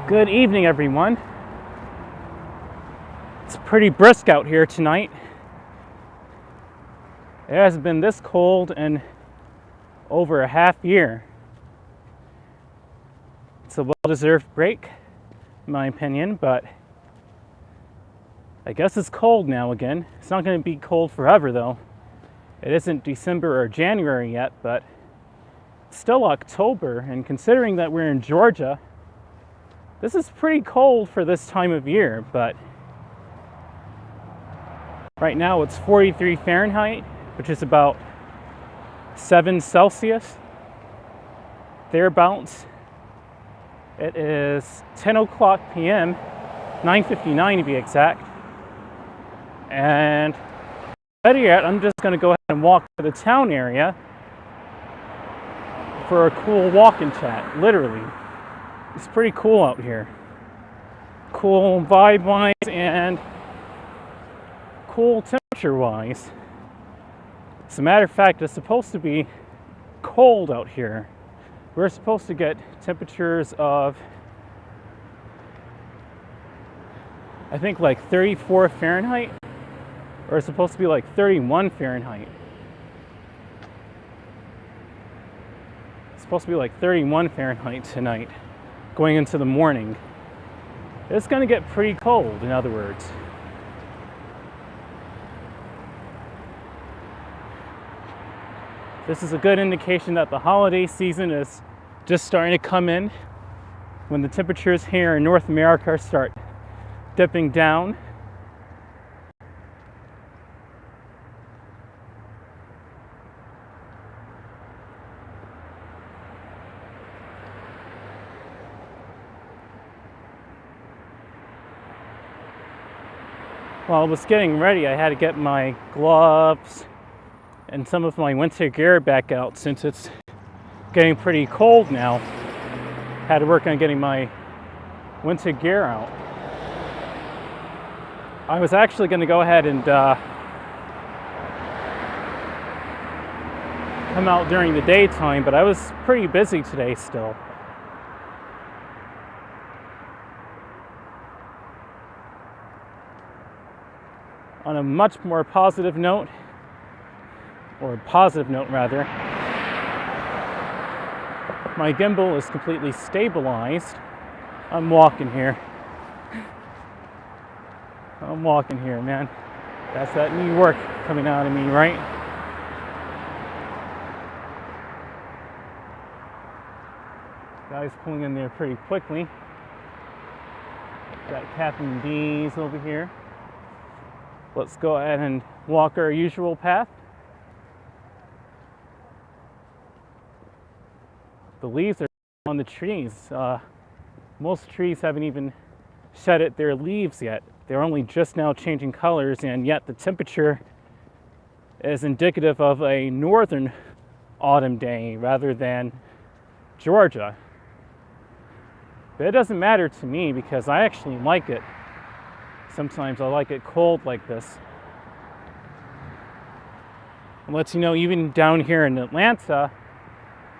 Good evening, everyone. It's pretty brisk out here tonight. It hasn't been this cold in over a half year. It's a well-deserved break, in my opinion, but I guess it's cold now again. It's not going to be cold forever, though. It isn't December or January yet, but it's still October, and considering that we're in Georgia, this is pretty cold for this time of year, but right now it's 43 Fahrenheit, which is about 7 Celsius, thereabouts. It is 10 o'clock p.m., 9:59 to be exact, and better yet, I'm just going to go ahead and walk to the town area for a cool walk and chat, literally. It's pretty cool out here. Cool vibe-wise and cool temperature-wise. As a matter of fact, it's supposed to be cold out here. We're supposed to get temperatures of, I think, like 34 Fahrenheit, or it's supposed to be like 31 Fahrenheit. It's supposed to be like 31 Fahrenheit tonight, going into the morning. It's going to get pretty cold, in other words. This is a good indication that the holiday season is just starting to come in, when the temperatures here in North America start dipping down. While I was getting ready, I had to get my gloves and some of my winter gear back out since it's getting pretty cold now. Had to work on getting my winter gear out. I was actually going to go ahead and come out during the daytime, but I was pretty busy today still. On a much more positive note, or a positive note rather, my gimbal is completely stabilized. I'm walking here, man. That's that New York coming out of me, right? Guys pulling in there pretty quickly. Got Captain D's over here. Let's go ahead and walk our usual path. The leaves are on the trees. Most trees haven't even shedded their leaves yet. They're only just now changing colors, and yet the temperature is indicative of a northern autumn day rather than Georgia. But it doesn't matter to me because I actually like it. Sometimes I like it cold like this. It lets you know even down here in Atlanta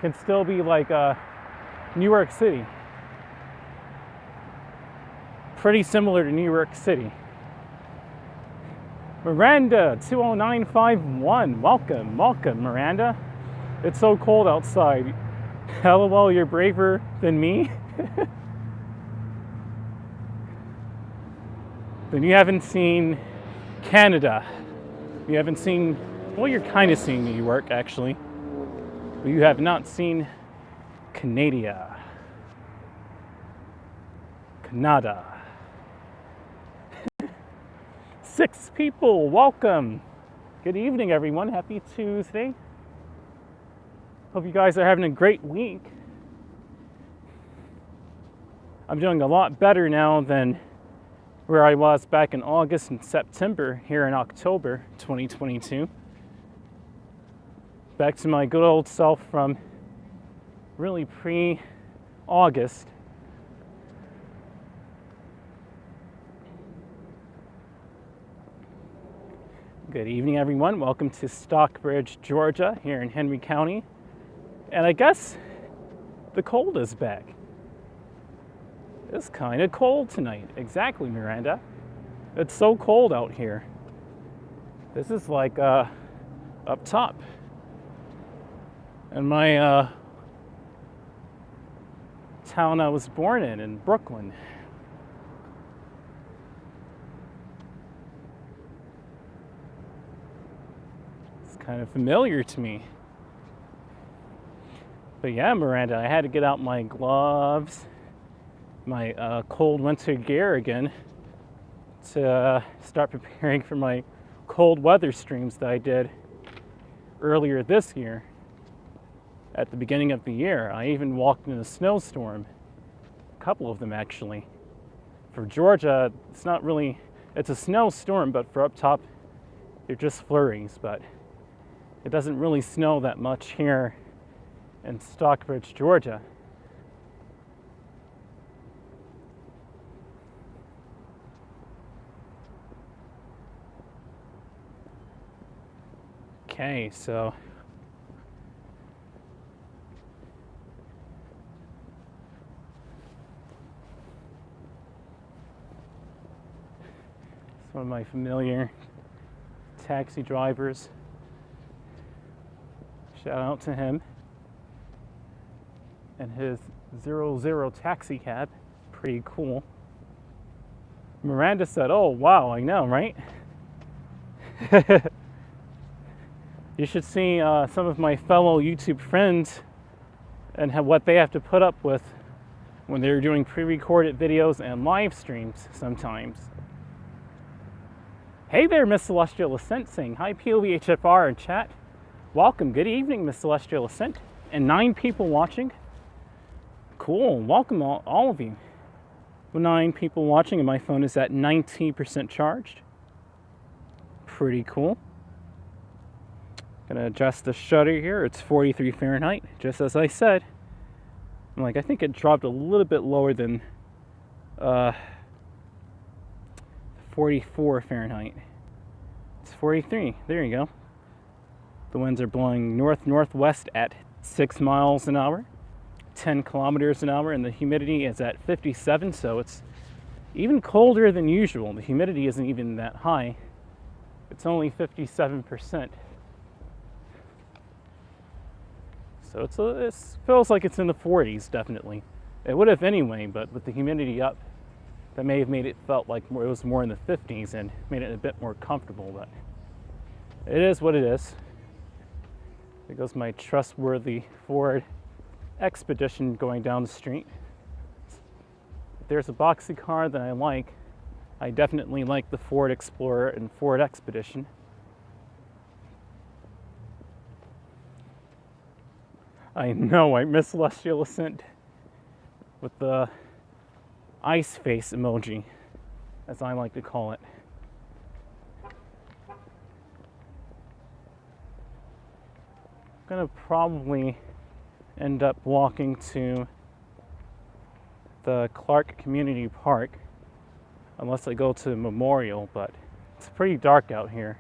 can still be like New York City. Pretty similar to New York City. Miranda 20951, welcome Miranda. It's so cold outside. LOL, you're braver than me. Then you haven't seen Canada. You haven't seen, well, you're kind of seeing New York actually, but you have not seen Canada. 6 people, welcome. Good evening, everyone. Happy Tuesday. Hope you guys are having a great week. I'm doing a lot better now than where I was back in August and September here in October 2022. Back to my good old self from really pre-August. Good evening, everyone. Welcome to Stockbridge, Georgia, here in Henry County. And I guess the cold is back. It's kind of cold tonight. Exactly, Miranda. It's so cold out here. This is like up top. And my town I was born in Brooklyn. It's kind of familiar to me. But yeah, Miranda, I had to get out my gloves, my cold winter gear again to start preparing for my cold weather streams that I did earlier this year. At the beginning of the year, I even walked in a snowstorm, a couple of them actually. For Georgia, it's not really, it's a snowstorm, but for up top, they're just flurries, but it doesn't really snow that much here in Stockbridge, Georgia. Okay, so it's one of my familiar taxi drivers. Shout out to him and his 00 taxi cab. Pretty cool. Miranda said, "Oh wow, I know, right?" You should see some of my fellow YouTube friends and what they have to put up with when they're doing pre-recorded videos and live streams sometimes. Hey there, Miss Celestial Ascent, saying hi, POVHFR in chat. Welcome, good evening, Miss Celestial Ascent. And 9 people watching. Cool, welcome all of you. 9 people watching and my phone is at 19% charged. Pretty cool. Gonna adjust the shutter here. It's 43 Fahrenheit, just as I said. I'm like, I think it dropped a little bit lower than 44 Fahrenheit. It's 43. There you go. The winds are blowing north-northwest at 6 miles an hour, 10 kilometers an hour, and the humidity is at 57, so it's even colder than usual. The humidity isn't even that high. It's only 57%. So it feels like it's in the 40s, definitely. It would have anyway, but with the humidity up, that may have made it felt like it was more in the 50s and made it a bit more comfortable, but it is what it is. There goes my trustworthy Ford Expedition going down the street. If there's a boxy car that I like, I definitely like the Ford Explorer and Ford Expedition. I know, I miss Celestial Ascent with the ice face emoji, as I like to call it. I'm gonna probably end up walking to the Clark Community Park, unless I go to Memorial, but it's pretty dark out here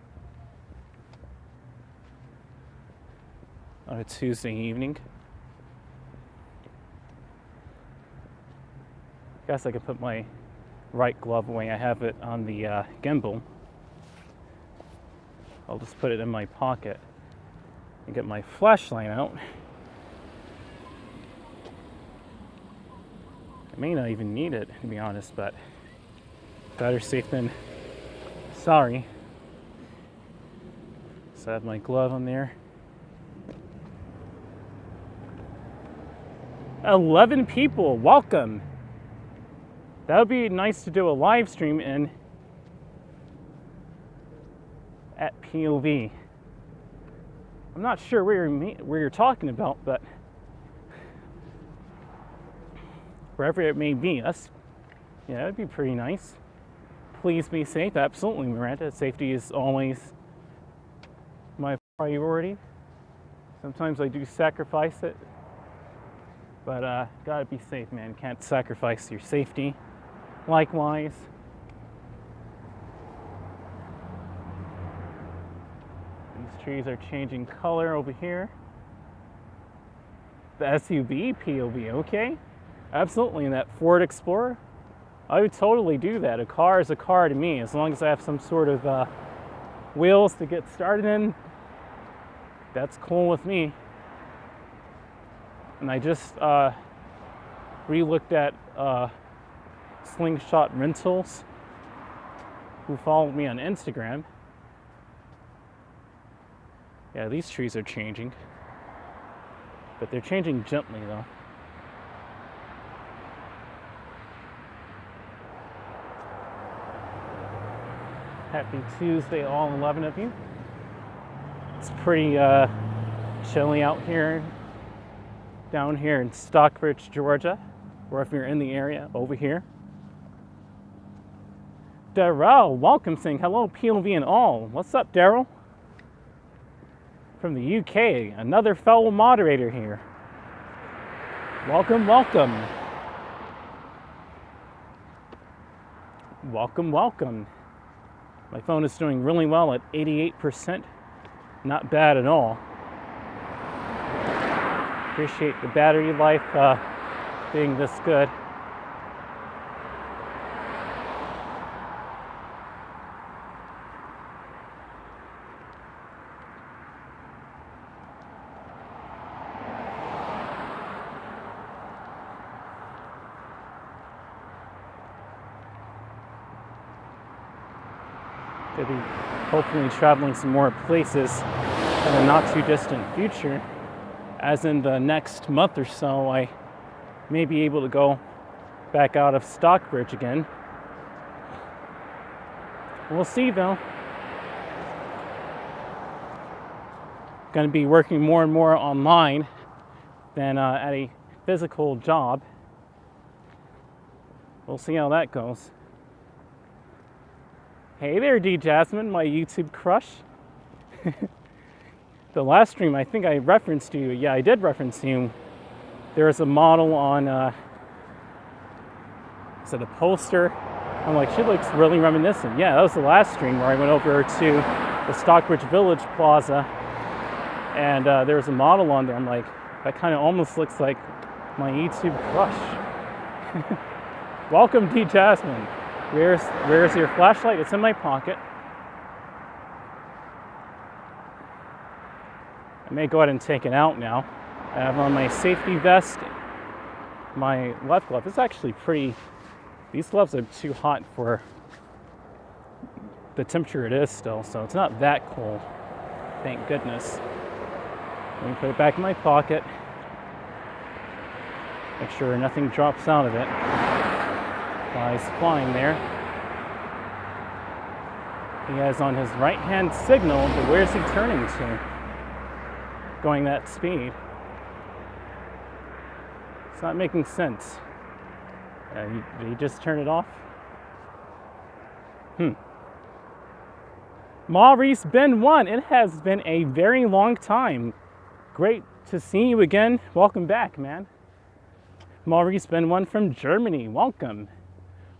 on a Tuesday evening. Guess I could put my right glove away. I have it on the gimbal. I'll just put it in my pocket and get my flashlight out. I may not even need it, to be honest, but better safe than sorry. So I have my glove on there. 11 people, welcome. That would be nice to do a live stream in at POV. I'm not sure where you're talking about, but wherever it may be, that'd be pretty nice. Please be safe. Absolutely, Miranda. Safety is always my priority. Sometimes I do sacrifice it, but gotta be safe, man. Can't sacrifice your safety. Likewise. These trees are changing color over here. The SUV POV, okay. Absolutely, in that Ford Explorer, I would totally do that. A car is a car to me, as long as I have some sort of wheels to get started in. That's cool with me. And I just re-looked at Slingshot Rentals, who followed me on Instagram. Yeah, these trees are changing, but they're changing gently though. Happy Tuesday, all 11 of you. It's pretty chilly out here, down here in Stockbridge, Georgia, or if you're in the area, over here. Daryl, welcome, saying hello, PLV and all. What's up, Daryl? From the UK, another fellow moderator here. Welcome, welcome. Welcome, welcome. My phone is doing really well at 88%. Not bad at all. Appreciate the battery life being this good. Could be hopefully traveling some more places in the not too distant future. As in the next month or so, I may be able to go back out of Stockbridge again. We'll see though. Going to be working more and more online than at a physical job. We'll see how that goes. Hey there, 𝐿𝐺𝐵, my YouTube crush. The last stream, I think I referenced you. Yeah, I did reference you. There's a model on, is it a poster? I'm like, she looks really reminiscent. Yeah, that was the last stream where I went over to the Stockbridge Village Plaza, and there was a model on there. I'm like, that kind of almost looks like my YouTube crush. Welcome, 𝐿𝐺𝐵. Where's your flashlight? It's in my pocket. I may go ahead and take it out now. I have on my safety vest, my left glove. It's actually pretty, these gloves are too hot for the temperature it is still, so it's not that cold, thank goodness. Let me put it back in my pocket. Make sure nothing drops out of it. While he's flying there. He has on his right-hand signal, but where's he turning to? Going that speed. It's not making sense. Did he just turn it off? Maurice Ben 1, it has been a very long time. Great to see you again. Welcome back, man. Maurice Ben 1 from Germany, welcome.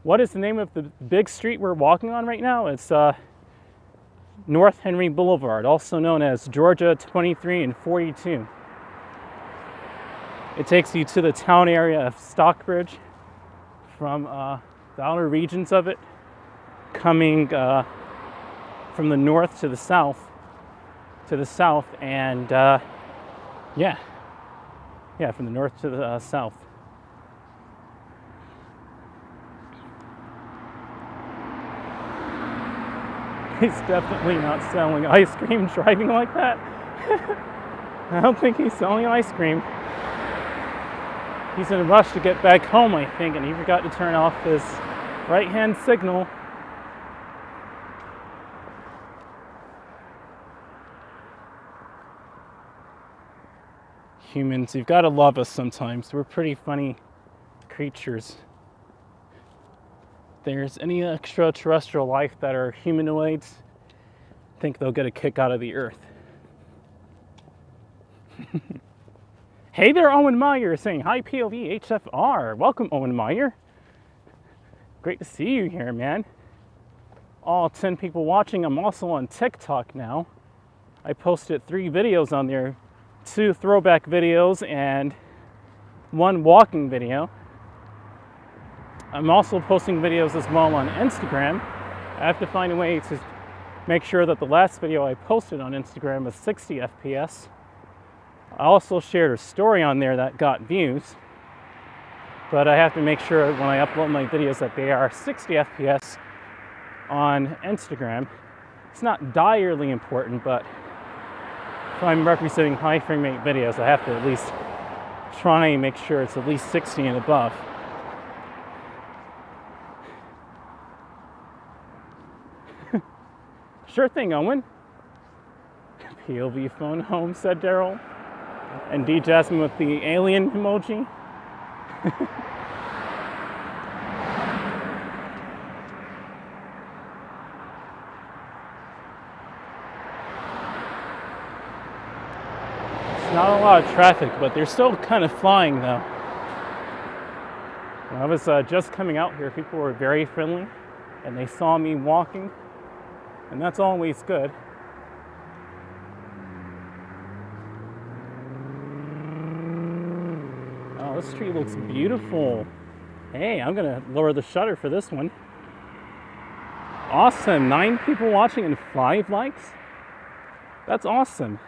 What is the name of the big street we're walking on right now? It's North Henry Boulevard, also known as Georgia 23 and 42. It takes you to the town area of Stockbridge from the outer regions of it, coming from the north to the south, and yeah, from the north to the south. He's definitely not selling ice cream driving like that. I don't think he's selling ice cream. He's in a rush to get back home, I think, and he forgot to turn off his right-hand signal. Humans, you've got to love us sometimes. We're pretty funny creatures. There's any extraterrestrial life that are humanoids, I think they'll get a kick out of the earth. Hey there, Owen Meyer, saying hi, PLV HFR. Welcome, Owen Meyer. Great to see you here, man. All 10 people watching. I'm also on TikTok now. I posted 3 videos on there, 2 throwback videos and 1 walking video. I'm also posting videos as well on Instagram. I have to find a way to make sure that the last video I posted on Instagram was 60 FPS. I also shared a story on there that got views, but I have to make sure when I upload my videos that they are 60 FPS on Instagram. It's not direly important, but if I'm representing high frame rate videos, I have to at least try and make sure it's at least 60 and above. Sure thing, Owen. POV phone home, said Daryl. And D Jasmine with the alien emoji. It's not a lot of traffic, but they're still kind of flying though. When I was just coming out here, people were very friendly and they saw me walking, and that's always good. Oh, this tree looks beautiful. Hey, I'm gonna lower the shutter for this one. Awesome, 9 people watching and 5 likes. That's awesome.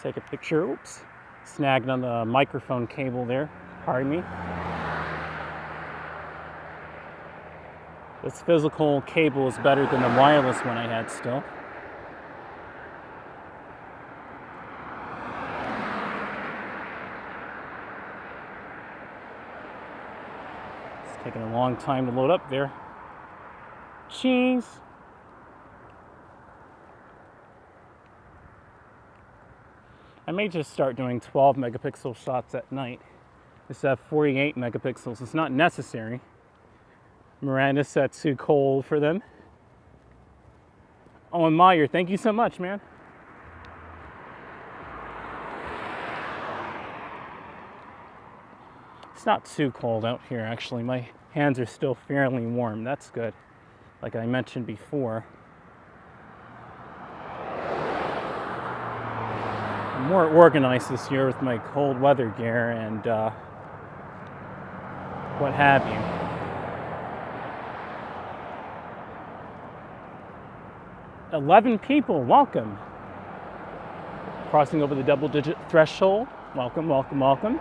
Take a picture. Oops, snagged on the microphone cable there. Pardon me. This physical cable is better than the wireless one I had still. It's taking a long time to load up there. Cheese. I may just start doing 12 megapixel shots at night instead of 48 megapixels. It's not necessary. Miranda said too cold for them. Oh, and Meyer, thank you so much, man. It's not too cold out here, actually. My hands are still fairly warm. That's good, like I mentioned before. I'm more organized this year with my cold weather gear and what have you. "11 people, welcome. Crossing over the double-digit threshold. Welcome, welcome, welcome.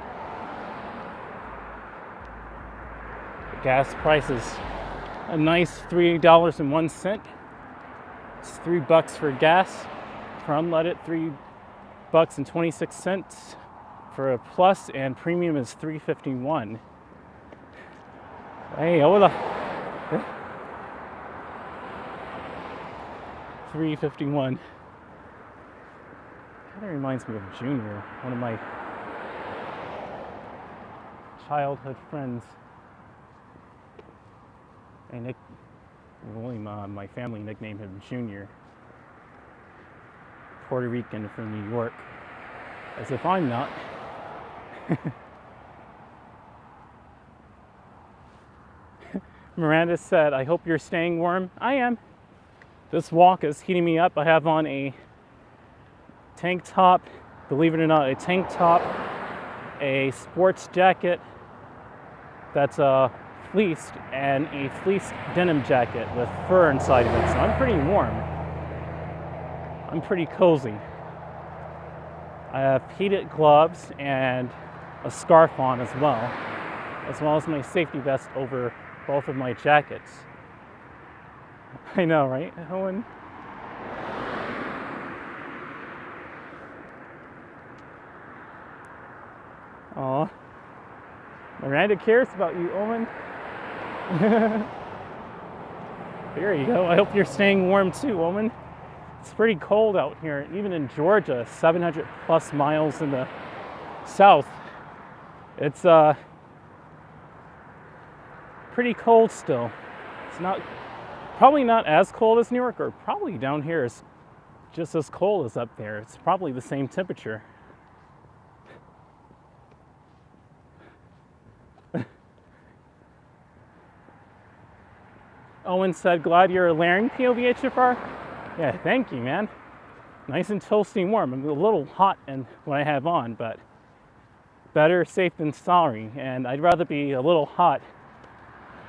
The gas price is a nice $3.01. It's $3 for gas. For unleaded, $3.26 for a plus, and premium is $3.51. Hey, hola. $3.51. Kind of reminds me of Junior, one of my childhood friends. And my family nicknamed him Junior. Puerto Rican from New York. As if I'm not. Miranda said, "I hope you're staying warm." I am. This walk is heating me up. I have on a tank top, believe it or not, a tank top, a sports jacket that's fleeced, and a fleeced denim jacket with fur inside of it. So I'm pretty warm. I'm pretty cozy. I have heated gloves and a scarf on as well as my safety vest over both of my jackets. I know, right, Owen? Aw. Miranda cares about you, Owen. There you go. I hope you're staying warm too, Owen. It's pretty cold out here, even in Georgia, 700 plus miles in the south. It's pretty cold still. It's probably not as cold as New York, or probably down here is just as cold as up there. It's probably the same temperature. Owen said, "Glad you're layering POV HFR." Yeah, thank you, man. Nice and toasty warm. I'm a little hot in what I have on, but better safe than sorry, and I'd rather be a little hot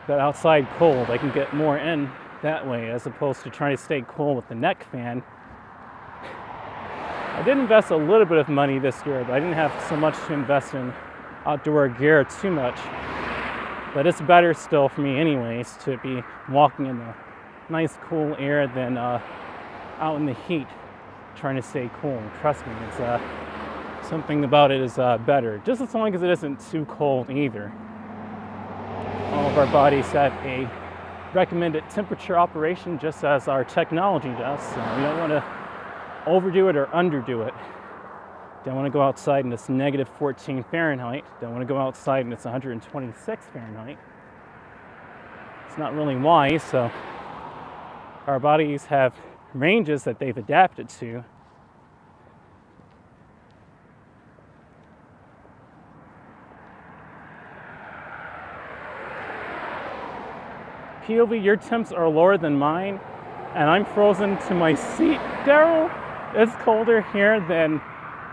but outside cold. I can get more in that way as opposed to trying to stay cool with the neck fan. I did invest a little bit of money this year, but I didn't have so much to invest in outdoor gear too much. But it's better still for me anyways to be walking in the nice cool air than out in the heat trying to stay cool. Trust me, it's something about it is better, just as long as it isn't too cold either. All of our bodies have a recommended temperature operation, just as our technology does, so we don't want to overdo it or underdo it. Don't want to go outside and it's negative 14 Fahrenheit. Don't want to go outside and it's 126 Fahrenheit. It's not really wise, so our bodies have ranges that they've adapted to. POV, your temps are lower than mine, and I'm frozen to my seat. Daryl, it's colder here than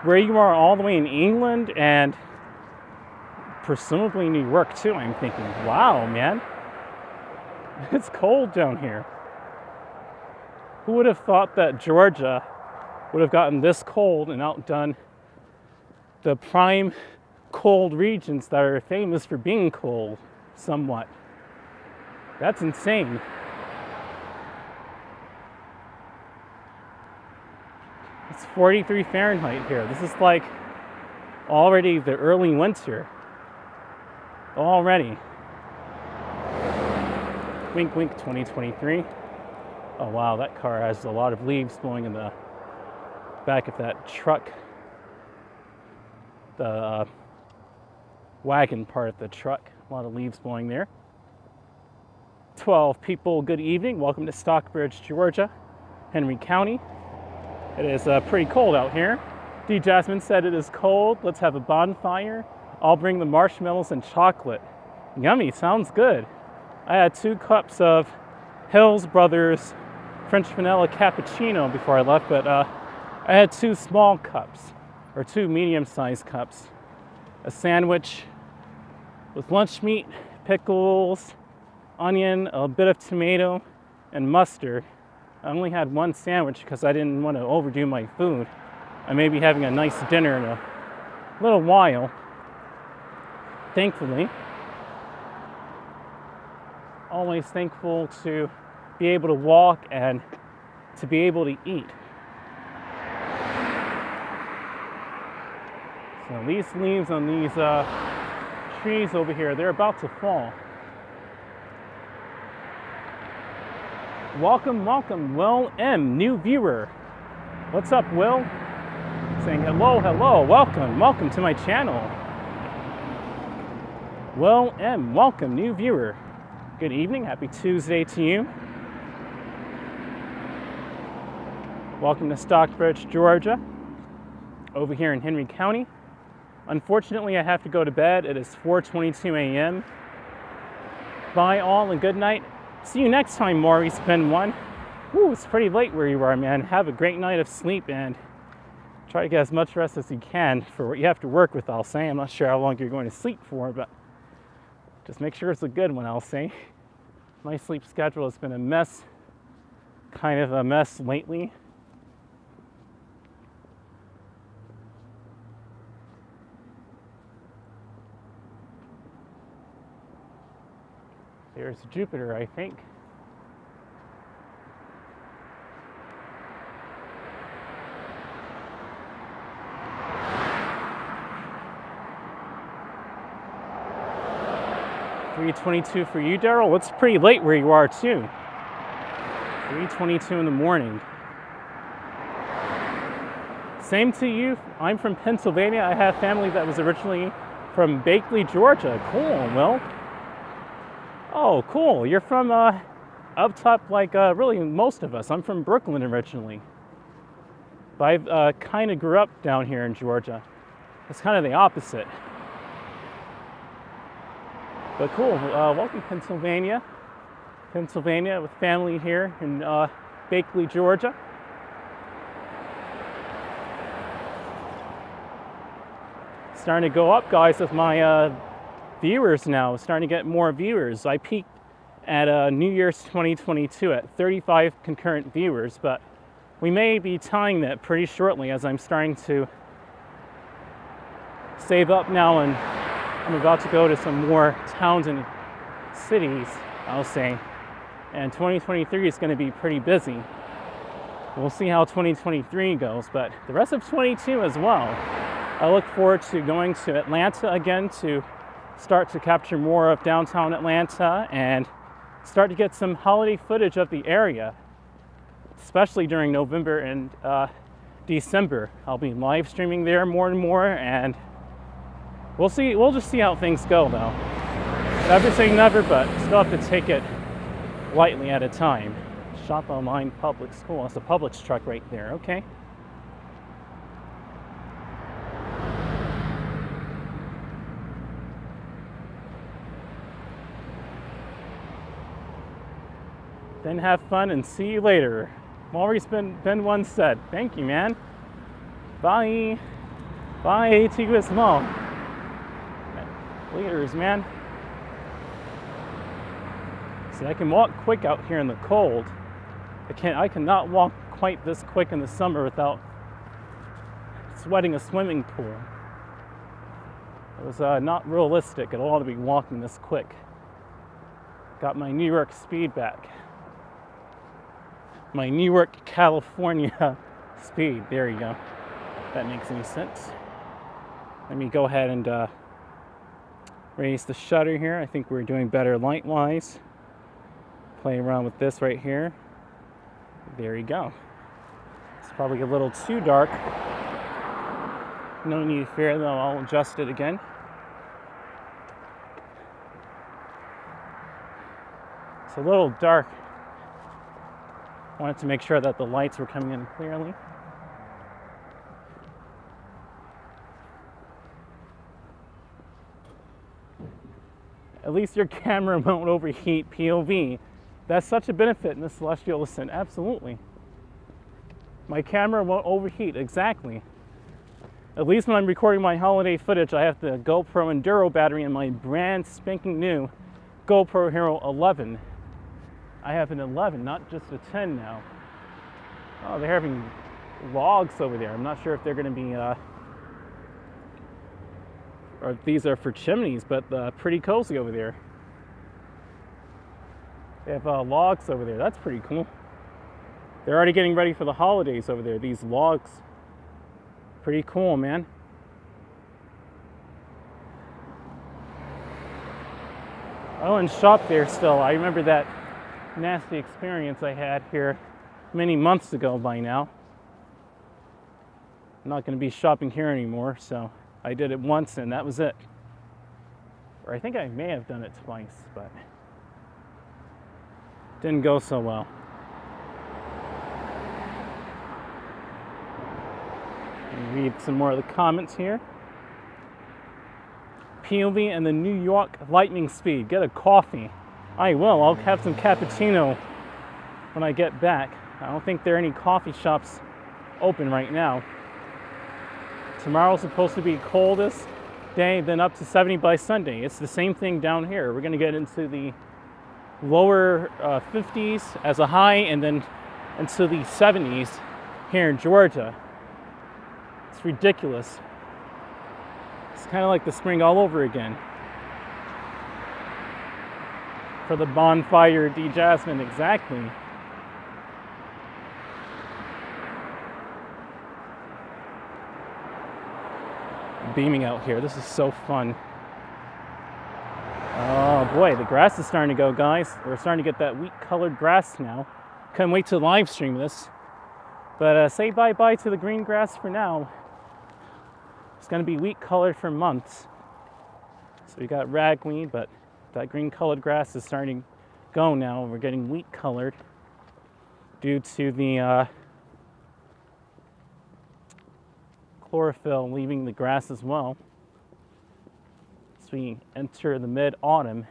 where you are all the way in England and presumably New York too. I'm thinking, wow, man, it's cold down here. Who would have thought that Georgia would have gotten this cold and outdone the prime cold regions that are famous for being cold somewhat? That's insane. It's 43 Fahrenheit here. This is like already the early winter. Already. Wink, wink, 2023. Oh wow, that car has a lot of leaves blowing in the back of that truck. The wagon part of the truck. A lot of leaves blowing there. 12 people, good evening. Welcome to Stockbridge, Georgia, Henry County. It is pretty cold out here. D. Jasmine said it is cold. Let's have a bonfire. I'll bring the marshmallows and chocolate. Yummy, sounds good. I had 2 cups of Hills Brothers French vanilla cappuccino before I left, but I had 2 small cups, or 2 medium-sized cups. A sandwich with lunch meat, pickles, onion, a bit of tomato, and mustard. I only had 1 sandwich because I didn't want to overdo my food. I may be having a nice dinner in a little while, thankfully. Always thankful to be able to walk and to be able to eat. So these leaves on these trees over here, they're about to fall. Welcome, welcome, Will M, new viewer. What's up, Will? Saying hello, hello, welcome to my channel. Will M, welcome, new viewer. Good evening, happy Tuesday to you. Welcome to Stockbridge, Georgia, over here in Henry County. Unfortunately, I have to go to bed. It is 4:22 a.m. Bye all and good night. See you next time, Maurice Pen 1. Woo, it's pretty late where you are, man. Have a great night of sleep and try to get as much rest as you can for what you have to work with, I'll say. I'm not sure how long you're going to sleep for, but just make sure it's a good one, I'll say. My sleep schedule has been a mess, kind of a mess lately. There's Jupiter, I think. $3:22 for you, Daryl. It's pretty late where you are too. 3:22 in the morning. Same to you. I'm from Pennsylvania. I have family that was originally from Bakeley, Georgia. Cool. Well. Oh, cool. You're from up top, like really most of us. I'm from Brooklyn originally. But I kind of grew up down here in Georgia. It's kind of the opposite. But cool. Welcome to Pennsylvania. Pennsylvania with family here in Bakeley, Georgia. starting to go up, guys, with my viewers now. Starting to get more viewers. I peaked at New Year's 2022 at 35 concurrent viewers, but we may be tying that pretty shortly as I'm starting to save up now, and I'm about to go to some more towns and cities, I'll say. And 2023 is going to be pretty busy. We'll see how 2023 goes, but the rest of 22 as well. I look forward to going to Atlanta again to start to capture more of downtown Atlanta and start to get some holiday footage of the area, especially during November and December. I'll be live streaming there more and more, and we'll see. We'll just see how things go, though. Never say never, but still have to take it lightly at a time. Shop online public school. That's a Publix truck right there. Okay. Then have fun and see you later. Maurice Ben once said. Thank you, man. Bye. Bye, 𝐻𝐴𝐺𝐲. Leaders, man. See, I can walk quick out here in the cold. I cannot walk quite this quick in the summer without sweating a swimming pool. It was not realistic at all to be walking this quick. Got my New York speed back. My New York, California speed. There you go. If that makes any sense. Let me go ahead and raise the shutter here. I think we're doing better light-wise. Play around with this right here. There you go. It's probably a little too dark. No need to fear though, I'll adjust it again. It's a little dark. I wanted to make sure that the lights were coming in clearly. At least your camera won't overheat POV. That's such a benefit in the Celestial Ascent, absolutely. My camera won't overheat, exactly. At least when I'm recording my holiday footage, I have the GoPro Enduro battery in my brand spanking new GoPro Hero 11. I have an 11, not just a 10 now. Oh, they're having logs over there. I'm not sure if they're going to be, or if these are for chimneys, but pretty cozy over there. They have logs over there. That's pretty cool. They're already getting ready for the holidays over there. These logs. Pretty cool, man. I wouldn't shop there still. I remember that nasty experience I had here many months ago by now. I'm not going to be shopping here anymore, so I did it once and that was it. Or I think I may have done it twice, but didn't go so well. Read some more of the comments here. POV and the New York lightning speed. Get a coffee. I will. I'll have some cappuccino when I get back. I don't think there are any coffee shops open right now. Tomorrow's supposed to be coldest day, then up to 70 by Sunday. It's the same thing down here. We're going to get into the lower 50s as a high and then into the 70s here in Georgia. It's ridiculous. It's kind of like the spring all over again. For the bonfire 𝐻𝐴𝐺𝐲, exactly. Beaming out here. This is so fun. Oh boy, the grass is starting to go, guys. We're starting to get that wheat colored grass now. Couldn't wait to live stream this. But say bye-bye to the green grass for now. It's going to be wheat colored for months. So we got ragweed, but that green colored grass is starting to go now. We're getting wheat colored due to the chlorophyll leaving the grass as well. As we enter the mid-autumn.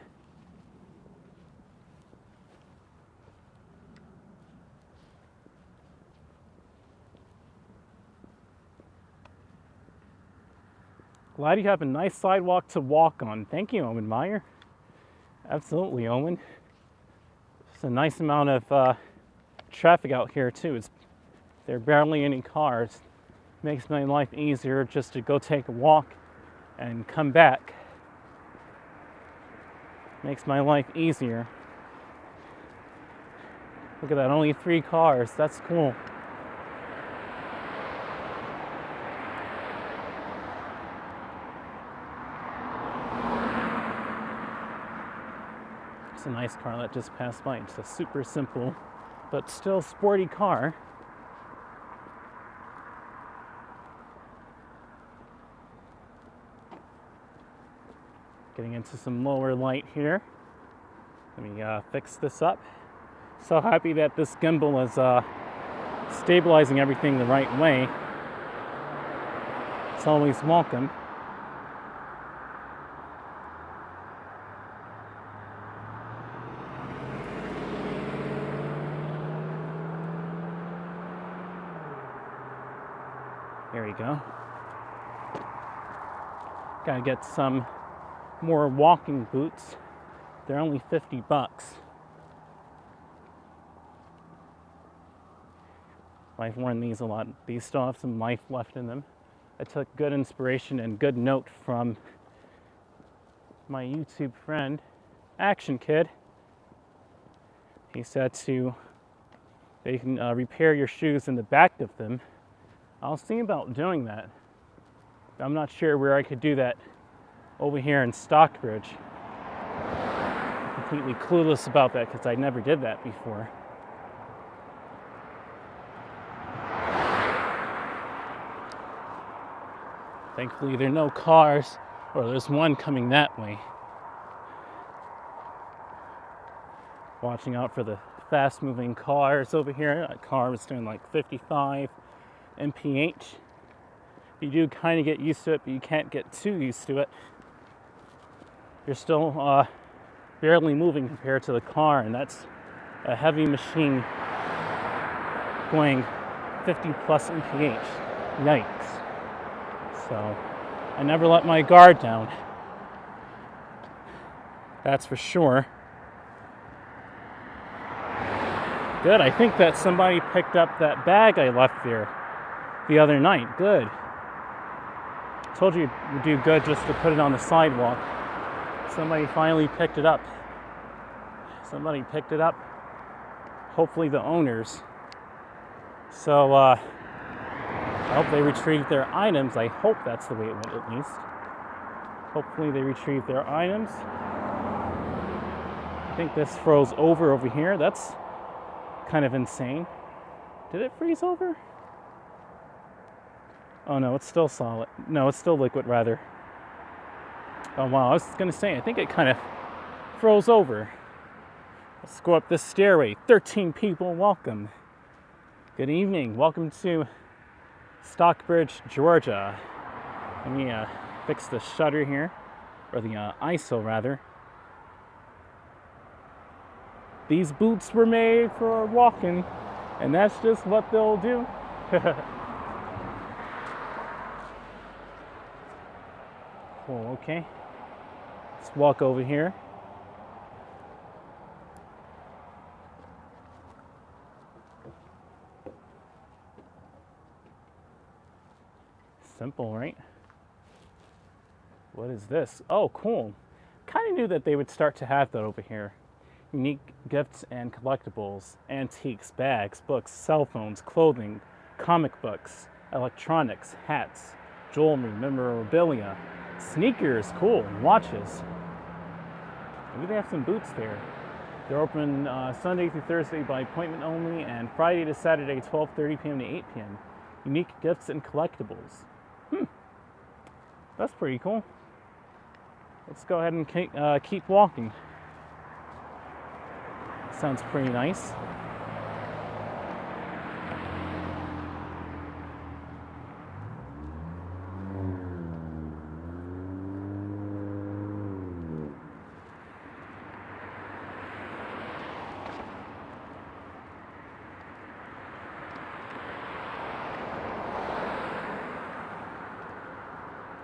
Glad you have a nice sidewalk to walk on. Thank you, Owen Meyer. Absolutely, Owen. There's a nice amount of traffic out here too. There are barely any cars. Makes my life easier just to go take a walk and come back. Makes my life easier. Look at that, only 3 cars. That's cool. It's a nice car that just passed by. It's a super simple, but still sporty car. Getting into some lower light here. Let me fix this up. So happy that this gimbal is stabilizing everything the right way. It's always welcome. There we go. Gotta get some more walking boots. They're only $50. I've worn these a lot. These still have some life left in them. I took good inspiration and good note from my YouTube friend, Action Kid. He said they can repair your shoes in the back of them. I'll see about doing that. I'm not sure where I could do that over here in Stockbridge. I'm completely clueless about that because I never did that before. Thankfully, there are no cars, or there's one coming that way. Watching out for the fast-moving cars over here. That car was doing like 55 mph. You do kind of get used to it, but you can't get too used to it. You're still barely moving compared to the car, and that's a heavy machine going 50 plus mph. Yikes. So I never let my guard down. That's for sure. Good, I think that somebody picked up that bag I left there the other night. Good. Told you it would do good just to put it on the sidewalk. Somebody finally picked it up. Somebody picked it up. Hopefully the owners. So I hope they retrieved their items. I hope that's the way it went at least. Hopefully they retrieved their items. I think this froze over here. That's kind of insane. Did it freeze over? Oh no, it's still solid. No, it's still liquid rather. Oh wow, I was gonna say, I think it kind of froze over. Let's go up this stairway. 13 people, welcome. Good evening, welcome to Stockbridge, Georgia. Let me fix the shutter here, or the ISO rather. These boots were made for walking, and that's just what they'll do. Cool, okay. Let's walk over here. Simple, right? What is this? Oh, cool. Kind of knew that they would start to have that over here. Unique gifts and collectibles, antiques, bags, books, cell phones, clothing, comic books, electronics, hats, jewelry, memorabilia, sneakers, cool, watches. Maybe they have some boots there. They're open Sunday through Thursday by appointment only, and Friday to Saturday, 12:30 p.m. to 8 p.m. Unique gifts and collectibles. That's pretty cool. Let's go ahead and keep walking. Sounds pretty nice.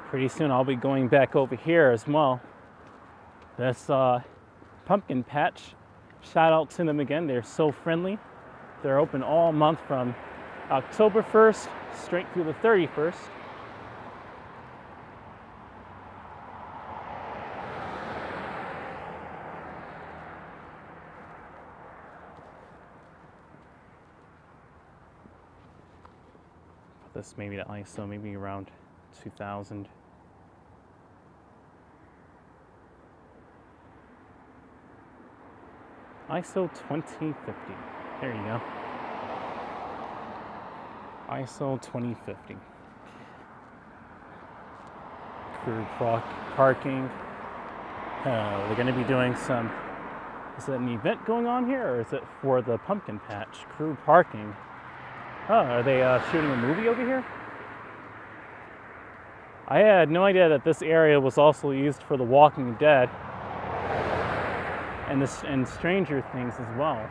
Pretty soon I'll be going back over here as well. This pumpkin patch, shout out to them again. They're so friendly. They're open all month from October 1st straight through the 31st. This maybe the ISO, maybe around 2000. ISO 2050. There you go. ISO 2050. Crew parking. We're going to be doing some. Is it an event going on here, or is it for the pumpkin patch? Crew parking. Oh, are they shooting a movie over here? I had no idea that this area was also used for The Walking Dead and Stranger Things as well.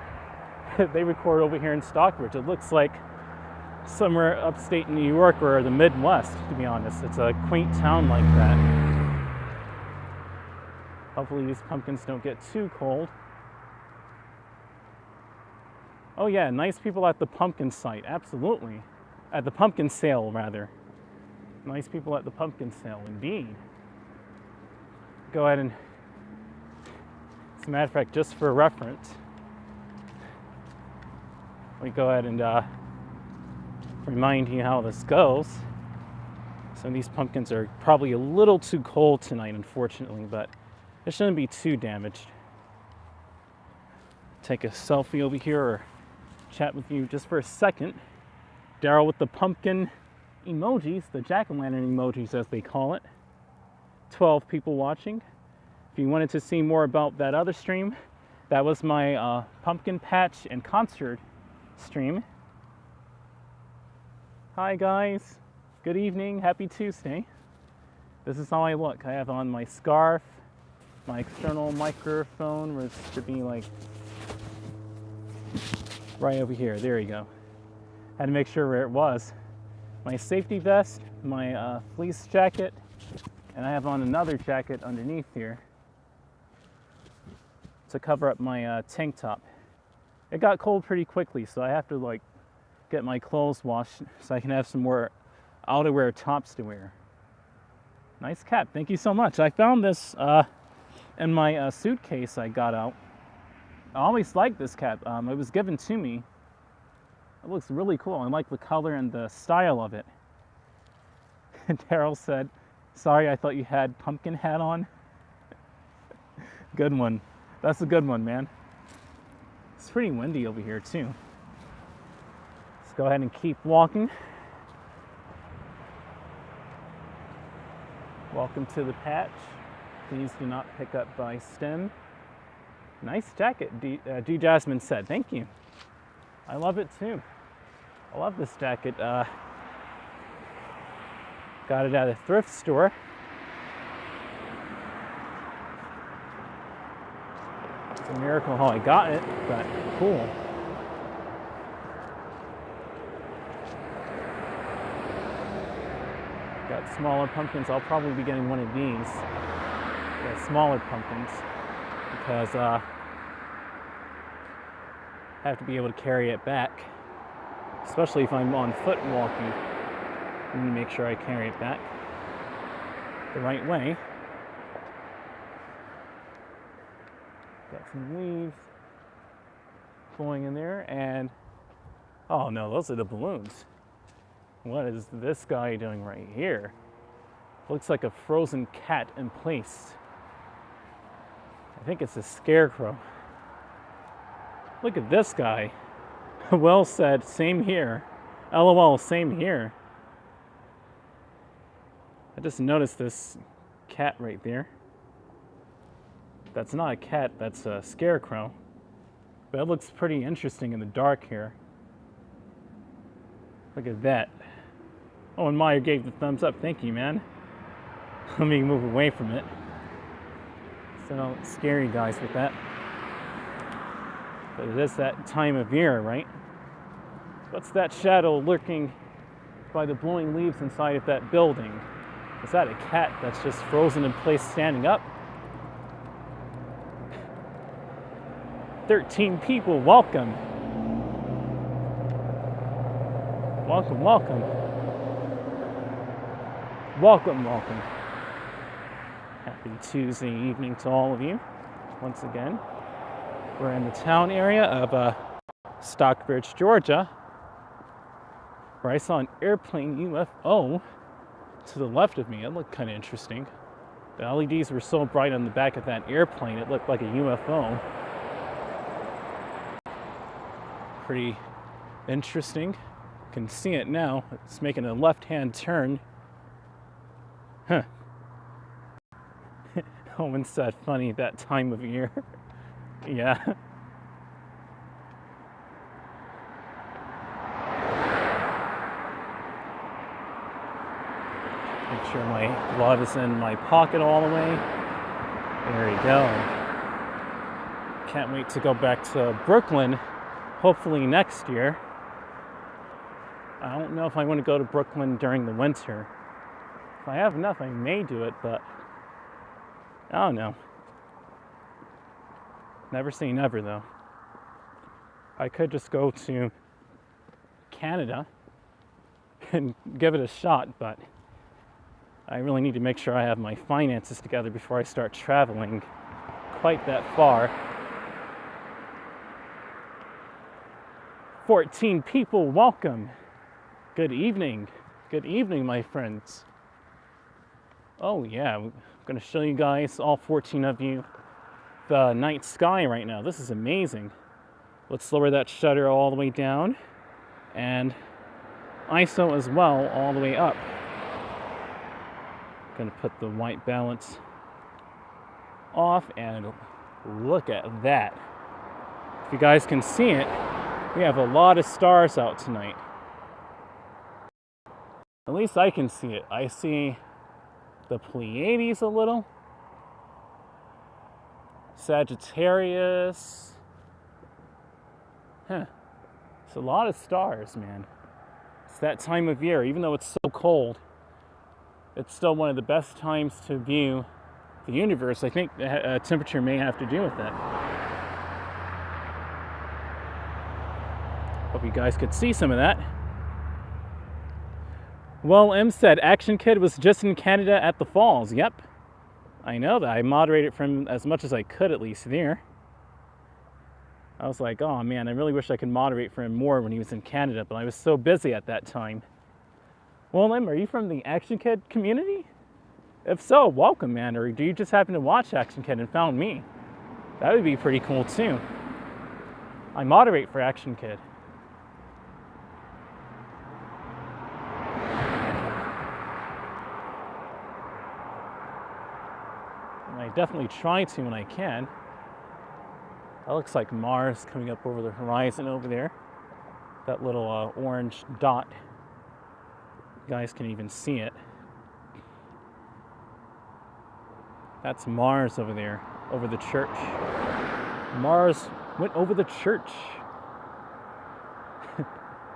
They record over here in Stockbridge. It looks like somewhere upstate New York or the Midwest, to be honest. It's a quaint town like that. Hopefully these pumpkins don't get too cold. Oh yeah, nice people at the pumpkin site, absolutely. At the pumpkin sale, rather. Nice people at the pumpkin sale, indeed. Go ahead and, as a matter of fact, just for reference, we go ahead and remind you how this goes. Some of these pumpkins are probably a little too cold tonight, unfortunately, but it shouldn't be too damaged. Take a selfie over here or chat with you just for a second. Daryl with the pumpkin emojis, the jack-o'-lantern emojis as they call it. 12 people watching. If you wanted to see more about that other stream, that was my pumpkin patch and concert stream. Hi guys, good evening, happy Tuesday. This is how I look. I have on my scarf, my external microphone, which should be like right over here. There you go. Had to make sure where it was. My safety vest, my fleece jacket, and I have on another jacket underneath here to cover up my tank top. It got cold pretty quickly, so I have to like get my clothes washed so I can have some more outerwear tops to wear. Nice cap, thank you so much. I found this in my suitcase I got out. I always liked this cap. It was given to me. It looks really cool. I like the color and the style of it. Daryl said, sorry, I thought you had pumpkin hat on. Good one. That's a good one, man. It's pretty windy over here too. Let's go ahead and keep walking. Welcome to the patch. Please do not pick up by stem. Nice jacket, D. Jasmine said. Thank you. I love it too. I love this jacket. Got it at a thrift store. It's a miracle how I got it, but cool. Got smaller pumpkins. I'll probably be getting one of these. The smaller pumpkins. Because I have to be able to carry it back, especially if I'm on foot walking. I need to make sure I carry it back the right way. Got some leaves flowing in there, and oh no, those are the balloons. What is this guy doing right here? Looks like a frozen cat in place. I think it's a scarecrow. Look at this guy. Well said, same here. LOL, same here. I just noticed this cat right there. That's not a cat, that's a scarecrow. But it looks pretty interesting in the dark here. Look at that. Oh, and Meyer gave the thumbs up. Thank you, man. Let me move away from it. So scary guys with that. But it is that time of year, right? What's that shadow lurking by the blowing leaves inside of that building? Is that a cat that's just frozen in place standing up? 13 people, welcome. Welcome, welcome. Welcome, welcome. Happy Tuesday evening to all of you. Once again, we're in the town area of Stockbridge, Georgia, where I saw an airplane UFO to the left of me. It looked kind of interesting. The LEDs were so bright on the back of that airplane, it looked like a UFO. Pretty interesting. You can see it now. It's making a left-hand turn. Huh. Owen said funny that time of year. Yeah. Make sure my glove is in my pocket all the way. There you go. Can't wait to go back to Brooklyn, hopefully next year. I don't know if I want to go to Brooklyn during the winter. If I have enough, I may do it, but I don't know. Never say never, though. I could just go to Canada and give it a shot, but I really need to make sure I have my finances together before I start traveling quite that far. 14 people, welcome. Good evening. Good evening, my friends. Oh yeah, I'm gonna show you guys, all 14 of you, the night sky right now. This is amazing. Let's lower that shutter all the way down, and ISO as well, all the way up. Gonna put the white balance off, and look at that. If you guys can see it, we have a lot of stars out tonight. At least I can see it. I see the Pleiades a little, Sagittarius. It's a lot of stars, man. It's that time of year. Even though it's so cold, it's still one of the best times to view the universe. I think the temperature may have to do with that. Hope you guys could see some of that. Well, M said, Action Kid was just in Canada at the falls. Yep. I know that. I moderated from as much as I could, at least there. I was like, oh man, I really wish I could moderate for him more when he was in Canada, but I was so busy at that time. Well, M, are you from the Action Kid community? If so, welcome, man. Or do you just happen to watch Action Kid and found me? That would be pretty cool, too. I moderate for Action Kid. I definitely try to when I can. That looks like Mars coming up over the horizon over there. That little orange dot. You guys can even see it. That's Mars over there, over the church. Mars went over the church.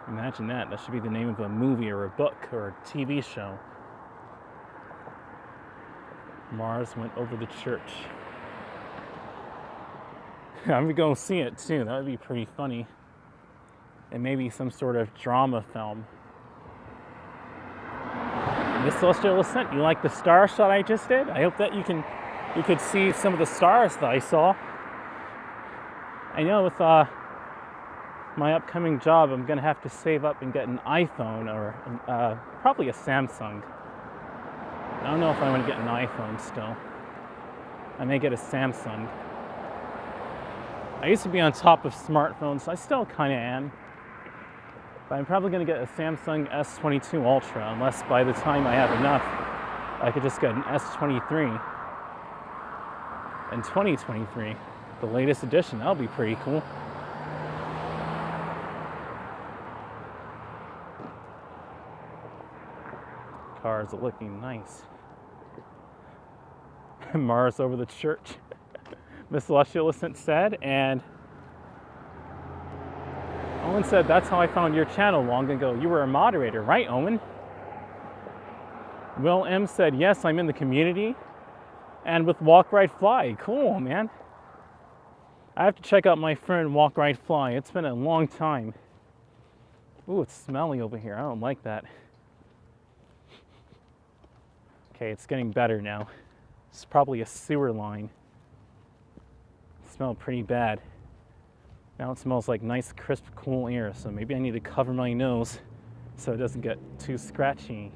Imagine that. That should be the name of a movie or a book or a TV show. Mars went over the church. I'm gonna go see it too. That would be pretty funny. And maybe some sort of drama film. Miss Celestial Ascent, you like the star shot I just did? I hope that you could see some of the stars that I saw. I know with my upcoming job, I'm gonna have to save up and get an iPhone or probably a Samsung. I don't know if I want to get an iPhone still. I may get a Samsung. I used to be on top of smartphones. I still kind of am. But I'm probably going to get a Samsung S22 Ultra, unless by the time I have enough, I could just get an S23. In 2023, the latest edition. That'll be pretty cool. Cars are looking nice. Mars over the church. Miss Celestial Ascent said, and Owen said, that's how I found your channel long ago. You were a moderator, right, Owen? Will M said, yes, I'm in the community and with Walk, Ride, Fly. Cool, man. I have to check out my friend Walk, Ride, Fly. It's been a long time. Ooh, it's smelly over here. I don't like that. Okay, it's getting better now. It's probably a sewer line. It smelled pretty bad. Now it smells like nice, crisp, cool air, so maybe I need to cover my nose so it doesn't get too scratchy.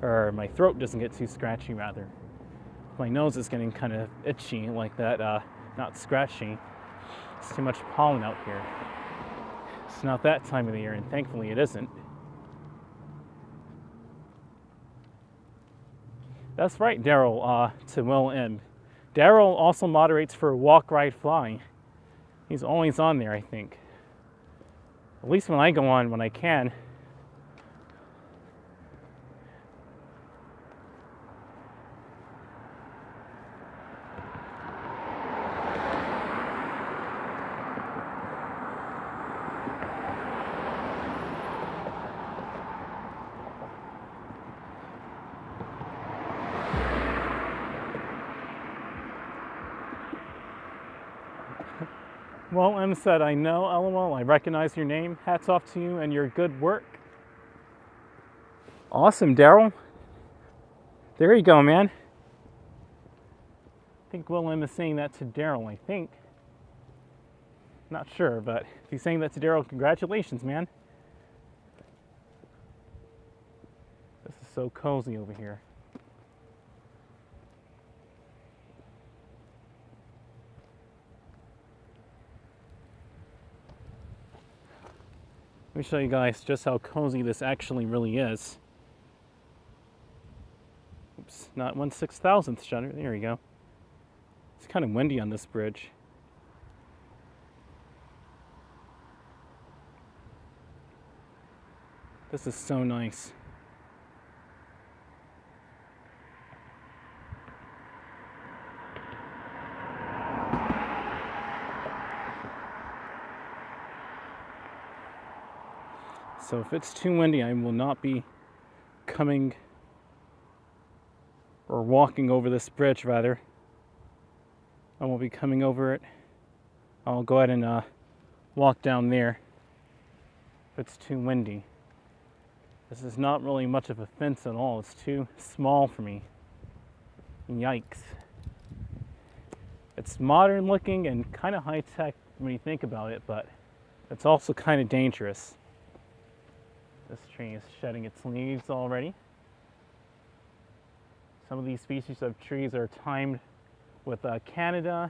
Or my throat doesn't get too scratchy, rather. My nose is getting kind of itchy like that, not scratchy. It's too much pollen out here. It's not that time of the year, and thankfully it isn't. That's right, Daryl, to Will M. Daryl also moderates for Walk, Ride, Fly. He's always on there, I think. At least when I go on, when I can. Well, M said, I know, LOL, I recognize your name. Hats off to you and your good work. Awesome, Daryl. There you go, man. I think Will M is saying that to Daryl, I think. Not sure, but if he's saying that to Daryl, congratulations, man. This is so cozy over here. Let me show you guys just how cozy this actually really is. Oops, not 1/6000th shutter. There you go. It's kind of windy on this bridge. This is so nice. So if it's too windy, I will not be coming or walking over this bridge, rather. I won't be coming over it. I'll go ahead and walk down there if it's too windy. This is not really much of a fence at all. It's too small for me. Yikes. It's modern looking and kind of high tech when you think about it, but it's also kind of dangerous. This tree is shedding its leaves already. Some of these species of trees are timed with Canada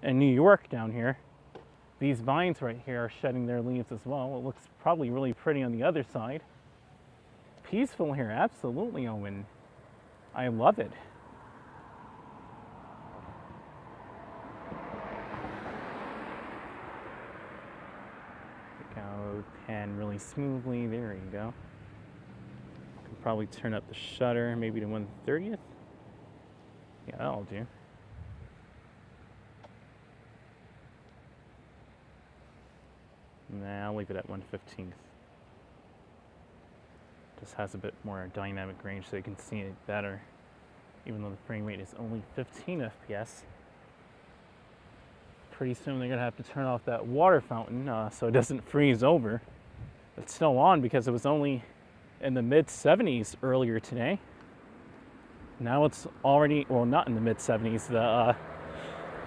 and New York down here. These vines right here are shedding their leaves as well. It looks probably really pretty on the other side. Peaceful here, absolutely, Owen. I love it. Pan really smoothly. There you go. Can probably turn up the shutter maybe to 1/30th. Yeah, that'll do. Nah, I'll leave it at 1/15th. Just has a bit more dynamic range so you can see it better, even though the frame rate is only 15 FPS. Pretty soon they're gonna have to turn off that water fountain so it doesn't freeze over. It's still on because it was only in the mid-70s earlier today. Now it's already, well, not in the mid-70s, the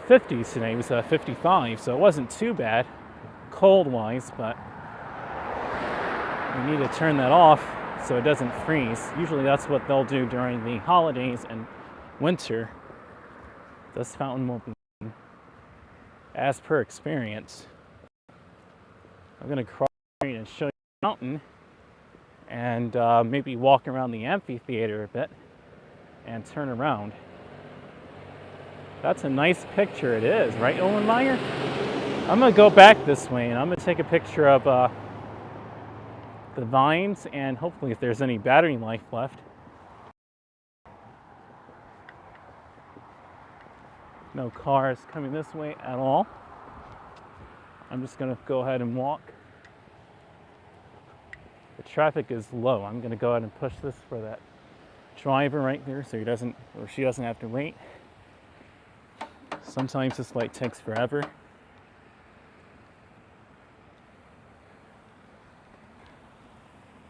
50s today. It was 55, so it wasn't too bad cold-wise, but we need to turn that off so it doesn't freeze. Usually that's what they'll do during the holidays and winter. This fountain won't be as per experience. I'm gonna cross the street and show you the mountain and maybe walk around the amphitheater a bit and turn around. That's a nice picture, it is, right, Owen Meyer? I'm gonna go back this way and I'm gonna take a picture of the vines and hopefully if there's any battery life left. No cars coming this way at all. I'm just gonna go ahead and walk. The traffic is low. I'm gonna go ahead and push this for that driver right there so he doesn't, or she doesn't have to wait. Sometimes this light takes forever.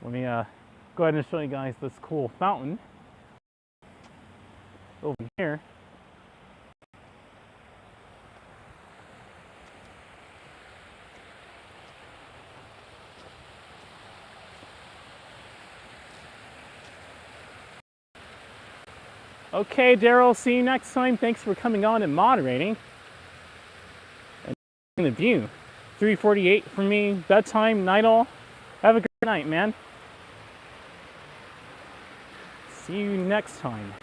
Let me go ahead and show you guys this cool fountain over here. Okay, Daryl, see you next time. Thanks for coming on and moderating. And the view. 3:48 for me, bedtime, night all. Have a great night, man. See you next time.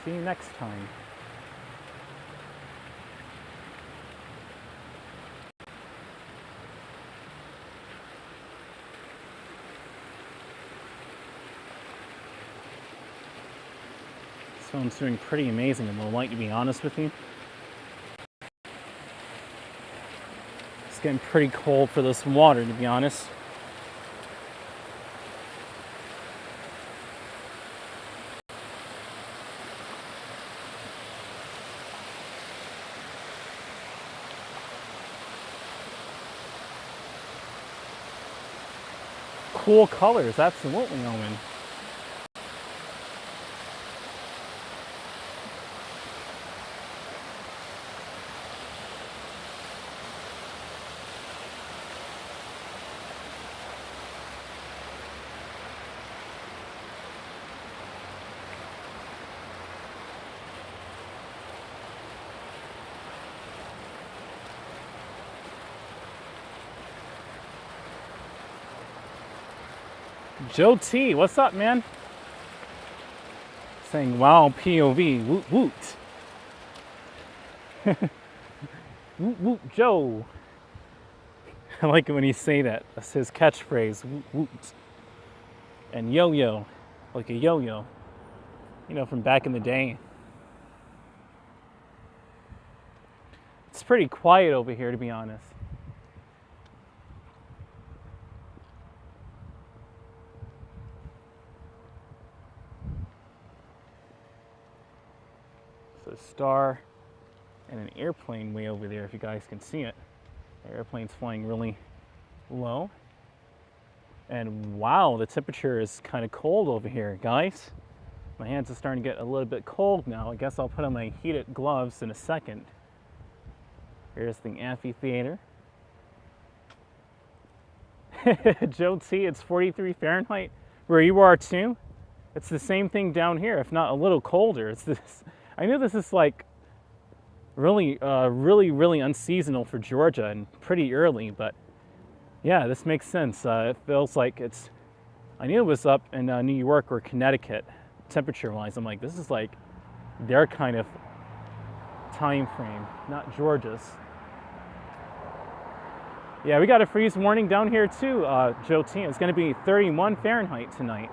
See you next time. This phone's doing pretty amazing in low light, to be honest with you. It's getting pretty cold for this water, to be honest. Cool colors, absolutely, Owen. Joe T, what's up, man? Saying wow, POV, woot woot. Woot woot Joe. I like it when you say that. That's his catchphrase, woot woot. And yo-yo, like a yo-yo. You know, from back in the day. It's pretty quiet over here, to be honest. A star and an airplane way over there, if you guys can see it. The airplane's flying really low. And wow, the temperature is kind of cold over here, guys. My hands are starting to get a little bit cold now. I guess I'll put on my heated gloves in a second. Here's the amphitheater. Joe T, it's 43 Fahrenheit where you are too. It's the same thing down here, if not a little colder. It's this. I know this is like really unseasonal for Georgia and pretty early, but yeah, this makes sense. It feels like it's, I knew it was up in New York or Connecticut, temperature-wise. I'm like, this is like their kind of time frame, not Georgia's. Yeah, we got a freeze warning down here too, Joe T. It's going to be 31 Fahrenheit tonight.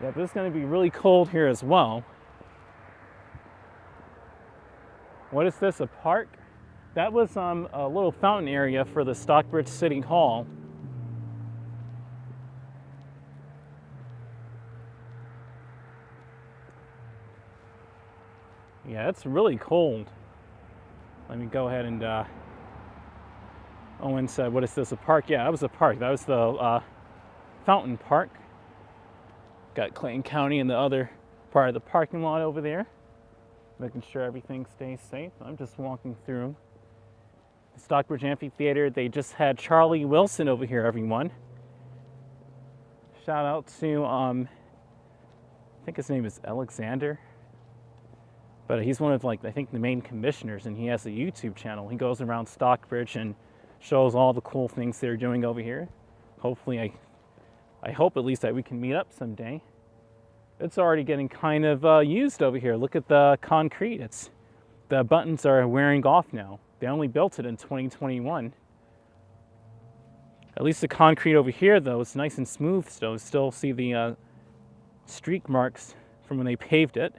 Yeah, but it's going to be really cold here as well. What is this, a park? That was a little fountain area for the Stockbridge City Hall. Yeah, it's really cold. Let me go ahead and, Owen said, what is this, a park? Yeah, that was a park. That was the fountain park. Got Clayton County in the other part of the parking lot over there. Making sure everything stays safe. I'm just walking through the Stockbridge Amphitheater. They just had Charlie Wilson over here, everyone. Shout out to, I think his name is Alexander. But he's one of, like, I think the main commissioners, and he has a YouTube channel. He goes around Stockbridge and shows all the cool things they're doing over here. Hopefully, I hope at least that we can meet up someday. It's already getting kind of used over here. Look at the concrete. The buttons are wearing off now. They only built it in 2021. At least the concrete over here, though, is nice and smooth still. Still see the streak marks from when they paved it.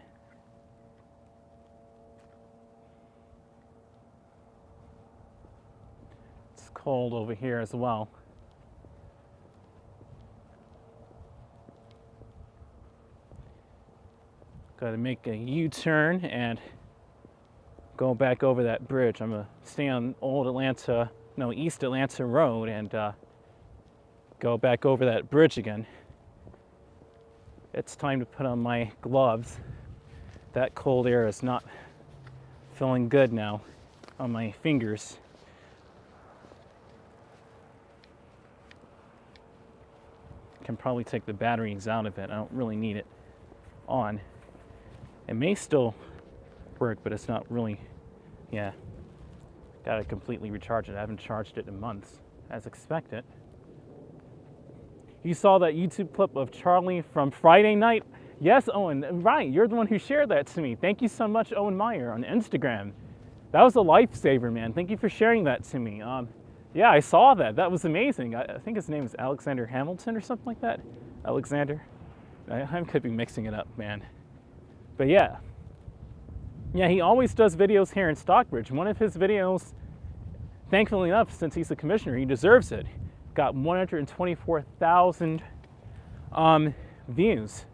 It's cold over here as well. Gotta make a U-turn and go back over that bridge. I'm gonna stay on East Atlanta Road and go back over that bridge again. It's time to put on my gloves. That cold air is not feeling good now on my fingers. Can probably take the batteries out of it. I don't really need it on. It may still work, but it's not really, yeah. Gotta completely recharge it. I haven't charged it in months, as expected. You saw that YouTube clip of Charlie from Friday night? Yes, Owen, right, you're the one who shared that to me. Thank you so much, Owen Meyer, on Instagram. That was a lifesaver, man. Thank you for sharing that to me. Yeah, I saw that. That was amazing. I think his name is Alexander Hamilton or something like that. Alexander. I could be mixing it up, man. But yeah. Yeah, he always does videos here in Stockbridge. One of his videos, thankfully enough, since he's a commissioner, he deserves it, got 124,000 views.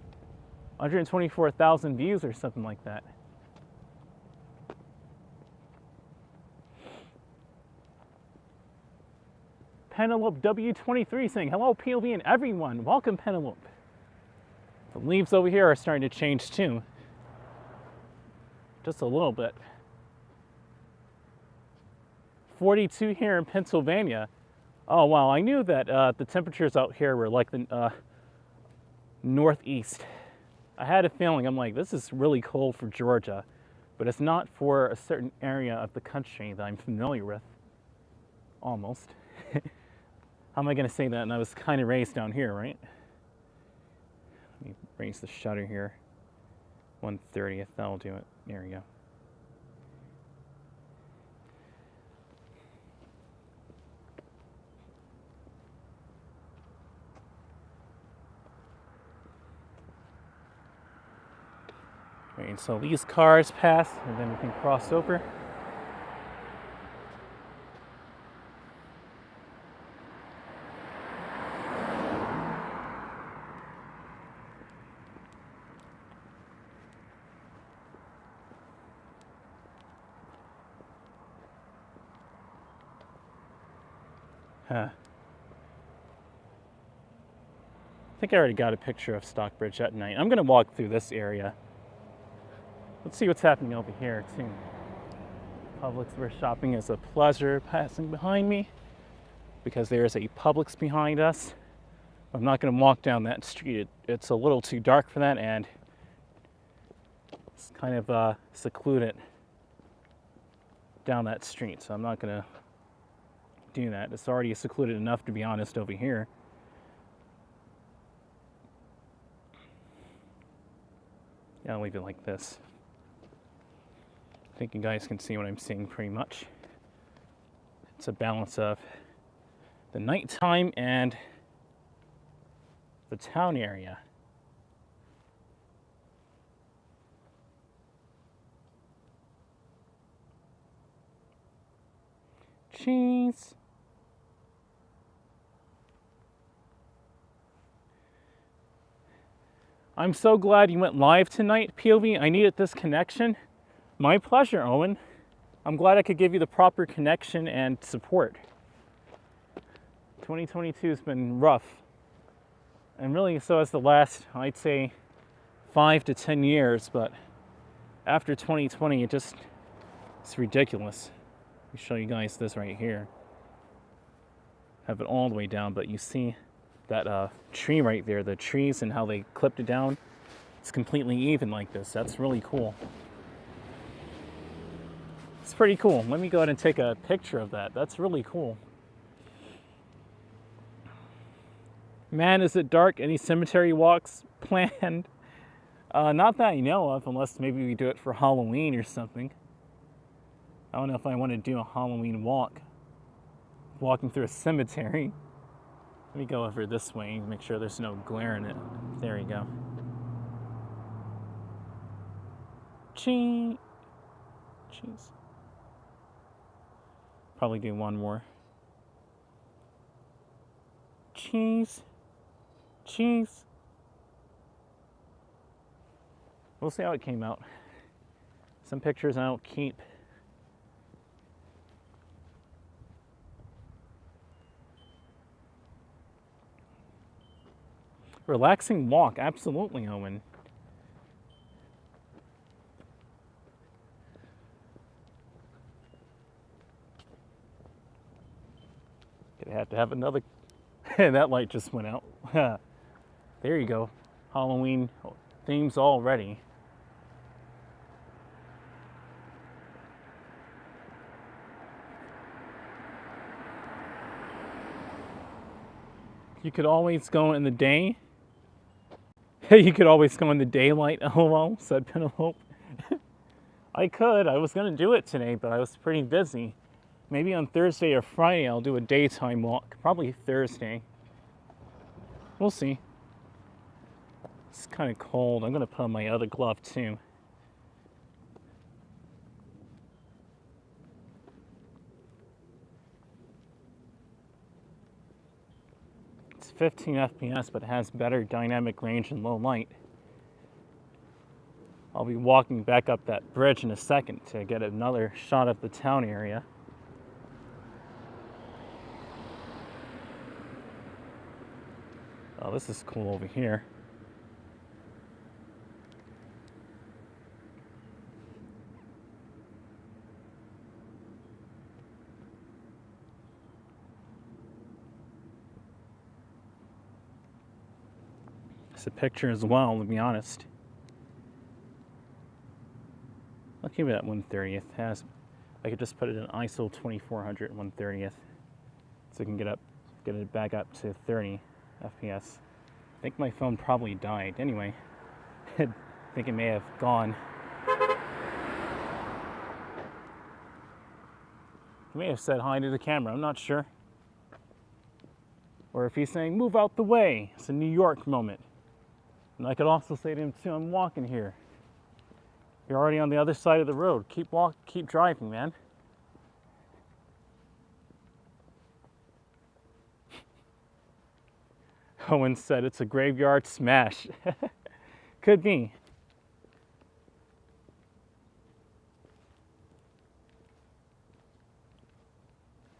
124,000 views or something like that. Penelope W23 saying, hello PLV and everyone. Welcome, Penelope. The leaves over here are starting to change too. Just a little bit. 42 here in Pennsylvania. Oh wow, I knew that the temperatures out here were like the northeast. I had a feeling, I'm like, this is really cold for Georgia, but it's not for a certain area of the country that I'm familiar with. Almost. How am I going to say that? And I was kind of raised down here, right? Let me raise the shutter here. 1/30th, that'll do it. There we go. Right, so these cars pass, and then we can cross over. I think I already got a picture of Stockbridge at night. I'm going to walk through this area. Let's see what's happening over here, too. Publix where shopping is a pleasure passing behind me because there's a Publix behind us. I'm not going to walk down that street. It's a little too dark for that, and it's kind of secluded down that street, so I'm not going to do that. It's already secluded enough, to be honest, over here. Yeah, I'll leave it like this. I think you guys can see what I'm seeing pretty much. It's a balance of the nighttime and the town area. Cheese. I'm so glad you went live tonight, POV. I needed this connection. My pleasure, Owen. I'm glad I could give you the proper connection and support. 2022 has been rough. And really so has the last, I'd say, 5 to 10 years. But after 2020, it's ridiculous. Let me show you guys this right here. Have it all the way down, but you see that tree right there, the trees and how they clipped it down. It's completely even like this. That's really cool. It's pretty cool. Let me go ahead and take a picture of that. That's really cool. Man, is it dark? Any cemetery walks planned? Not that I know of, unless maybe we do it for Halloween or something. I don't know if I want to do a Halloween walk. Walking through a cemetery. Let me go over this way and make sure there's no glare in it. There you go. Cheese. Probably do one more. Cheese. We'll see how it came out. Some pictures I don't keep. Relaxing walk, absolutely, Owen. Gonna have to have another. That light just went out. There you go. Halloween themes already. You could always go in the day. You could always go in the daylight, lol, said Penelope. I could. I was going to do it today, but I was pretty busy. Maybe on Thursday or Friday I'll do a daytime walk. Probably Thursday. We'll see. It's kind of cold. I'm going to put on my other glove too. It's 15 FPS, but it has better dynamic range in low light. I'll be walking back up that bridge in a second to get another shot of the town area. Oh, this is cool over here. It's a picture as well, to be honest. I'll keep it at 1/30th. I could just put it in ISO 2400 1/30th, so I can get it back up to 30 FPS. I think my phone probably died. Anyway, I think it may have gone. He may have said hi to the camera. I'm not sure. Or if he's saying, "Move out the way." It's a New York moment. And I could also say to him too, "I'm walking here. You're already on the other side of the road. Keep driving, man." Owen said it's a graveyard smash. Could be.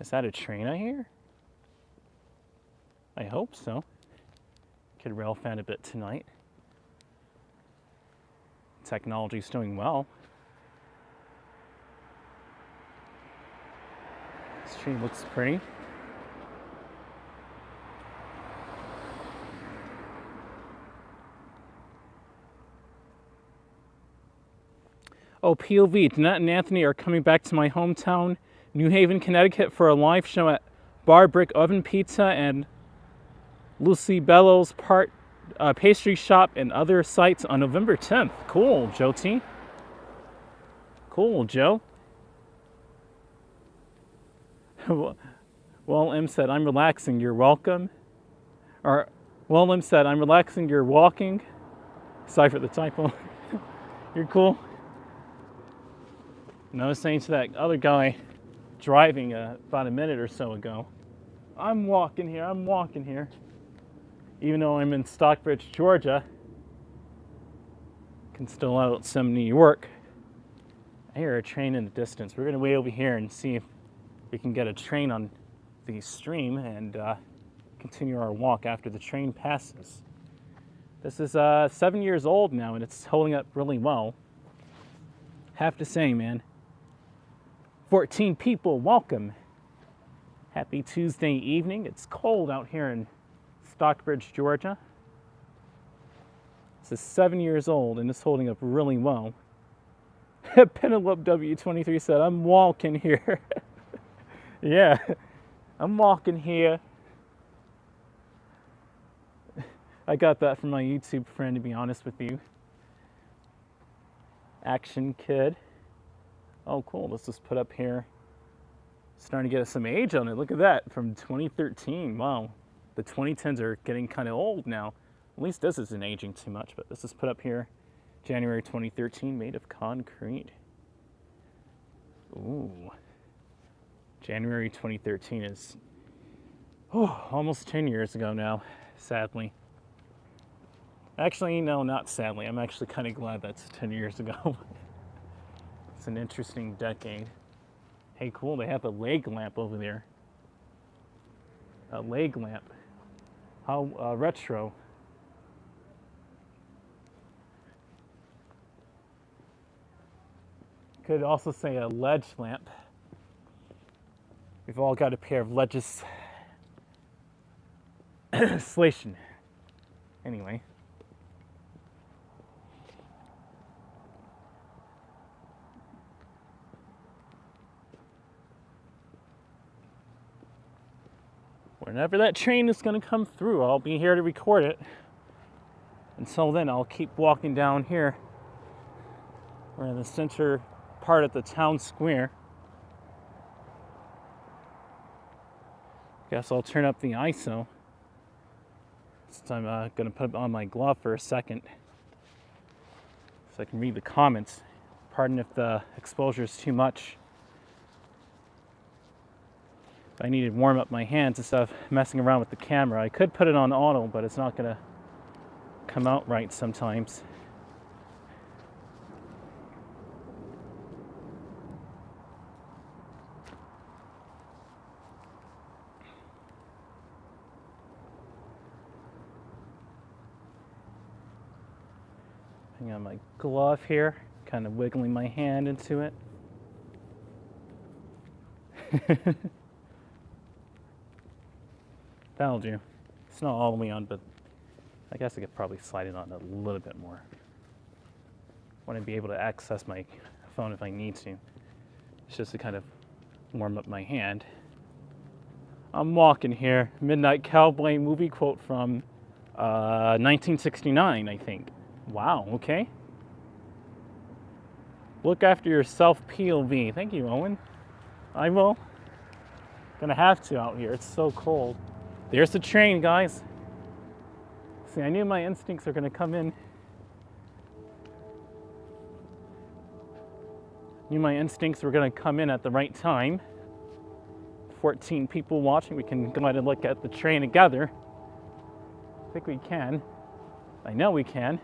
Is that a train I hear? I hope so. Could rail fan a bit tonight. Technology's doing well. This tree looks pretty. Oh, POV, Jeanette and Anthony are coming back to my hometown, New Haven, Connecticut, for a live show at Bar Brick Oven Pizza and Lucy Bellow's pastry shop and other sites on November 10th. Cool, Joe T. Cool, Joe. Well, M said, "I'm relaxing, you're welcome." Or, well, M said, "I'm relaxing, you're walking." Sorry for the typo. You're cool. And I was saying to that other guy driving about a minute or so ago, I'm walking here. Even though I'm in Stockbridge, Georgia, can still out some New York. I hear a train in the distance. We're gonna wait over here and see if we can get a train on the stream and continue our walk after the train passes. This is 7 years old now and it's holding up really well. Have to say, man. 14 people, welcome. Happy Tuesday evening. It's cold out here in Stockbridge, Georgia. This is 7 years old and it's holding up really well. Penelope W23 said, "I'm walking here." Yeah, I'm walking here. I got that from my YouTube friend, to be honest with you. Action Kid. Oh, cool. Let's just put up here. Starting to get some age on it. Look at that. From 2013. Wow. The 2010s are getting kind of old now. At least this isn't aging too much, but this is put up here. January 2013, made of concrete. Ooh. January 2013 is almost 10 years ago now, sadly. Actually, no, not sadly. I'm actually kind of glad that's 10 years ago. It's an interesting decade. Hey, cool, they have a leg lamp over there. A leg lamp. How retro. Could also say a ledge lamp. We've all got a pair of legislation. Anyway. Whenever that train is going to come through, I'll be here to record it. Until then, I'll keep walking down here. We're in the center part of the town square. Guess I'll turn up the ISO. Since I'm going to put on my glove for a second so I can read the comments. Pardon if the exposure is too much. I need to warm up my hands instead of messing around with the camera. I could put it on auto, but it's not going to come out right sometimes. Hang on my glove here, kind of wiggling my hand into it. That'll do. It's not all the way on, but I guess I could probably slide it on a little bit more. I want to be able to access my phone if I need to. It's just to kind of warm up my hand. I'm walking here. Midnight Cowboy movie quote from 1969, I think. Wow, okay. Look after yourself, POV. Thank you, Owen. I will. Gonna have to out here. It's so cold. There's the train, guys. See, I knew my instincts are gonna come in. Knew my instincts were gonna come in at the right time. 14 people watching. We can go ahead and look at the train together. I think we can. I know we can.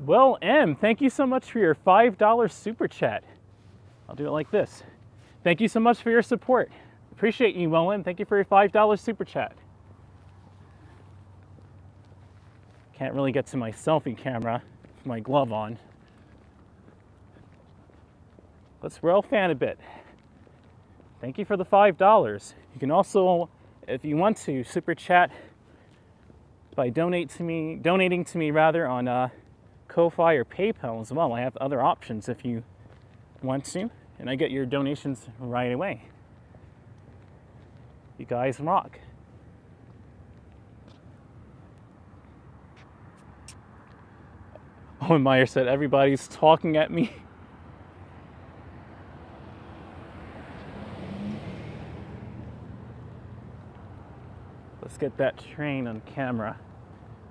Well, M, thank you so much for your $5 super chat. I'll do it like this. Thank you so much for your support. Appreciate you, Owen. Thank you for your $5 super chat. Can't really get to my selfie camera with my glove on. Let's rail fan a bit. Thank you for the $5. You can also, if you want to, super chat by donating to me on Ko-Fi or PayPal as well. I have other options if you want to, and I get your donations right away. You guys rock. Owen Meyer said, everybody's talking at me. Let's get that train on camera.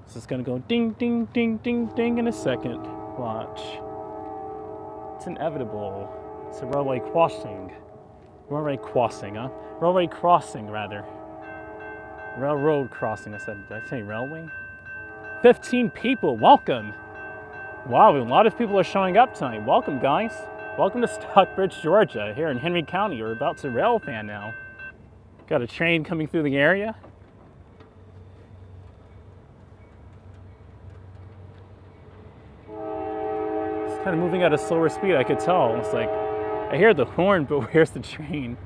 This is gonna go ding, ding, ding, ding, ding in a second. Watch. It's inevitable. It's a railway crossing. Railway crossing, huh? Railway crossing, rather. Railroad crossing, I said. Did I say railway? 15 people, welcome. Wow, a lot of people are showing up tonight. Welcome, guys. Welcome to Stockbridge, Georgia, here in Henry County. We're about to rail fan now. Got a train coming through the area. It's kind of moving at a slower speed, I could tell. It's like, I hear the horn, but where's the train?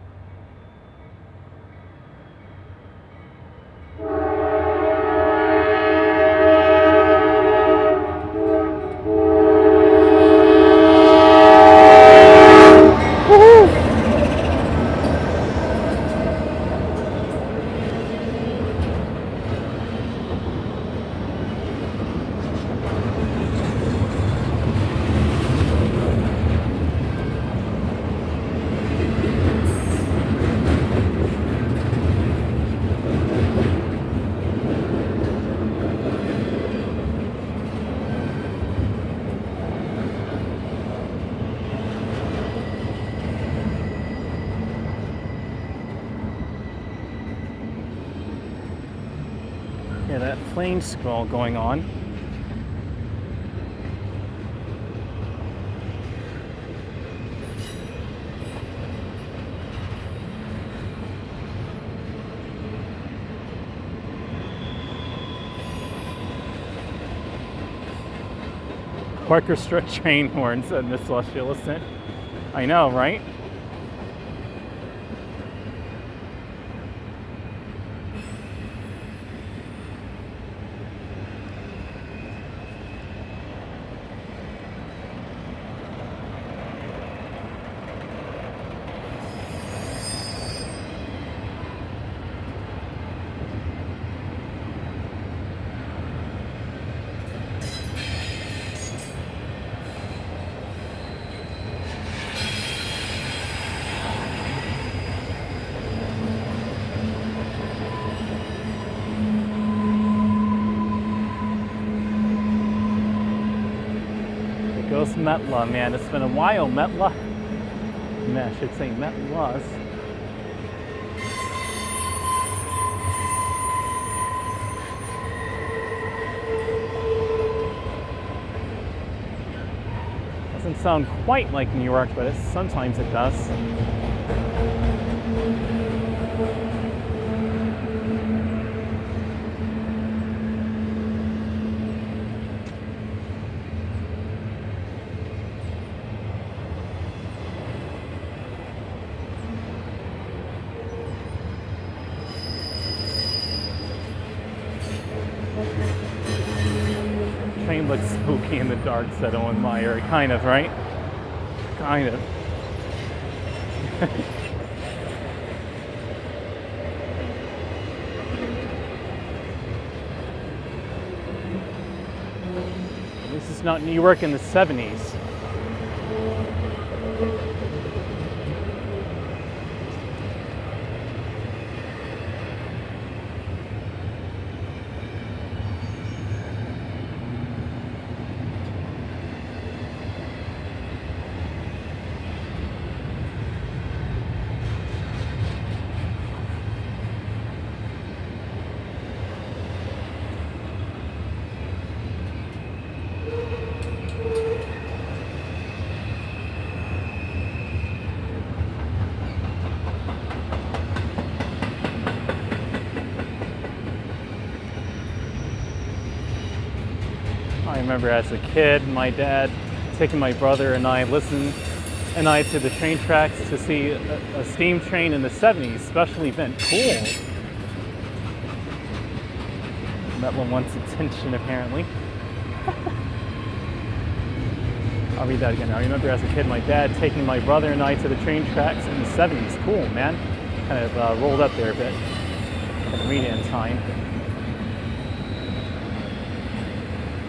Hear that flame scroll going on. Orchestra train horn, said Miss Celestial Ascent. I know, right? Goes Metla, man. It's been a while, Metla. Man, I should say Metlas. Doesn't sound quite like New York, but sometimes it does. Train looks spooky in the dark, said Owen Meyer. Kind of, right? Kind of. This is not New York in the 70s. I remember as a kid, my dad taking my brother and I to the train tracks to see a steam train in the 70s, special event. Cool. That one wants attention, apparently. I'll read that again. I remember as a kid, my dad taking my brother and I to the train tracks in the 70s. Cool, man. Kind of rolled up there a bit. Couldn't read it in time.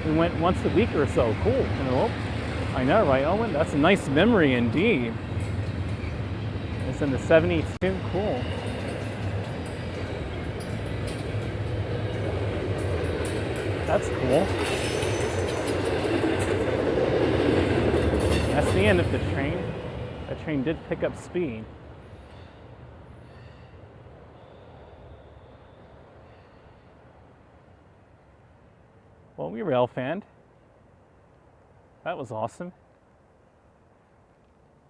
We went once a week or so. Cool. I know, right, Owen? That's a nice memory indeed. It's in the 70s too. Cool. That's cool. That's the end of the train. That train did pick up speed. Well, we rail fanned. That was awesome.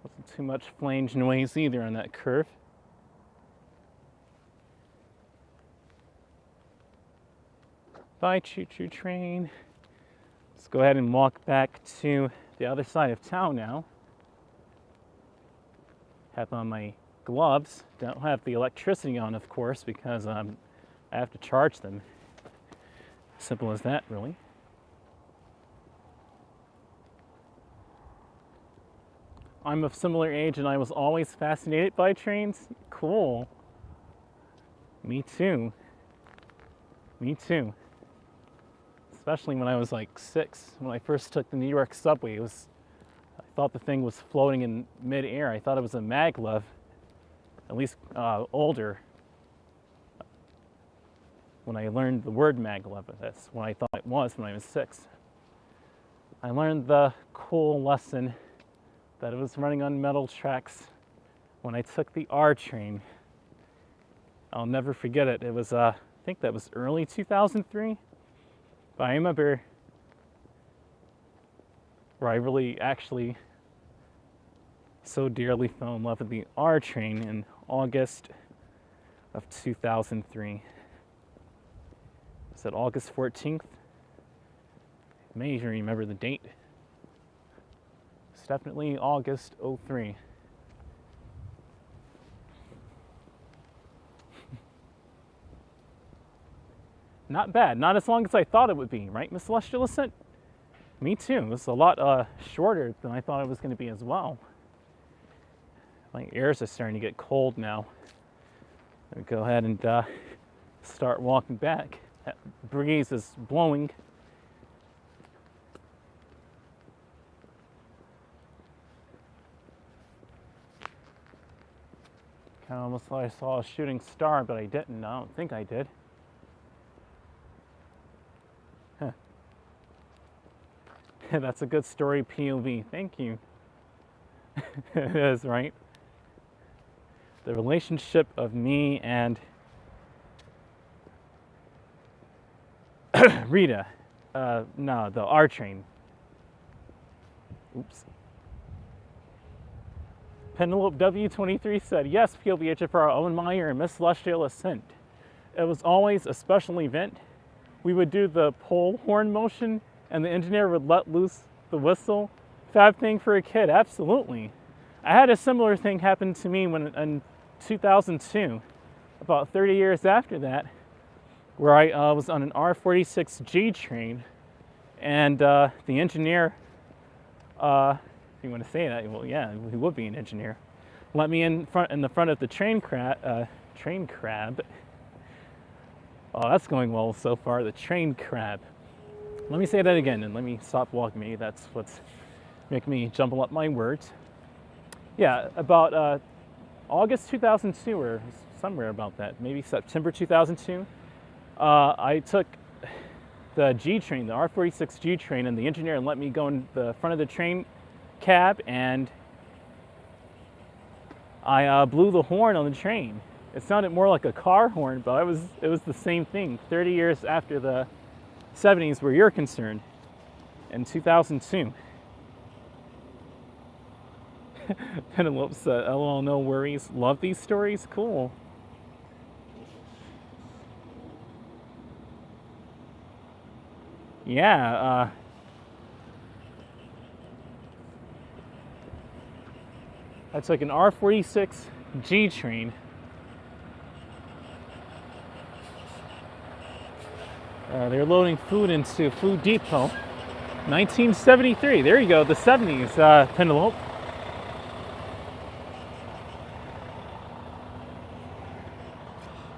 Wasn't too much flange noise either on that curve. Bye, choo-choo train. Let's go ahead and walk back to the other side of town now. Have on my gloves. Don't have the electricity on, of course, because I have to charge them. Simple as that, really. I'm of similar age and I was always fascinated by trains. Cool. Me too. Me too. Especially when I was like 6. When I first took the New York subway, I thought the thing was floating in mid-air. I thought it was a maglev, at least older. When I learned the word maglev, that's what I thought it was when I was 6. I learned the cool lesson that it was running on metal tracks when I took the R train. I'll never forget it. It was think that was early 2003. But I remember where I really actually so dearly fell in love with the R train in August of 2003. Is it August 14th? I may even remember the date. It's definitely August 03. Not bad. Not as long as I thought it would be, right, Miss Celestial Ascent? Me too. It was a lot shorter than I thought it was going to be as well. My ears are starting to get cold now. I'll go ahead and start walking back. That breeze is blowing. Kind of almost thought I saw a shooting star, but I didn't. I don't think I did. Huh. That's a good story, POV. Thank you. It is, right? The relationship of me and Rita. No, the R train. Oops. Penelope W23 said, yes, POVHFR, Owen Meyer, and Miss Celestial Ascent. It was always a special event. We would do the pole horn motion, and the engineer would let loose the whistle. Fab thing for a kid, absolutely. I had a similar thing happen to me when in 2002, about 30 years after that, where I was on an R46G train, and the engineer, if you want to say that, well, yeah, he would be an engineer, let me in the front of the train crab. Oh, that's going well so far, the train crab. Let me say that again, and let me stop walking. Maybe that's what's making me jumble up my words. Yeah, about August 2002, or somewhere about that, maybe September 2002, I took the G train, the R46G train, and the engineer let me go in the front of the train cab, and I blew the horn on the train. It sounded more like a car horn, but it was the same thing 30 years after the 70s where you're concerned, in 2002. Penelope said, LOL, no worries. Love these stories? Cool. Yeah, I took an R46G train. They're loading food into Food Depot. 1973. There you go, the 70s, Penelope.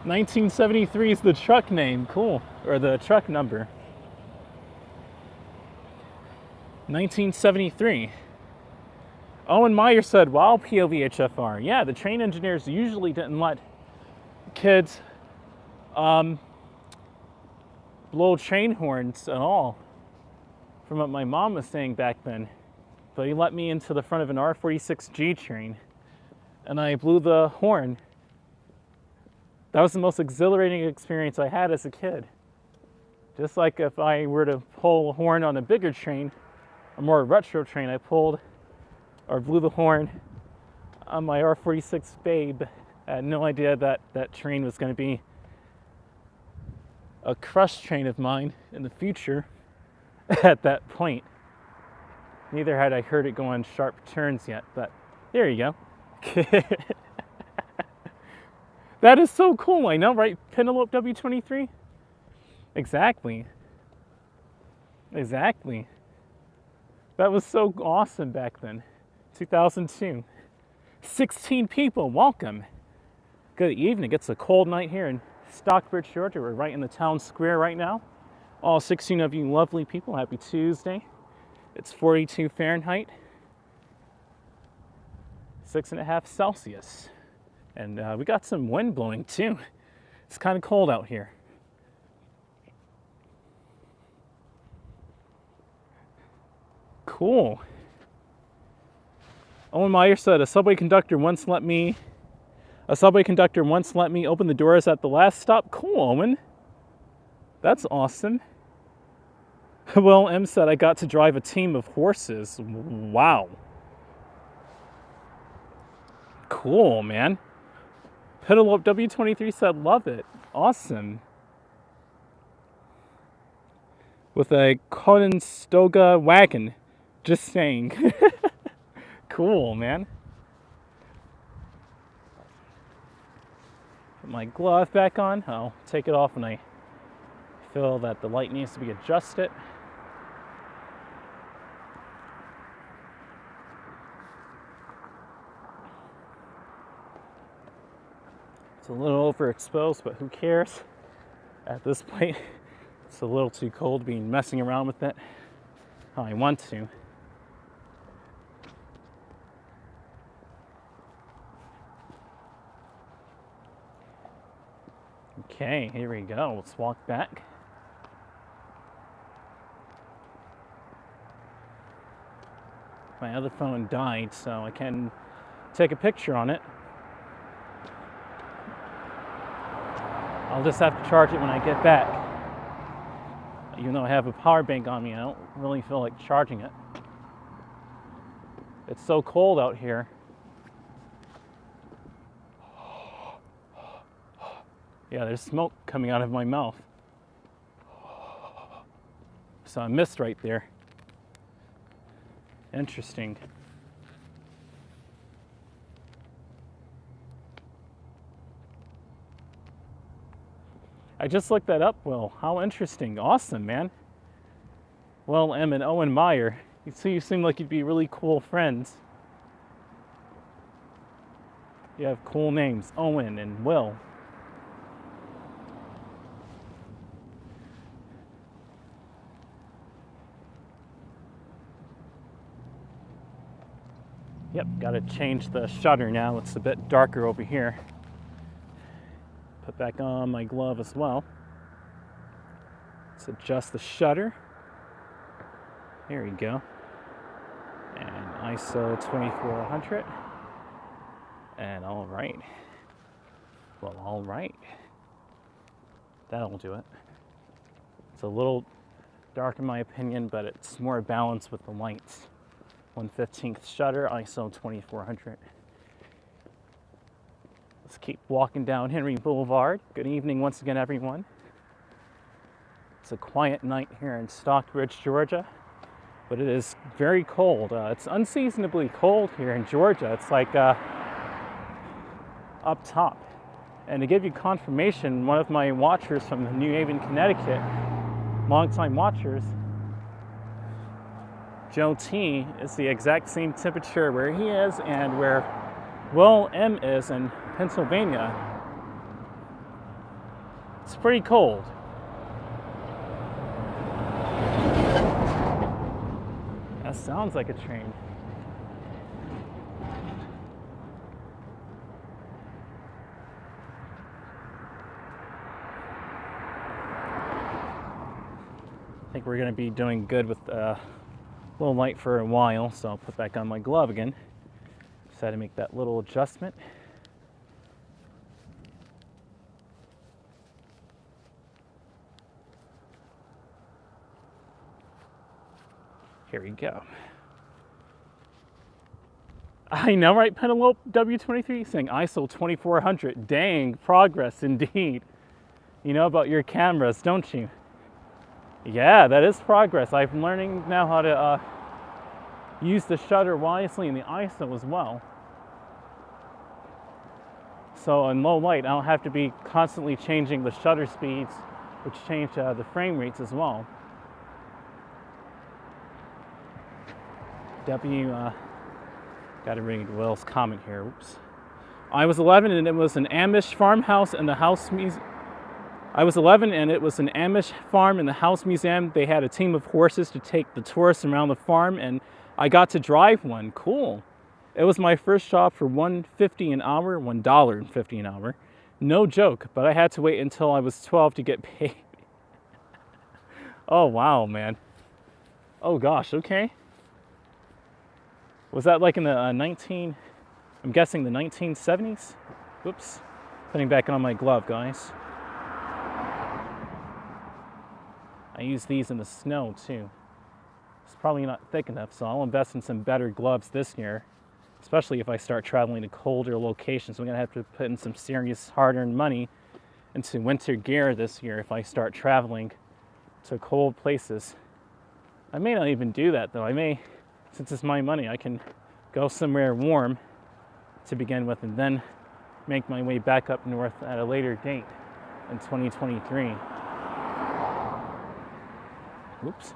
$1973 is the truck name, cool, or the truck number. 1973. Owen Meyer said, wow, POVHFR. Yeah, the train engineers usually didn't let kids blow train horns at all, from what my mom was saying back then. But he let me into the front of an R46G train, and I blew the horn. That was the most exhilarating experience I had as a kid. Just like if I were to pull a horn on a bigger train, a more retro train, I pulled or blew the horn on my R46 Babe. I had no idea that that train was going to be a crush train of mine in the future at that point. Neither had I heard it go on sharp turns yet, but there you go. That is so cool, I know, right, Penelope W23? Exactly. Exactly. That was so awesome back then. 2002. 16 people, welcome. Good evening. It's a cold night here in Stockbridge, Georgia. We're right in the town square right now. All 16 of you lovely people, happy Tuesday. It's 42 Fahrenheit, 6.5 Celsius. And we got some wind blowing too. It's kind of cold out here. Cool. Owen Meyer said, a subway conductor once let me open the doors at the last stop. Cool, Owen. That's awesome. Well, M said I got to drive a team of horses. Wow. Cool, man. Penelope W23 said, love it. Awesome. With a Conestoga wagon. Just saying. Cool, man. Put my glove back on. I'll take it off when I feel that the light needs to be adjusted. It's a little overexposed, but who cares? At this point, it's a little too cold to be messing around with it how I want to. Okay, here we go. Let's walk back. My other phone died, so I can take a picture on it. I'll just have to charge it when I get back. Even though I have a power bank on me, I don't really feel like charging it. It's so cold out here. Yeah, there's smoke coming out of my mouth. So I missed right there. Interesting. I just looked that up, Will. How interesting. Awesome, man. Well, M and Owen Meyer. You seem like you'd be really cool friends. You have cool names, Owen and Will. Yep, gotta change the shutter now. It's a bit darker over here. Put back on my glove as well. Let's adjust the shutter. Here we go. And ISO 2400. And all right. Well, all right. That'll do it. It's a little dark in my opinion, but it's more balanced with the lights. 1/15 shutter, ISO 2400. Let's keep walking down Henry Boulevard. Good evening once again, everyone. It's a quiet night here in Stockbridge, Georgia, but it is very cold. It's unseasonably cold here in Georgia. It's like up top. And to give you confirmation, one of my watchers from New Haven, Connecticut, longtime watchers, Joe T, is the exact same temperature where he is and where Will M is in Pennsylvania. It's pretty cold. That sounds like a train. I think we're going to be doing good with low light for a while, so I'll put back on my glove again. Decided to make that little adjustment. Here we go. I know, right, Penelope W23 saying ISO 2400. Dang, progress indeed. You know about your cameras, don't you? Yeah, that is progress. I'm learning now how to use the shutter wisely and the ISO as well. So in low light, I don't have to be constantly changing the shutter speeds, which change the frame rates as well. Got to read Will's comment here. Oops. I was 11 and it was an Amish farmhouse and the house museum. I was 11 and it was an Amish farm in the house museum. They had a team of horses to take the tourists around the farm and I got to drive one. Cool. It was my first job for $1.50 an hour, $1.50 an hour. No joke, but I had to wait until I was 12 to get paid. Oh, wow, man. Oh, gosh, okay. Was that like in the I'm guessing the 1970s? Whoops. Putting back on my glove, guys. I use these in the snow too. It's probably not thick enough, so I'll invest in some better gloves this year, especially if I start traveling to colder locations. I'm gonna have to put in some serious hard-earned money into winter gear this year if I start traveling to cold places. I may not even do that though. I may, since it's my money, I can go somewhere warm to begin with and then make my way back up north at a later date in 2023. Oops.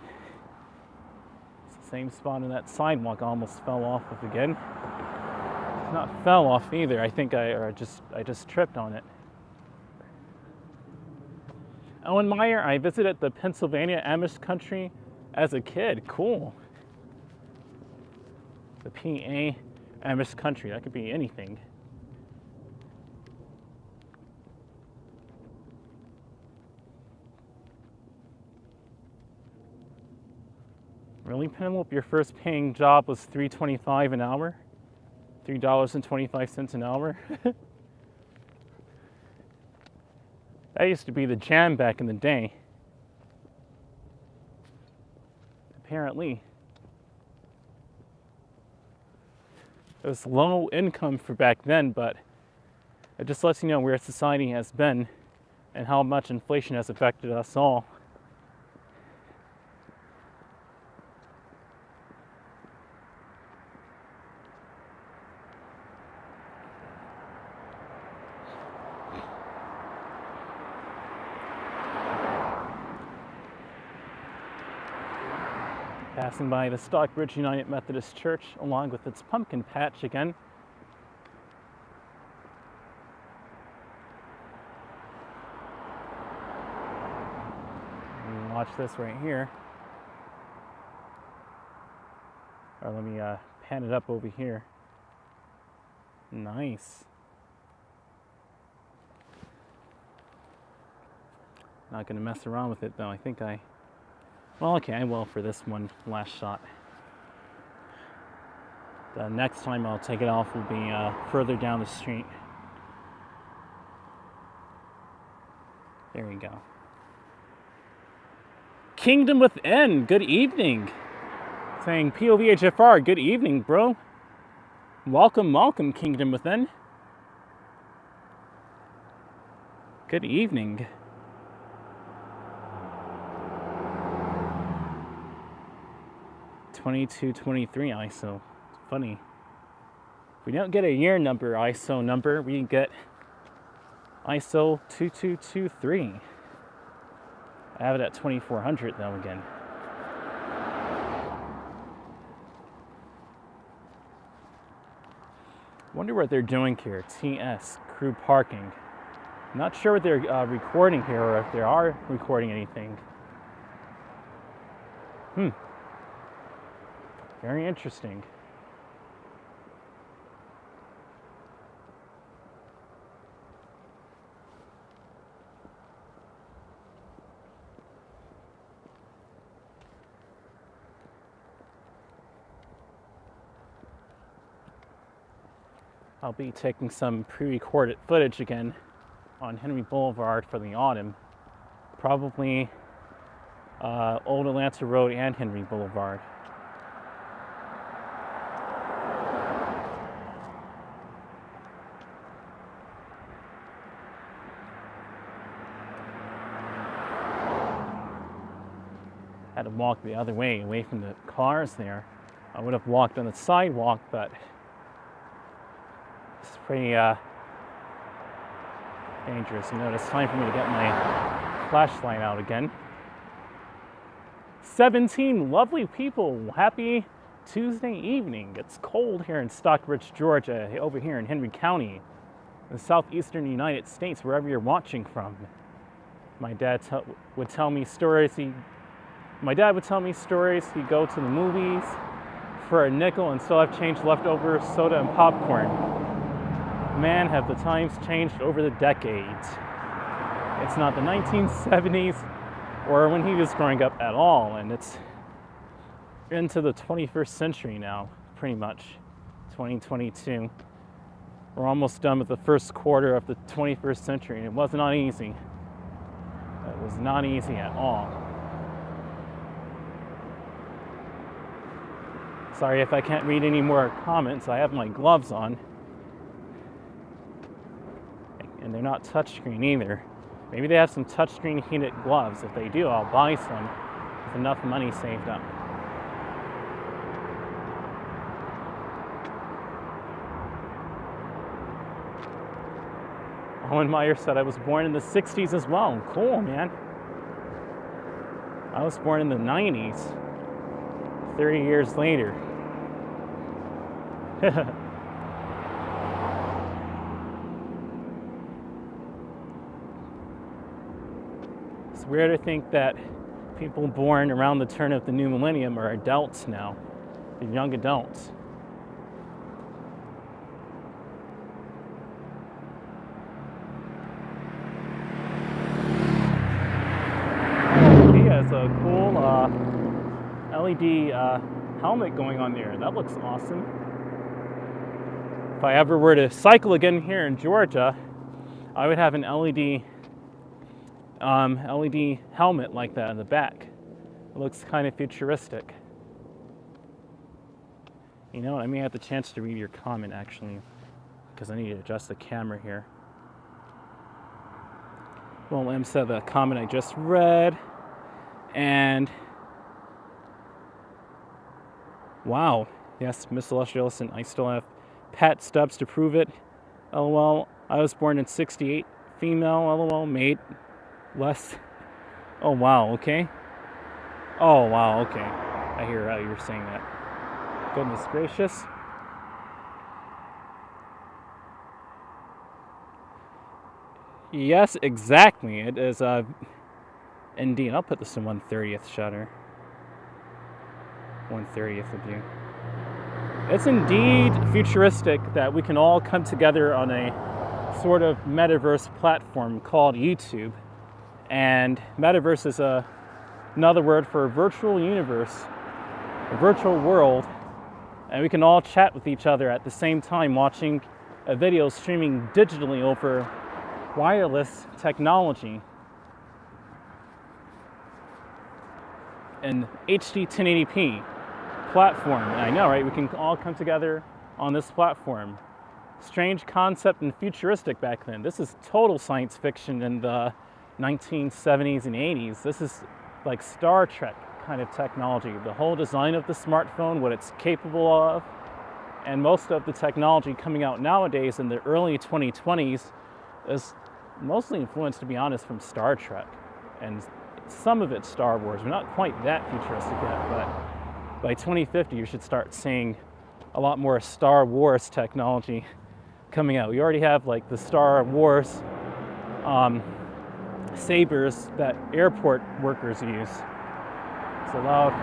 It's the same spot in that sidewalk I almost fell off of again. It's not fell off either. I think I just tripped on it. Owen Meyer, I visited the Pennsylvania Amish country as a kid. Cool. The PA Amish country, that could be anything. Really, Penelope? Your first paying job was $3.25 an hour? $3.25 an hour? That used to be the jam back in the day. Apparently. It was low income for back then, but it just lets you know where society has been and how much inflation has affected us all. Passing by the Stockbridge United Methodist Church along with its pumpkin patch again. Watch this right here. Or let me pan it up over here. Nice. Not gonna mess around with it though. I think well, okay, I will for this one last shot. The next time I'll take it off will be further down the street. There we go. Kingdom Within, good evening. Saying POVHFR, good evening, bro. Welcome, welcome, Kingdom Within. Good evening. $22.23 ISO. It's funny. If we don't get a year number ISO number, we get ISO 2223. I have it at 2400 though again. Wonder what they're doing here. TS, crew parking. Not sure what they're recording here or if they are recording anything. Very interesting. I'll be taking some pre-recorded footage again on Henry Boulevard for the autumn. Probably Old Atlanta Road and Henry Boulevard. Had to walk the other way, away from the cars there. I would have walked on the sidewalk, but it's pretty dangerous. You know, it's time for me to get my flashlight out again. 17 lovely people. Happy Tuesday evening. It's cold here in Stockbridge, Georgia, over here in Henry County, in the southeastern United States, wherever you're watching from. My dad would tell me stories. My dad would tell me stories. He'd go to the movies for a nickel and still have change left over, soda and popcorn. Man, have the times changed over the decades. It's not the 1970s or when he was growing up at all, and it's into the 21st century now, pretty much, 2022. We're almost done with the first quarter of the 21st century, and it was not easy. It was not easy at all. Sorry if I can't read any more comments. I have my gloves on. And they're not touchscreen either. Maybe they have some touchscreen heated gloves. If they do, I'll buy some with enough money saved up. Owen Meyer said I was born in the 60s as well. Cool, man. I was born in the 90s. 30 years later. It's weird to think that people born around the turn of the new millennium are adults now. They're young adults. He has a cool LED helmet going on there. That looks awesome. If I ever were to cycle again here in Georgia, I would have an LED helmet like that in the back. It looks kind of futuristic. You know what? I may have the chance to read your comment actually, because I need to adjust the camera here. Well, M said the comment I just read, and wow, yes, Miss Illustrious, I still have Pat stubs to prove it. LOL. I was born in '68, female. LOL. Made less. Oh wow. Okay. Oh wow. Okay. I hear how you're saying that. Goodness gracious. Yes, exactly. It is. Indeed. I'll put this in 1/30th shutter. 1/30th of view. It's indeed futuristic that we can all come together on a sort of metaverse platform called YouTube. And metaverse is another word for a virtual universe, a virtual world. And we can all chat with each other at the same time watching a video streaming digitally over wireless technology. An HD 1080p platform. And I know, right? We can all come together on this platform. Strange concept and futuristic back then. This is total science fiction in the 1970s and 80s. This is like Star Trek kind of technology. The whole design of the smartphone, what it's capable of, and most of the technology coming out nowadays in the early 2020s is mostly influenced, to be honest, from Star Trek. And some of it's Star Wars. We're not quite that futuristic yet, but by 2050, you should start seeing a lot more Star Wars technology coming out. We already have like the Star Wars sabers that airport workers use. It's a loud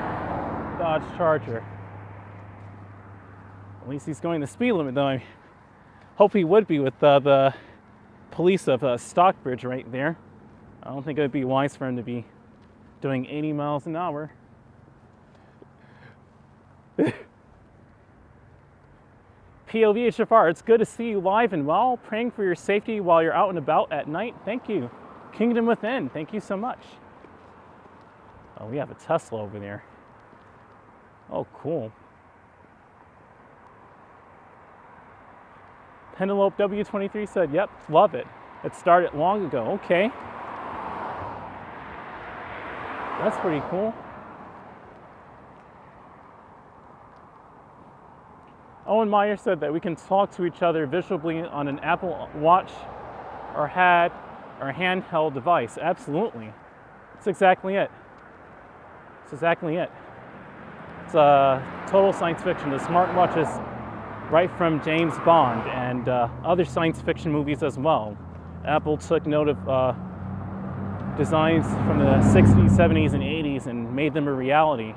Dodge Charger. At least he's going the speed limit, though. I hope he would be with the police of Stockbridge right there. I don't think it would be wise for him to be doing 80 miles an hour. POV HFR, it's good to see you live and well. Praying for your safety while you're out and about at night. Thank you. Kingdom Within, thank you so much. Oh, we have a Tesla over there. Oh, cool. Penelope W23 said, yep, love it. It started long ago. Okay. That's pretty cool. Owen Meyer said that we can talk to each other visually on an Apple Watch or handheld device. Absolutely. That's exactly it. That's exactly it. It's total science fiction. The smartwatch is right from James Bond and other science fiction movies as well. Apple took note of designs from the 60s, 70s, and 80s and made them a reality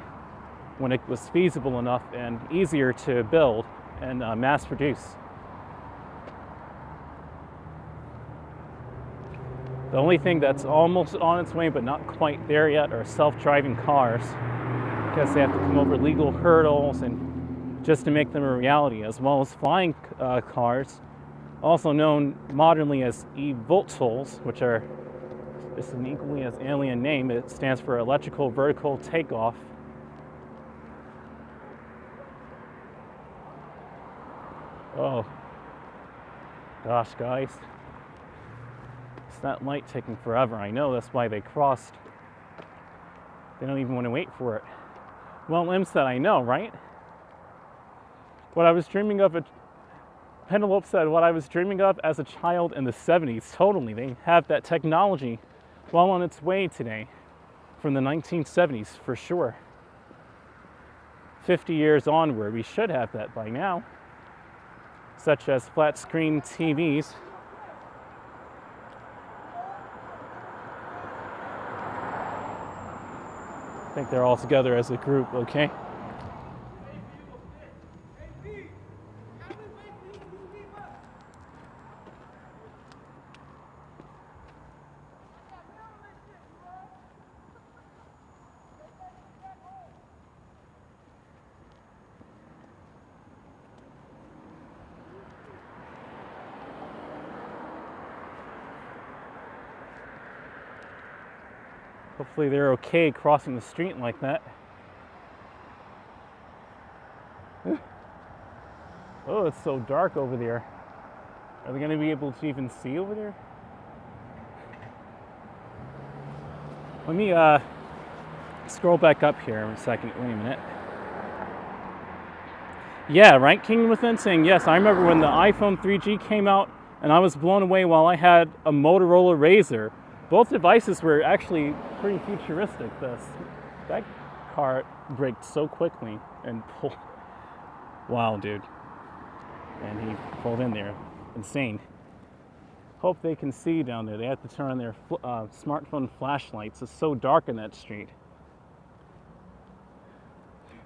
when it was feasible enough and easier to build and mass produce. The only thing that's almost on its way but not quite there yet are self-driving cars, because they have to come over legal hurdles and just to make them a reality, as well as flying cars, also known modernly as eVTOLs, which are just an equally as alien name. It stands for electrical vertical takeoff. Oh, gosh, guys. It's that light taking forever. I know, that's why they crossed. They don't even want to wait for it. Well, Em said, I know, right? What I was dreaming of, Penelope said, what I was dreaming of as a child in the 70s. Totally, they have that technology well on its way today from the 1970s, for sure. 50 years onward, we should have that by now, such as flat screen TVs. I think they're all together as a group, okay? Hopefully they're okay crossing the street like that. Oh, it's so dark over there. Are they going to be able to even see over there? Let me scroll back up here in a second. Wait a minute. Yeah, right? King Within saying, yes, I remember when the iPhone 3G came out and I was blown away while I had a Motorola Razr. Both devices were actually pretty futuristic. That car braked so quickly and pulled. Wow, dude. And he pulled in there. Insane. Hope they can see down there. They have to turn on their smartphone flashlights. It's so dark in that street.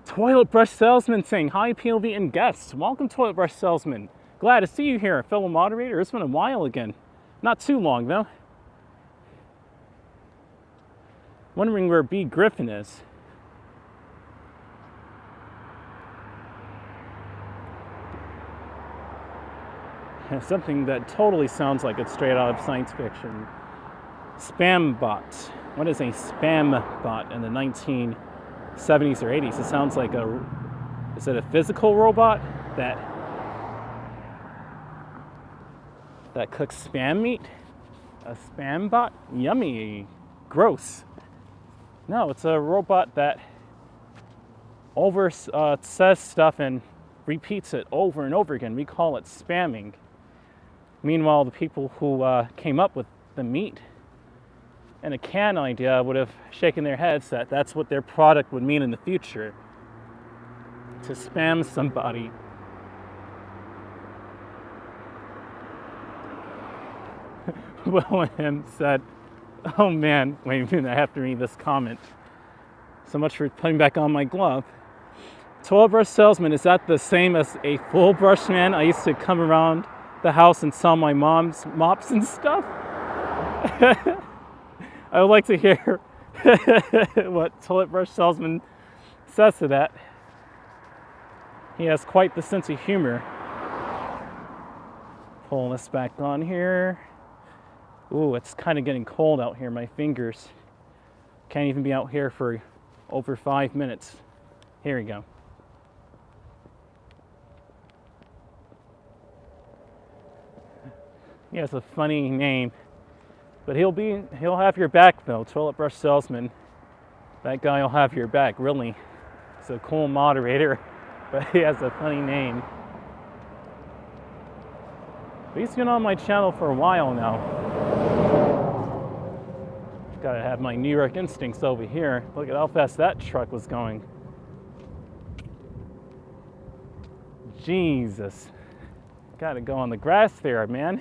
Toilet Brush Salesman saying, hi POV and guests. Welcome, Toilet Brush Salesman. Glad to see you here, fellow moderator. It's been a while again. Not too long, though. Wondering where B. Griffin is. Something that totally sounds like it's straight out of science fiction. Spam bot. What is a spam bot in the 1970s or 80s? It sounds like is it a physical robot that cooks spam meat? A spam bot? Yummy. Gross. No, it's a robot that says stuff and repeats it over and over again. We call it spamming. Meanwhile, the people who came up with the meat and a can idea would have shaken their heads that that's what their product would mean in the future. To spam somebody. William said, oh man, wait a minute, I have to read this comment. So much for putting back on my glove. Toilet brush salesman, is that the same as a full brush man? I used to come around the house and sell my mom's mops and stuff. I would like to hear what toilet brush salesman says to that. He has quite the sense of humor. Pull this back on here. Ooh, it's kind of getting cold out here. My fingers can't even be out here for over 5 minutes. Here we go. He has a funny name, but he'll have your back though. Toilet brush salesman. That guy will have your back. Really, he's a cool moderator, but he has a funny name. But he's been on my channel for a while now. Gotta have my New York instincts over here. Look at how fast that truck was going. Jesus. Gotta go on the grass there, man.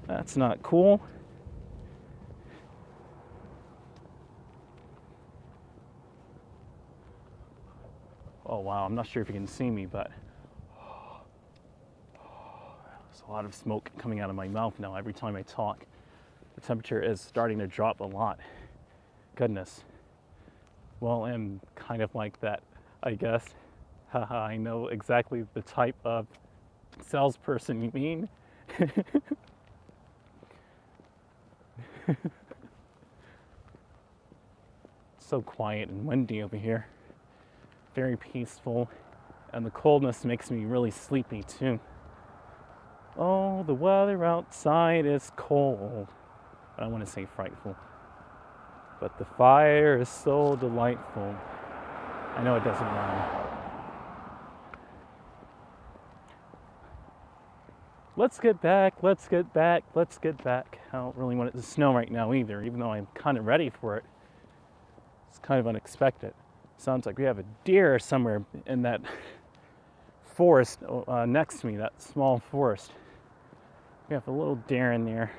That's not cool. Oh wow, I'm not sure if you can see me, but there's a lot of smoke coming out of my mouth now every time I talk. The temperature is starting to drop a lot. Goodness. Well, I'm kind of like that, I guess. Haha, I know exactly the type of salesperson you mean. So quiet and windy over here. Very peaceful. And the coldness makes me really sleepy too. Oh, the weather outside is cold. I don't want to say frightful. But the fire is so delightful. I know it doesn't rhyme. Let's get back, let's get back, let's get back. I don't really want it to snow right now either, even though I'm kind of ready for it. It's kind of unexpected. Sounds like we have a deer somewhere in that forest next to me, that small forest. We have a little deer in there.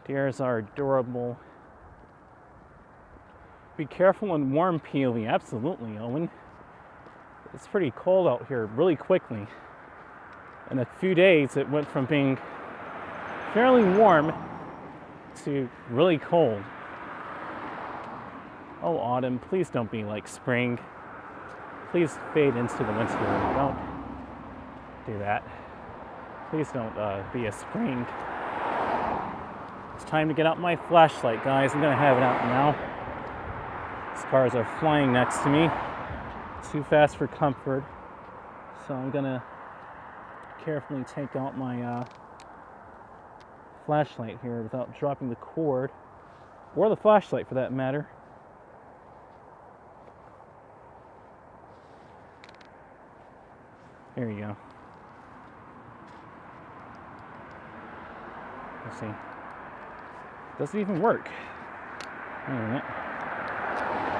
Deers are adorable. Be careful in warm POV, absolutely, Owen. It's pretty cold out here really quickly. In a few days, it went from being fairly warm to really cold. Oh, autumn, please don't be like spring. Please fade into the winter. Don't do that. Please don't be a spring. It's time to get out my flashlight, guys. I'm gonna have it out now. These cars are flying next to me. Too fast for comfort. So I'm gonna carefully take out my flashlight here without dropping the cord, or the flashlight for that matter. There you go. Let's see. Does it even work? Wait a minute.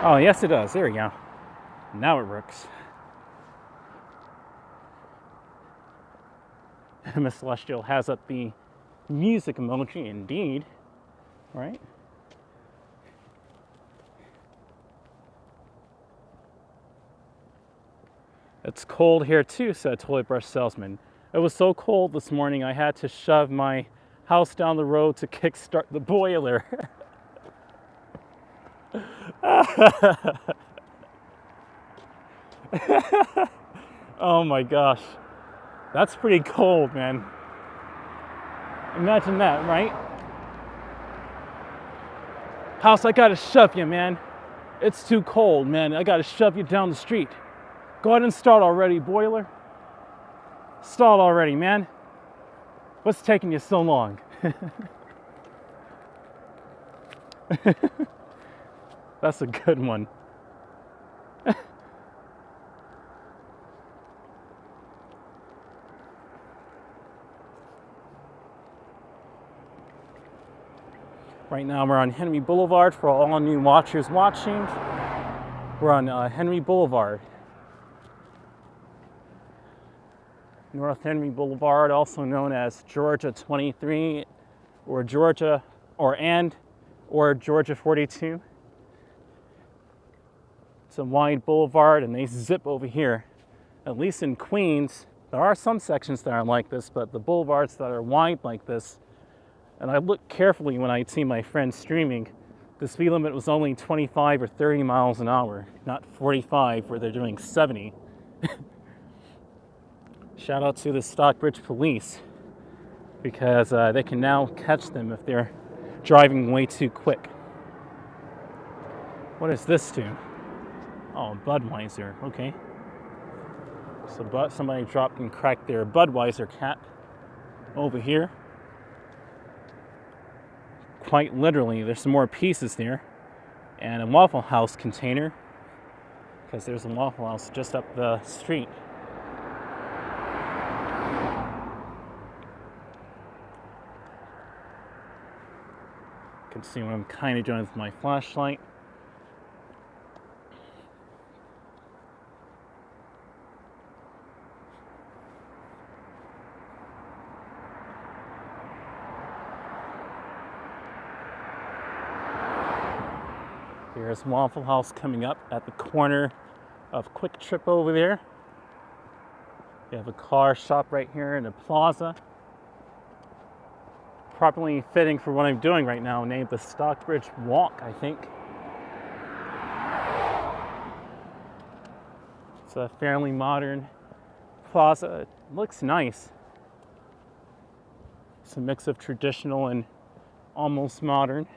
Oh, yes it does. There we go. Now it works. Miss Celestial has up the music emoji, indeed. Right? It's cold here too, said Toilet Brush Salesman. It was so cold this morning I had to shove my house down the road to kickstart the boiler. Oh my gosh. That's pretty cold, man. Imagine that, right? House, I gotta shove you, man. It's too cold, man. I gotta shove you down the street. Go ahead and start already, boiler. Start already, man. What's taking you so long? That's a good one. Right now we're on Henry Boulevard for all new watchers watching. We're on Henry Boulevard. North Henry Boulevard, also known as Georgia 23 or Georgia 42. It's a wide boulevard and they zip over here. At least in Queens, there are some sections that are like this, but the boulevards that are wide like this, and I looked carefully when I see my friends streaming, the speed limit was only 25 or 30 miles an hour, not 45 where they're doing 70. Shout out to the Stockbridge police, because they can now catch them if they're driving way too quick. What is this to? Oh, Budweiser, okay. So somebody dropped and cracked their Budweiser cap over here. Quite literally, there's some more pieces there. And a Waffle House container, because there's a Waffle House just up the street. You can see what I'm kind of doing with my flashlight. There's Waffle House coming up at the corner of Quick Trip over there. You have a car shop right here in a plaza. Properly fitting for what I'm doing right now, named the Stockbridge Walk, I think. It's a fairly modern plaza. It looks nice. It's a mix of traditional and almost modern.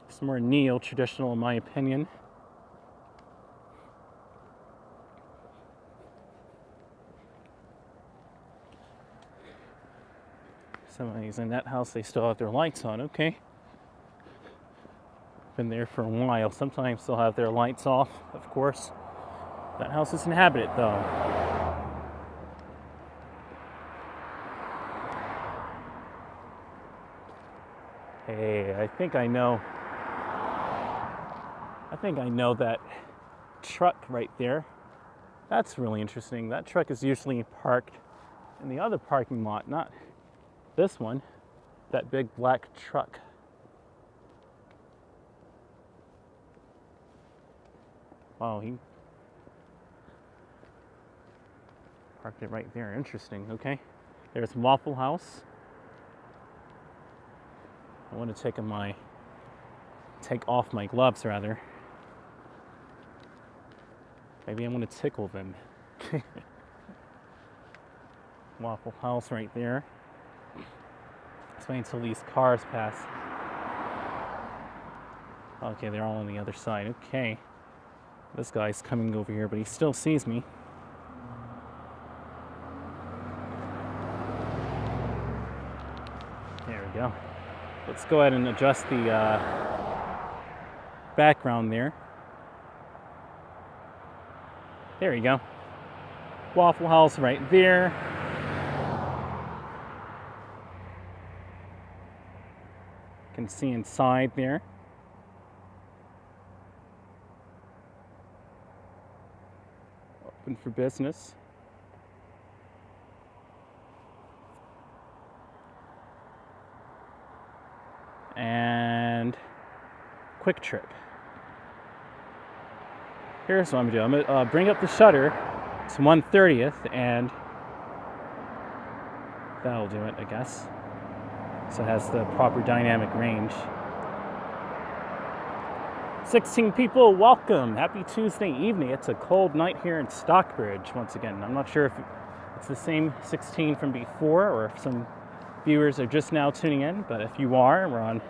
It's more neo-traditional in my opinion. Somebody's in that house, they still have their lights on, okay. Been there for a while. Sometimes they'll have their lights off, of course. That house is inhabited though. Hey, I think I know that truck right there. That's really interesting. That truck is usually parked in the other parking lot, not this one. That big black truck. Wow, he parked it right there. Interesting. Okay. There's Waffle House. I want to take off my gloves rather. Maybe I'm going to tickle them. Waffle House right there. Let's wait until these cars pass. Okay, they're all on the other side. Okay. This guy's coming over here, but he still sees me. There we go. Let's go ahead and adjust the background there. There you go. Waffle House right there. You can see inside there. Open for business. And Quick Trip. Here's what I'm doing. I'm gonna bring up the shutter to 1/30th, and that'll do it, I guess. So it has the proper dynamic range. 16 people, welcome. Happy Tuesday evening. It's a cold night here in Stockbridge once again. I'm not sure if it's the same 16 from before or if some viewers are just now tuning in, but if you are, we're on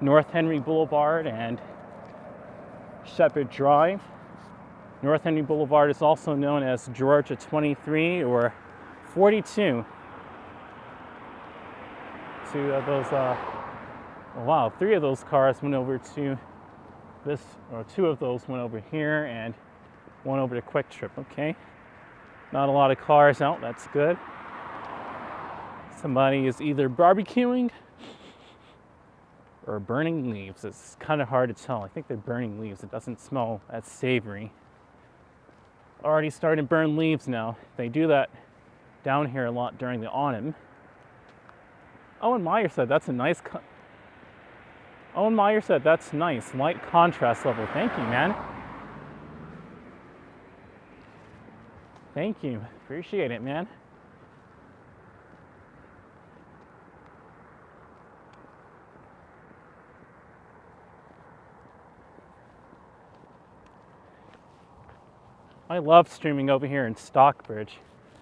North Henry Boulevard and Shepherd Drive. North Henry Boulevard is also known as Georgia 23 or 42. Two of those, wow, 3 of those cars went over to this, or 2 of those went over here and 1 over to Quick Trip. Okay, not a lot of cars out, that's good. Somebody is either barbecuing or burning leaves. It's kind of hard to tell. I think they're burning leaves. It doesn't smell as savory. Already starting to burn leaves now. They do that down here a lot during the autumn. Owen Meyer said that's a nice Owen Meyer said that's nice. Light contrast level. Thank you, man. Thank you. Appreciate it, man. I love streaming over here in Stockbridge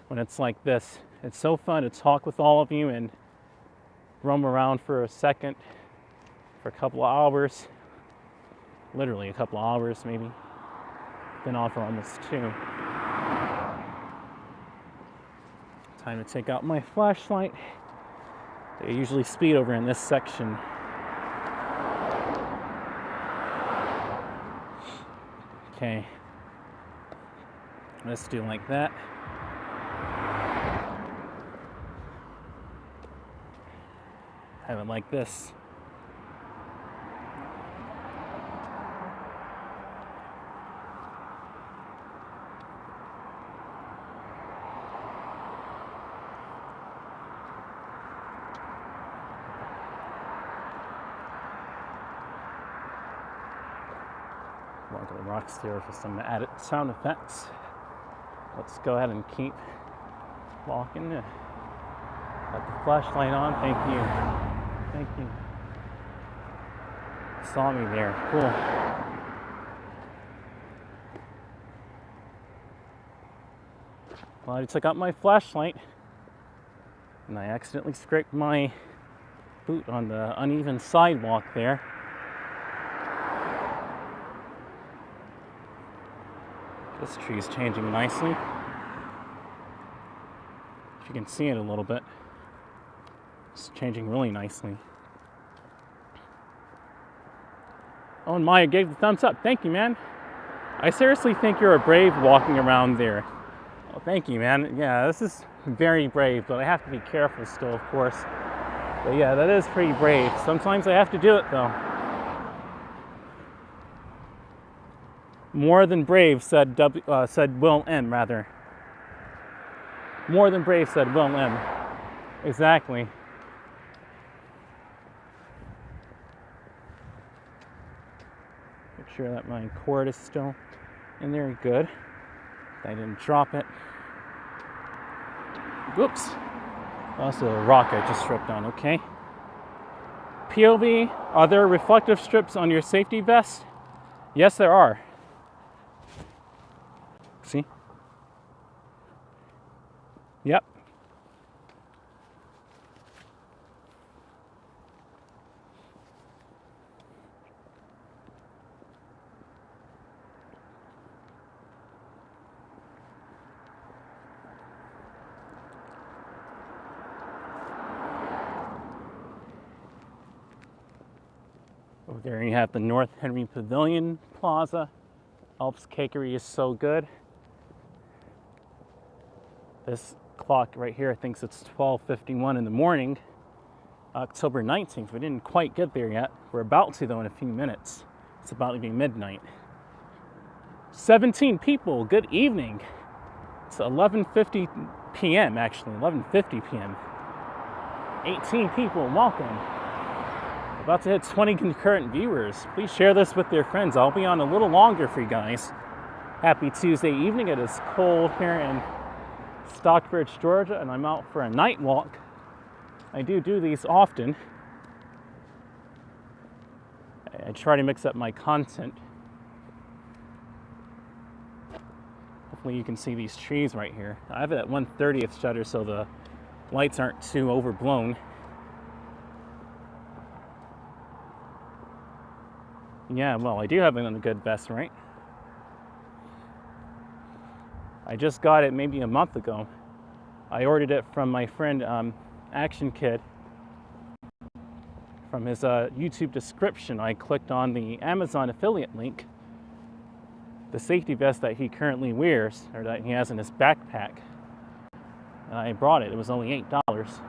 when it's like this. It's so fun to talk with all of you and roam around for a second, for a couple of hours. Literally a couple of hours, maybe. Been on for almost 2. Time to take out my flashlight. They usually speed over in this section. Okay. Let's do like that. Have it like this. Walk to the rocks there for some added sound effects. Let's go ahead and keep walking. Got the flashlight on. Thank you. Thank you. Saw me there. Cool. Well, I took out my flashlight and I accidentally scraped my boot on the uneven sidewalk there. This tree is changing nicely. If you can see it a little bit. It's changing really nicely. Oh, and Maya gave the thumbs up. Thank you, man. I seriously think you're a brave walking around there. Oh, thank you, man. Yeah, this is very brave, but I have to be careful still, of course. But yeah, that is pretty brave. Sometimes I have to do it, though. More than brave, said Will M, rather. More than brave, said Will M. Exactly. Make sure that my cord is still in there. Good. I didn't drop it. Whoops. Also a rock I just tripped on. Okay. POV, are there reflective strips on your safety vest? Yes, there are. See? Yep. Over there you have the North Henry Pavilion Plaza. 𝐼𝐥𝐵 Cakery is so good. This clock right here thinks it's 12:51 in the morning, October 19th. We didn't quite get there yet. We're about to, though, in a few minutes. It's about to be midnight. 17 people, good evening. It's 11:50 p.m. actually, 11:50 p.m. 18 people, welcome. About to hit 20 concurrent viewers. Please share this with your friends. I'll be on a little longer for you guys. Happy Tuesday evening. It is cold here in Stockbridge, Georgia, and I'm out for a night walk. I do these often. I try to mix up my content. Hopefully you can see these trees right here. I have it at 1/30th shutter so the lights aren't too overblown. Yeah, well, I do have it on a good vest, right? I just got it maybe a month ago. I ordered it from my friend Action Kid. From his YouTube description, I clicked on the Amazon affiliate link. The safety vest that he currently wears, or that he has in his backpack. And I brought it. It was only $8.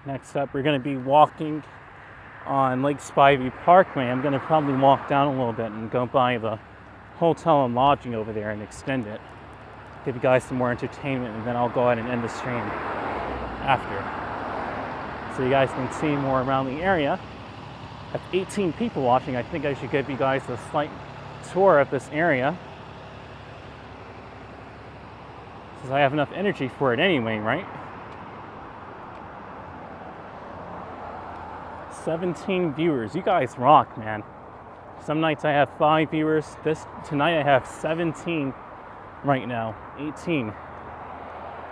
Next up, we're going to be walking on Lake Spivey Parkway. I'm going to probably walk down a little bit and go by the hotel and lodging over there and extend it. Give you guys some more entertainment, and then I'll go ahead and end the stream after. So you guys can see more around the area. I have 18 people watching. I think I should give you guys a slight tour of this area, since I have enough energy for it anyway, right? 17 viewers. You guys rock, man. Some nights I have 5 viewers. Tonight I have 17 right now. 18.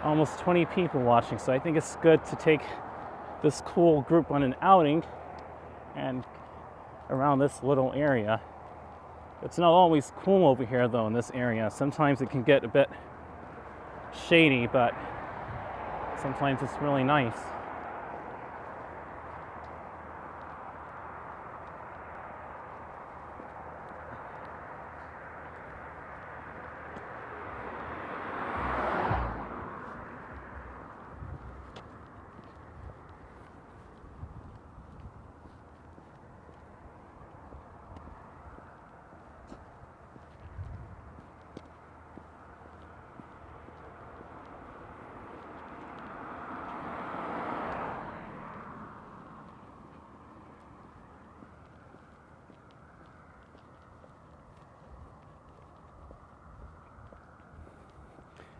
Almost 20 people watching. So I think it's good to take this cool group on an outing and around this little area. It's not always cool over here though in this area. Sometimes it can get a bit shady, but sometimes it's really nice.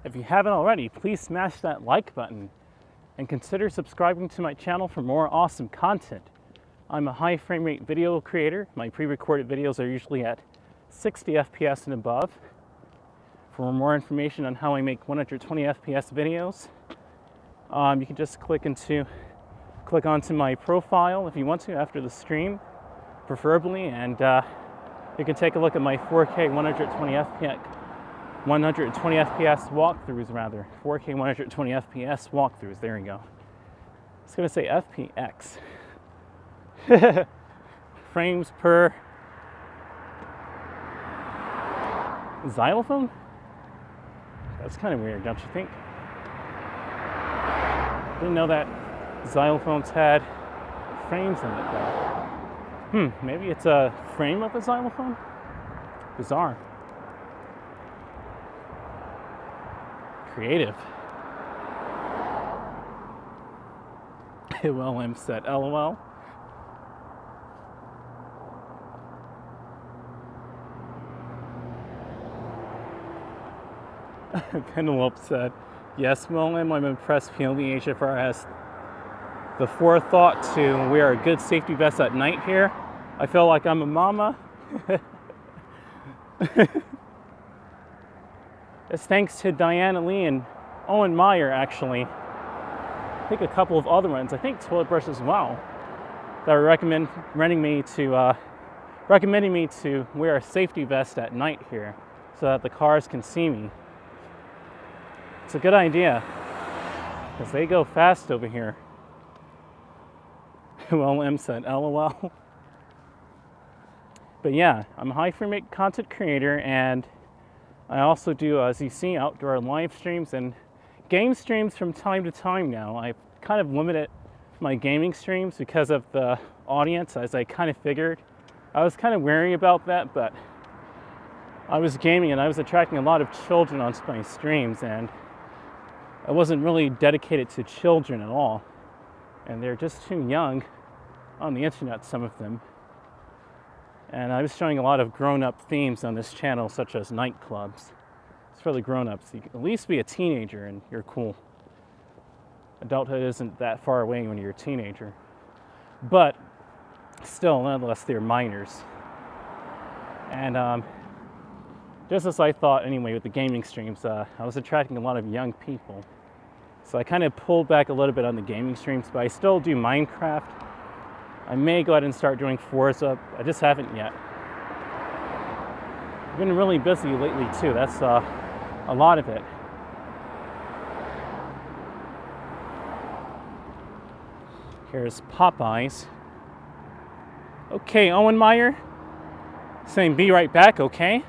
If you haven't already, please smash that like button and consider subscribing to my channel for more awesome content. I'm a high frame rate video creator. My pre-recorded videos are usually at 60 FPS and above. For more information on how I make 120 FPS videos, you can just click onto my profile if you want to after the stream, preferably, and you can take a look at my 4K 120 FPS walkthroughs, rather. 4K 120 FPS walkthroughs, there you go. I was going to say FPX. Frames per xylophone? That's kind of weird, don't you think? Didn't know that xylophones had frames in it though. Maybe it's a frame of a xylophone? Bizarre. Creative. 𝐿M said LOL. Penelope said, yes, 𝐿M, I'm impressed 𝐿HFR has the forethought to wear a good safety vest at night here. I feel like I'm a mama. It's thanks to Diana Lee and Owen Meyer, actually. I think a couple of other ones, I think Toilet Brush as well, that are recommending me to wear a safety vest at night here so that the cars can see me. It's a good idea, because they go fast over here. 𝐿M said LOL. But yeah, I'm a high frame rate content creator, and I also do, as you see, outdoor live streams and game streams from time to time now. I've kind of limited my gaming streams because of the audience, as I kind of figured. I was kind of wary about that, but I was gaming and I was attracting a lot of children onto my streams, and I wasn't really dedicated to children at all. And they're just too young on the internet, some of them. And I was showing a lot of grown-up themes on this channel, such as nightclubs. It's for the grown-ups. You can at least be a teenager and you're cool. Adulthood isn't that far away when you're a teenager. But still, nonetheless, they're minors. And just as I thought anyway with the gaming streams, I was attracting a lot of young people. So I kind of pulled back a little bit on the gaming streams, but I still do Minecraft. I may go ahead and start doing Forza. I just haven't yet. I've been really busy lately too. That's a lot of it. Here's Popeyes. Okay, Owen Meyer saying be right back, okay?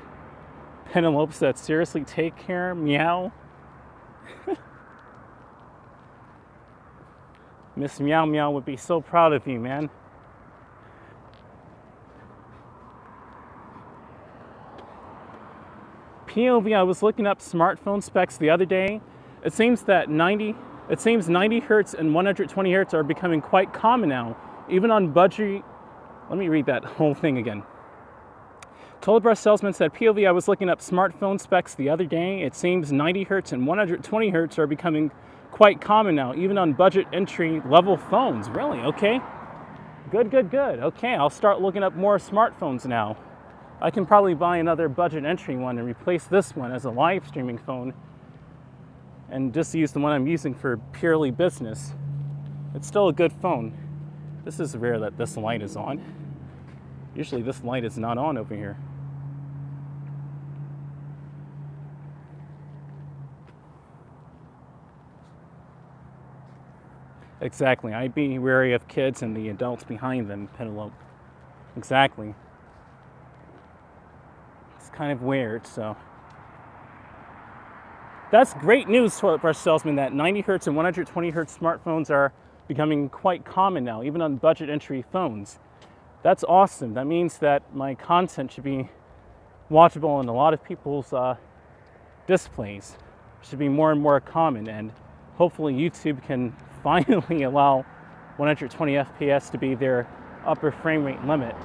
Penelope said, seriously, take care, meow. Miss Meow Meow would be so proud of you, man. POV, I was looking up smartphone specs the other day. It seems 90 hertz and 120 hertz are becoming quite common now, even on budget. Let me read that whole thing again. Toilet Brush Salesman said, POV, I was looking up smartphone specs the other day. It seems 90 hertz and 120 hertz are becoming quite common now, even on budget entry level phones. Really? Okay. Good. Okay, I'll start looking up more smartphones now. I can probably buy another budget entry one and replace this one as a live streaming phone and just use the one I'm using for purely business. It's still a good phone. This is rare that this light is on. Usually this light is not on over here. Exactly. I'd be wary of kids and the adults behind them, Penelope. Exactly. It's kind of weird, so. That's great news, Toilet Brush Salesman, that 90 hertz and 120 hertz smartphones are becoming quite common now, even on budget entry phones. That's awesome. That means that my content should be watchable in a lot of people's displays. It should be more and more common, and hopefully YouTube can finally allow 120 FPS to be their upper frame rate limit.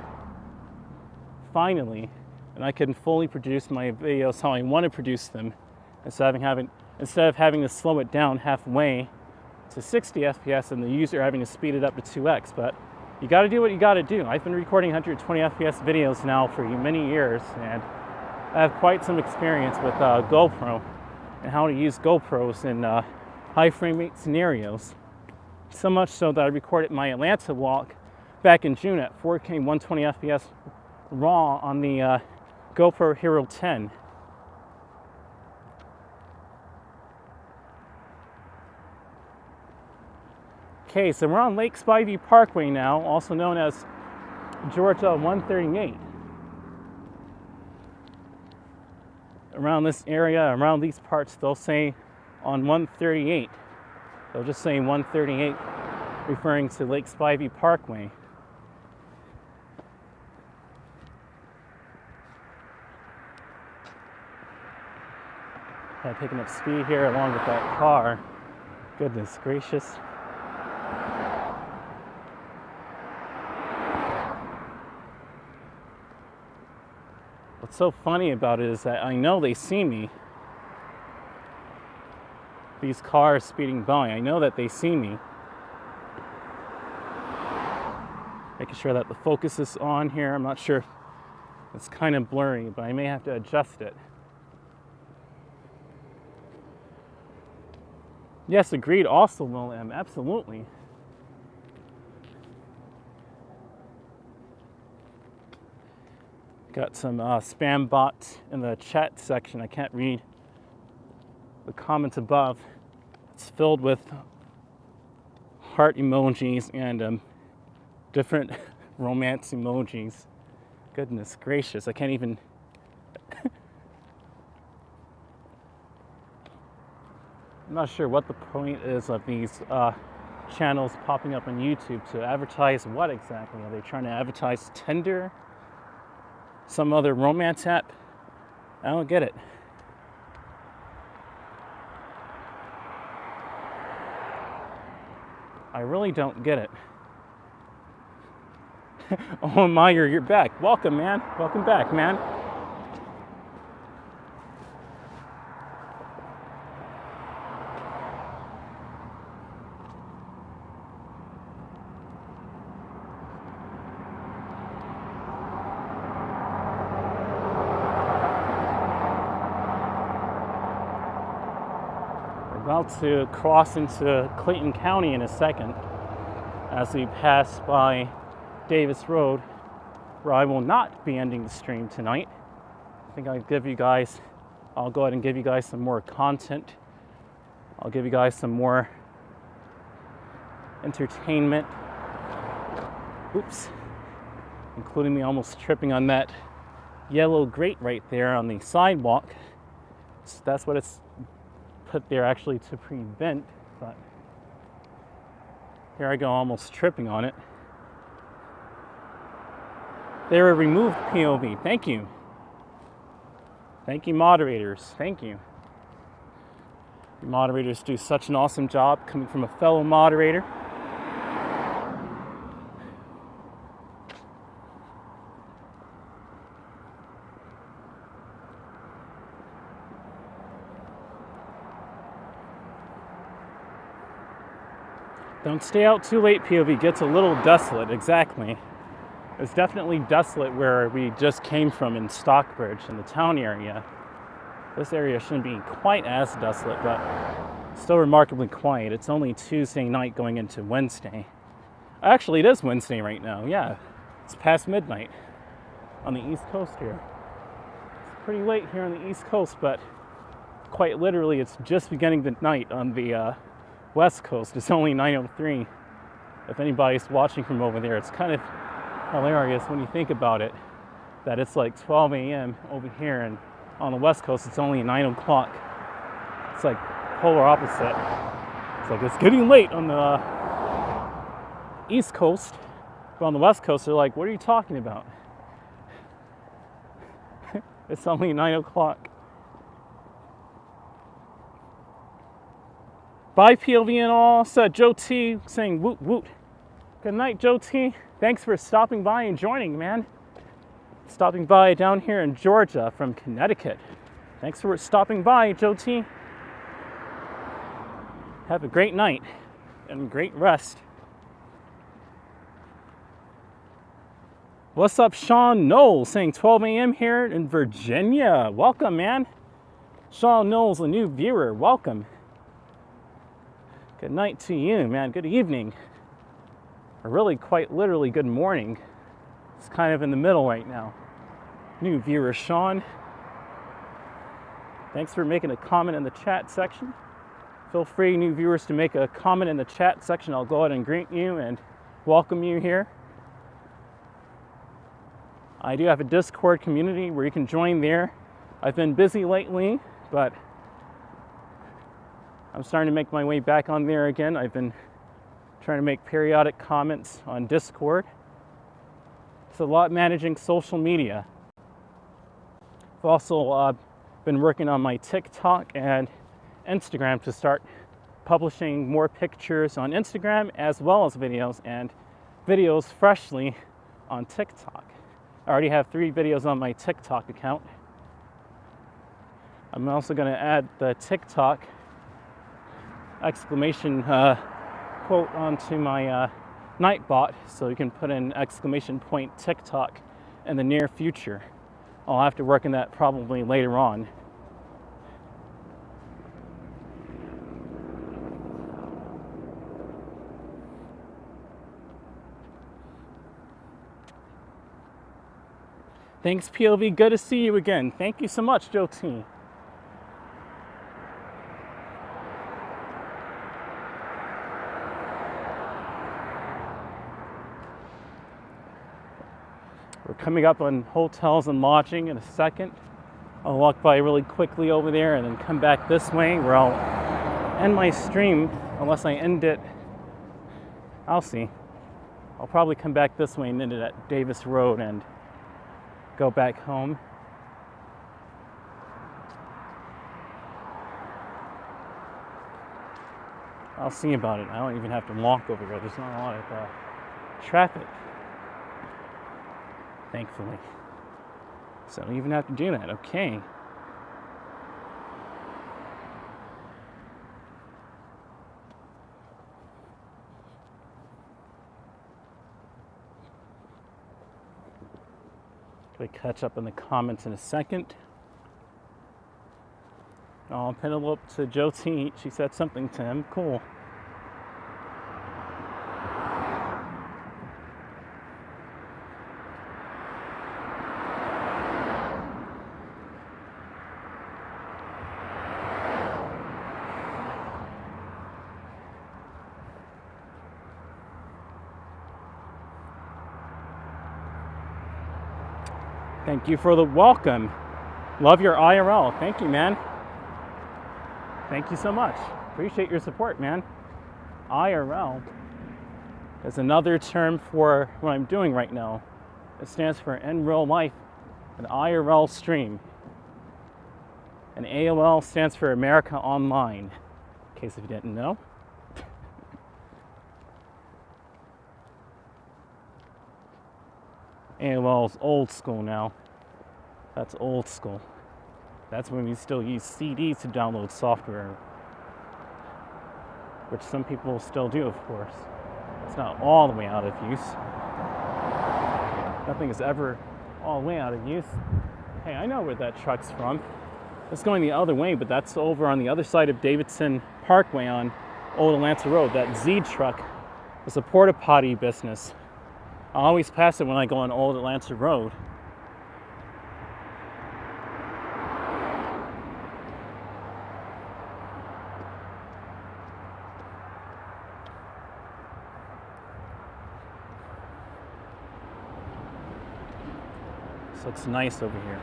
Finally, and I can fully produce my videos how I want to produce them instead of having to slow it down halfway to 60 FPS and the user having to speed it up to 2x. But you got to do what you got to do. I've been recording 120 FPS videos now for many years, and I have quite some experience with GoPro and how to use GoPros in high frame rate scenarios. So much so that I recorded my Atlanta walk back in June at 4K 120 FPS RAW on the GoPro Hero 10. Okay, so we're on Lake Spivey Parkway now, also known as Georgia 138. Around this area, around these parts, they'll say on 138. They'll just say 138, referring to Lake Spivey Parkway. Picking up speed here along with that car. Goodness gracious. What's so funny about it is that I know they see me. These cars speeding by, I know that they see me. Making sure that the focus is on here. I'm not sure. It's kind of blurry, but I may have to adjust it. Yes, agreed. Also, William, absolutely. Got some spam bots in the chat section. I can't read the comments above. It's filled with heart emojis and different romance emojis. Goodness gracious, I can't even. I'm not sure what the point is of these channels popping up on YouTube to advertise what exactly. Are they trying to advertise Tinder? Some other romance app? I don't get it. I really don't get it. Oh, Meyer, you're back. Welcome, man. Welcome back, man. About to cross into Clayton County in a second as we pass by Davis Road, where I will not be ending the stream tonight. I think I'll go ahead and give you guys some more content. I'll give you guys some more entertainment. Oops. Including me almost tripping on that yellow grate right there on the sidewalk. So that's what it's put there actually to prevent, but here I go almost tripping on it. They were removed POV. Thank you. Thank you, moderators. Thank you. You moderators do such an awesome job coming from a fellow moderator. Don't stay out too late, POV. Gets a little desolate, exactly. It's definitely desolate where we just came from in Stockbridge, in the town area. This area shouldn't be quite as desolate, but still remarkably quiet. It's only Tuesday night going into Wednesday. Actually, it is Wednesday right now, yeah. It's past midnight on the East Coast here. It's pretty late here on the East Coast, but quite literally, it's just beginning the night on the West Coast. It's only 9:03. If anybody's watching from over there, it's kind of hilarious when you think about it, that it's like 12 a.m. over here, and on the West Coast it's only 9 o'clock. It's like polar opposite. It's like it's getting late on the East Coast, but on the West Coast they're like, what are you talking about? It's only 9 o'clock. Bye, PLV and all. Said Joe T saying woot woot. Good night, Joe T. Thanks for stopping by and joining, man. Stopping by down here in Georgia from Connecticut. Thanks for stopping by, Joe T. Have a great night and great rest. What's up, Sean Knowles, saying 12 a.m. here in Virginia. Welcome, man. Sean Knowles, a new viewer. Welcome. Good night to you, man. Good evening. Or really, quite literally, good morning. It's kind of in the middle right now. New viewer, Sean. Thanks for making a comment in the chat section. Feel free, new viewers, to make a comment in the chat section. I'll go ahead and greet you and welcome you here. I do have a Discord community where you can join there. I've been busy lately, but I'm starting to make my way back on there again. I've been trying to make periodic comments on Discord. It's a lot managing social media. I've also been working on my TikTok and Instagram to start publishing more pictures on Instagram as well as videos, and videos freshly on TikTok. I already have 3 videos on my TikTok account. I'm also going to add the TikTok exclamation quote onto my Nightbot, so you can put in exclamation point TikTok in the near future. I'll have to work on that probably later on. Thanks, POV. Good to see you again. Thank you so much, Joe T. We're coming up on hotels and lodging in a second. I'll walk by really quickly over there and then come back this way where I'll end my stream, unless I end it. I'll see. I'll probably come back this way and end it at Davis Road and go back home. I'll see about it. I don't even have to walk over here. There's not a lot of traffic, thankfully. So I don't even have to do that. Okay. We catch up in the comments in a second. Oh, Penelope to Joe T. She said something to him. Cool. Thank you for the welcome. Love your IRL. Thank you, man. Thank you so much. Appreciate your support, man. IRL is another term for what I'm doing right now. It stands for in real life, an IRL stream. And AOL stands for America Online, in case if you didn't know. AOL's old school now. That's old school. That's when we still use CDs to download software, which some people still do, of course. It's not all the way out of use. Nothing is ever all the way out of use. Hey, I know where that truck's from. It's going the other way, but that's over on the other side of Davidson Parkway on Old Atlanta Road. That Z truck is a porta potty business. I always pass it when I go on Old Atlanta Road. So it's nice over here.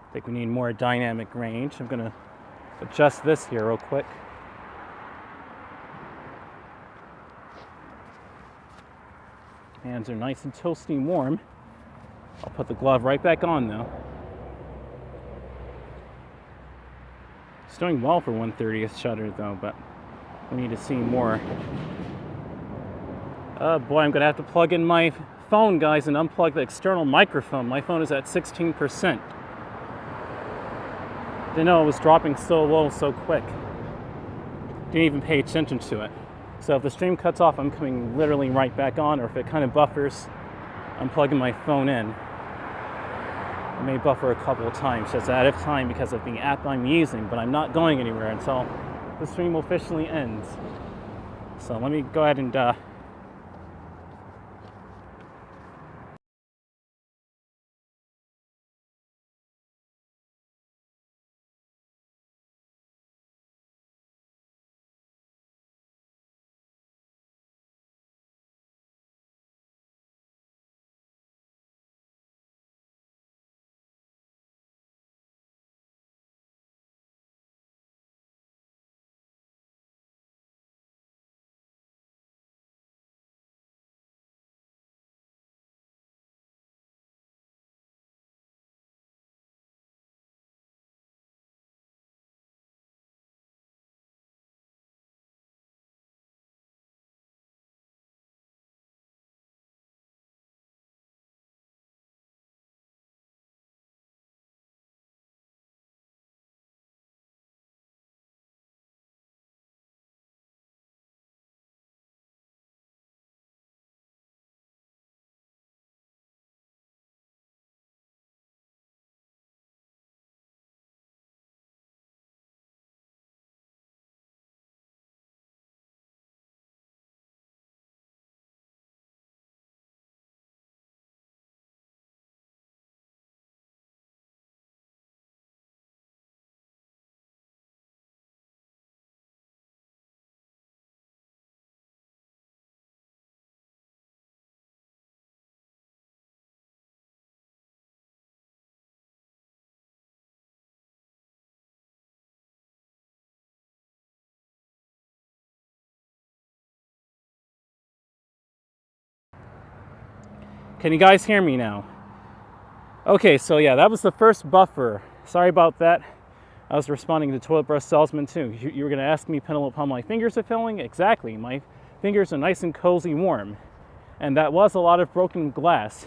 I think we need more dynamic range. I'm gonna adjust this here real quick. Hands are nice and toasty warm. I'll put the glove right back on though. It's doing well for 1/30th shutter though, but we need to see more. Oh boy, I'm gonna have to plug in my phone, guys, and unplug the external microphone. My phone is at 16%. Didn't know it was dropping so low so quick. didn't even pay attention to it. So if the stream cuts off, I'm coming literally right back on, or if it kind of buffers, I'm plugging my phone in. It may buffer a couple of times just out of time because of the app I'm using, but I'm not going anywhere until the stream officially ends. So let me go ahead and can you guys hear me now? Okay, so yeah, that was the first buffer. Sorry about that. I was responding to Toilet Brush Salesman too. You were going to ask me, Penelope, how my fingers are feeling? Exactly. My fingers are nice and cozy warm. And that was a lot of broken glass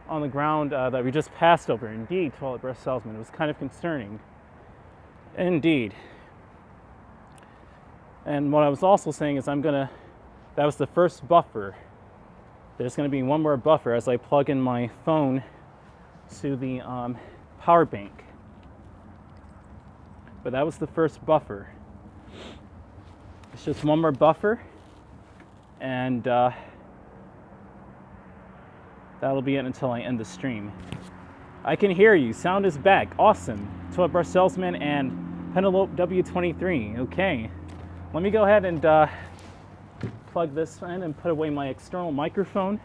on the ground that we just passed over. Indeed, Toilet Brush Salesman. It was kind of concerning. Indeed. And what I was also saying is that was the first buffer. There's going to be one more buffer as I plug in my phone to the power bank. But that was the first buffer. It's just one more buffer, and that'll be it until I end the stream. I can hear you. Sound is back. Awesome. Toilet Brush Salesman and Penelope W23. Okay. Let me go ahead and plug this in and put away my external microphone,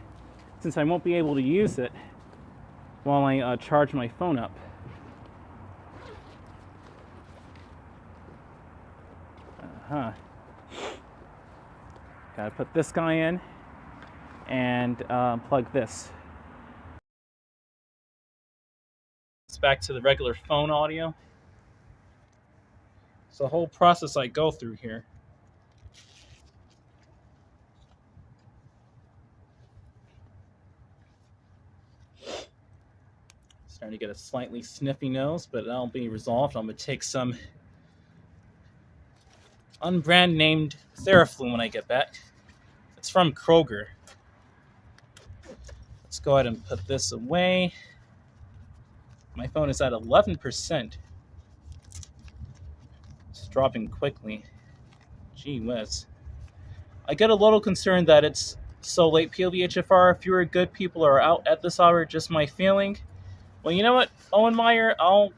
since I won't be able to use it while I charge my phone up. Gotta put this guy in and plug this. It's back to the regular phone audio. It's the whole process I go through here. Starting to get a slightly sniffy nose, but that'll be resolved. I'm going to take some unbrand named Theraflu when I get back. It's from Kroger. Let's go ahead and put this away. My phone is at 11%. It's dropping quickly. Gee whiz. I get a little concerned that it's so late, POVHFR. Fewer good people are out at this hour, just my feeling. Well, you know what, Owen Meyer, I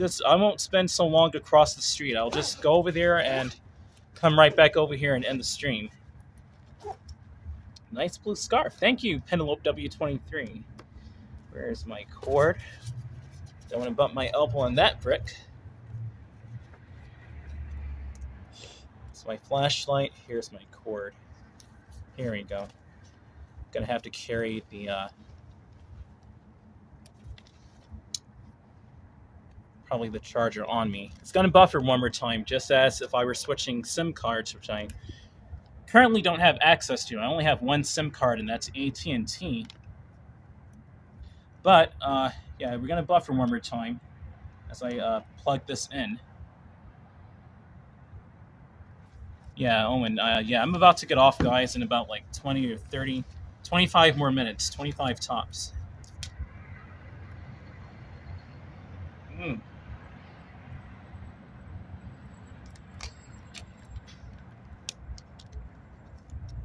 won't spend so long to cross the street. I'll just go over there and come right back over here and end the stream. Nice blue scarf. Thank you, Penelope W23. Where's my cord? Don't want to bump my elbow on that brick. It's my flashlight. Here's my cord. Here we go. Gonna have to carry the probably the charger on me. It's gonna buffer one more time, just as if I were switching SIM cards, which I currently don't have access to. I only have one SIM card, and that's AT&T. But yeah, we're gonna buffer one more time as I plug this in. Yeah, Owen. Yeah, I'm about to get off, guys, in about like 20 or 30, 25 more minutes, 25 tops. Mm,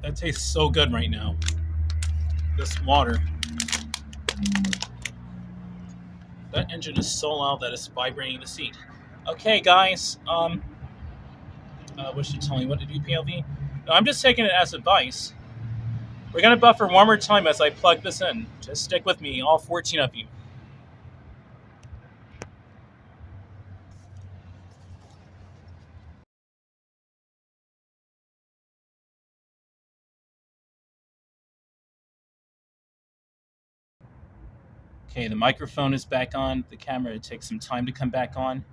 that tastes so good right now. This water. That engine is so loud that it's vibrating the seat. Okay, guys. What should you tell me what to do, PLV? No, I'm just taking it as advice. We're gonna buffer one more time as I plug this in. Just stick with me, all 14 of you. Okay, the microphone is back on. The camera, it takes some time to come back on.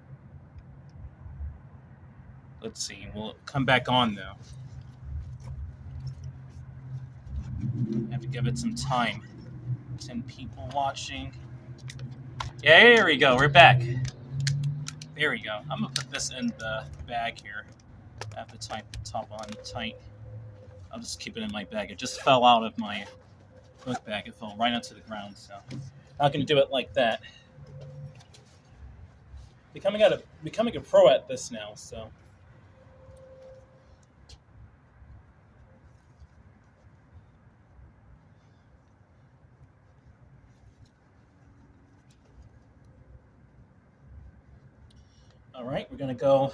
Let's see. Will it come back on though? I have to give it some time. 10 people watching. Yeah, there we go. We're back. There we go. I'm gonna put this in the bag here. I have to type the top on tight. I'll just keep it in my bag. It just fell out of my book bag. It fell right onto the ground, so not gonna do it like that. Becoming a pro at this now, so. All right, we're gonna go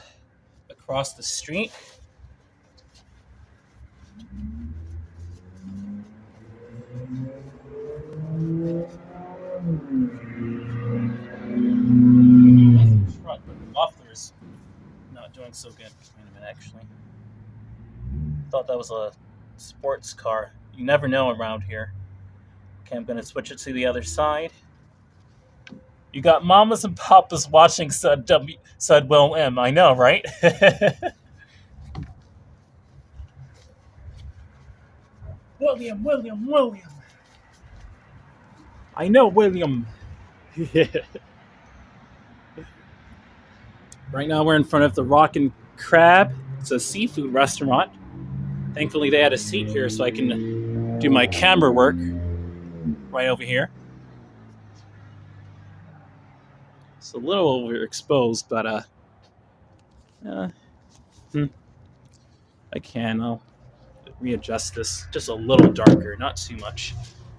across the street. Truck, but the muffler's not doing so good. Wait a minute, actually. Thought that was a sports car. You never know around here. Okay, I'm gonna switch it to the other side. You got mamas and papas watching Sud Will M. I know, right? William. I know, William. Right now we're in front of the Rock and Crab. It's a seafood restaurant. Thankfully they had a seat here so I can do my camera work right over here. It's a little overexposed, but I'll readjust this just a little darker, not too much.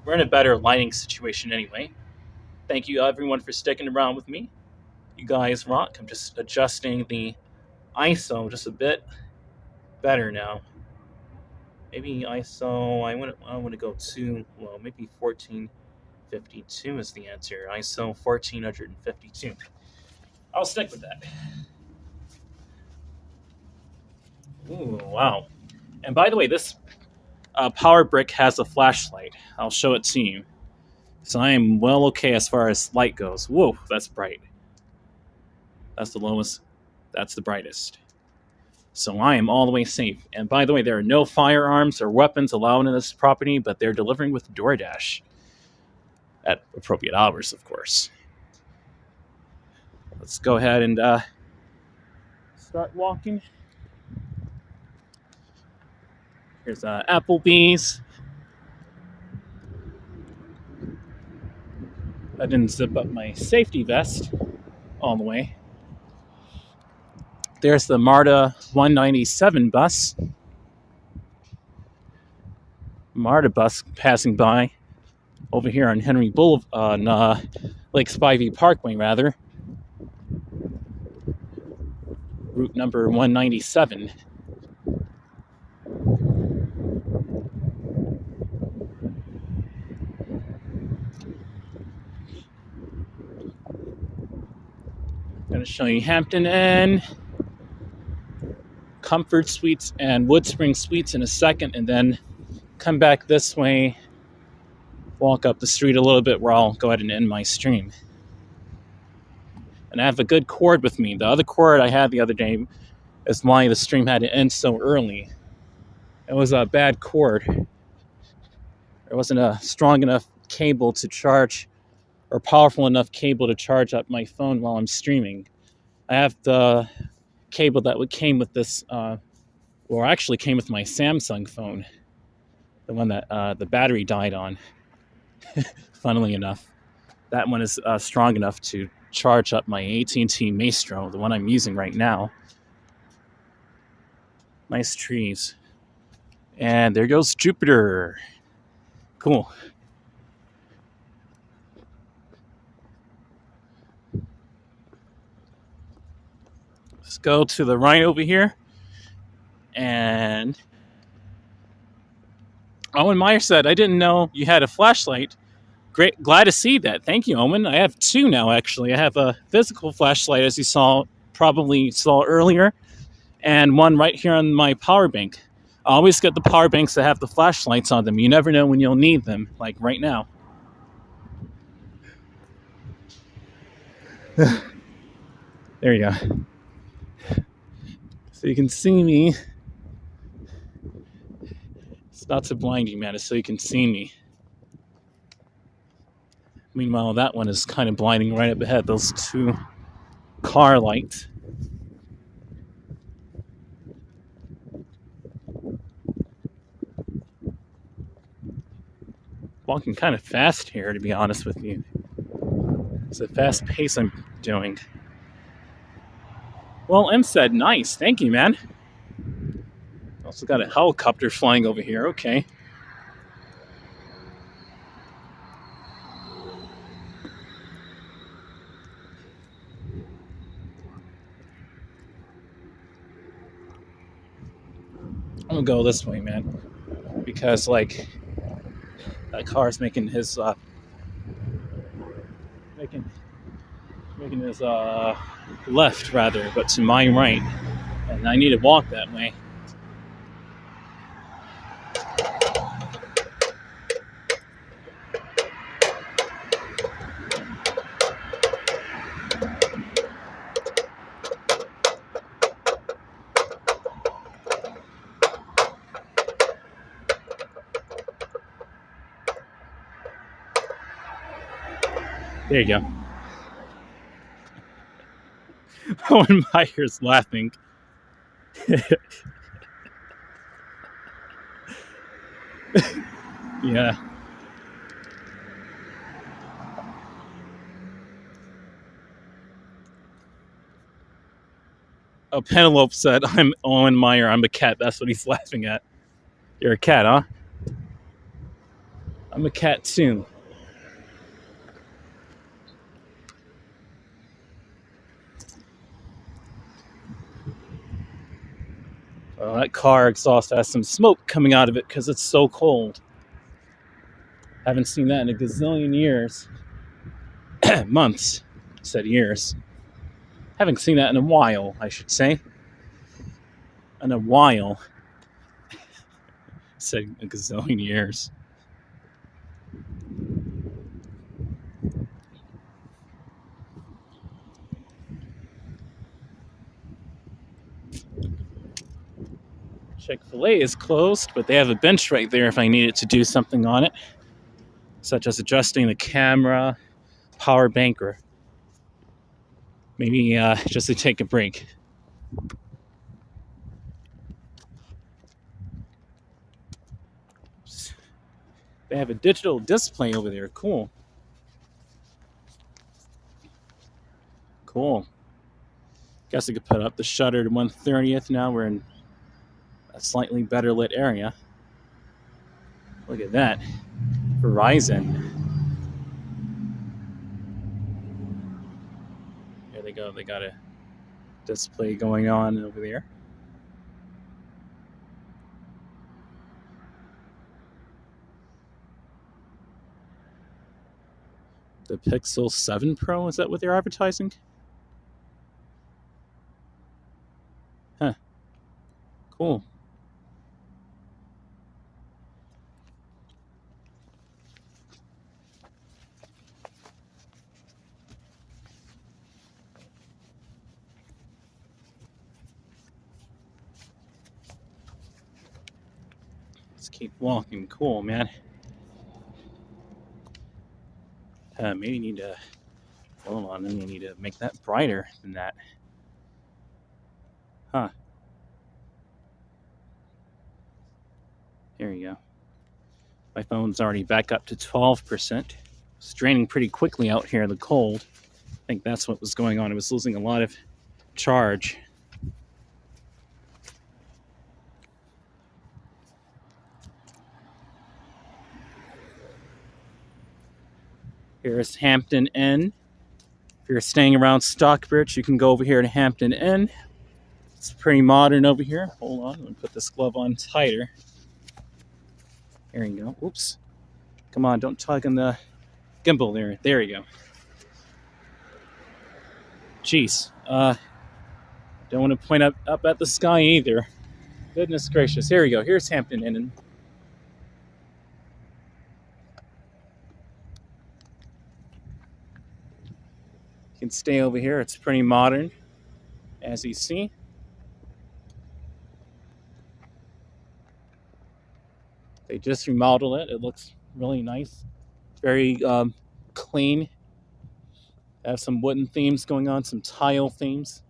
We're in a better lighting situation anyway. Thank you everyone for sticking around with me. You guys rock. I'm just adjusting the ISO just a bit better now. Maybe ISO, I want to go too low. Maybe 1452 is the answer. ISO 1452. I'll stick with that. Ooh, wow. And by the way, this power brick has a flashlight. I'll show it to you. So I am well okay as far as light goes. Whoa, that's bright. That's the lowest. That's the brightest. So I am all the way safe. And by the way, there are no firearms or weapons allowed in this property, but they're delivering with DoorDash at appropriate hours, of course. Let's go ahead and start walking. Here's Applebee's. I didn't zip up my safety vest all the way. There's the MARTA 197 bus. MARTA bus passing by over here on Henry Boulevard, on Lake Spivey Parkway, rather. Route number 197. I'm going to show you Hampton Inn, Comfort Suites, and Woodspring Suites in a second, and then come back this way, walk up the street a little bit where I'll go ahead and end my stream. And I have a good cord with me. The other cord I had the other day is why the stream had to end so early. It was a bad cord. There wasn't a strong enough cable to charge, or powerful enough cable to charge up my phone while I'm streaming. I have the cable that came with this Or actually came with my Samsung phone, the one that the battery died on. Funnily enough, that one is strong enough to charge up my AT&T Maestro, the one I'm using right now. Nice trees. And there goes Jupiter. Cool. Let's go to the right over here. And Owen Meyer said, I didn't know you had a flashlight. Great, glad to see that. Thank you, Owen. I have two now, actually. I have a physical flashlight, as you probably saw earlier, and one right here on my power bank. I always get the power banks that have the flashlights on them. You never know when you'll need them, like right now. There you go. So you can see me. It's not to blind you, man. It's so you can see me. Meanwhile, that one is kind of blinding right up ahead. Those two car lights. Walking kind of fast here, to be honest with you. It's a fast pace I'm doing. Well, M said, nice. Thank you, man. Also got a helicopter flying over here. Okay. I'm gonna go this way, man. Because, like, that car's making his, making his, left, rather, but to my right. And I need to walk that way. There you go. Owen Meyer's laughing. Yeah. Oh, Penelope said, I'm Owen Meyer. I'm a cat. That's what he's laughing at. You're a cat, huh? I'm a cat too. Well, that car exhaust has some smoke coming out of it because it's so cold. Haven't seen that in a gazillion years. Months. I said years. Haven't seen that in a while, I should say. In a while. I said a gazillion years. Chick-fil-A is closed, but they have a bench right there if I needed to do something on it, such as adjusting the camera, power bank, or maybe just to take a break. Oops. They have a digital display over there. Cool. Cool. Guess I could put up the shutter to 1/30th now. We're in a slightly better lit area. Look at that. Verizon. There they go. They got a display going on over there. The Pixel 7 Pro, is that what they're advertising? Huh. Cool. Let's keep walking. Cool, man. Maybe need to, hold on, maybe need to make that brighter than that. Huh. There you go. My phone's already back up to 12%. It's draining pretty quickly out here in the cold. I think that's what was going on. It was losing a lot of charge. Here's Hampton Inn. If you're staying around Stockbridge, you can go over here to Hampton Inn. It's pretty modern over here. Hold on, let me put this glove on tighter. There you go. Oops. Come on, don't tug on the gimbal there. There you go. Jeez. Don't want to point up at the sky either. Goodness gracious. Here we go. Here's Hampton Inn. You can stay over here. It's pretty modern, as you see. They just remodeled it. It looks really nice. Very clean. They have some wooden themes going on, some tile themes.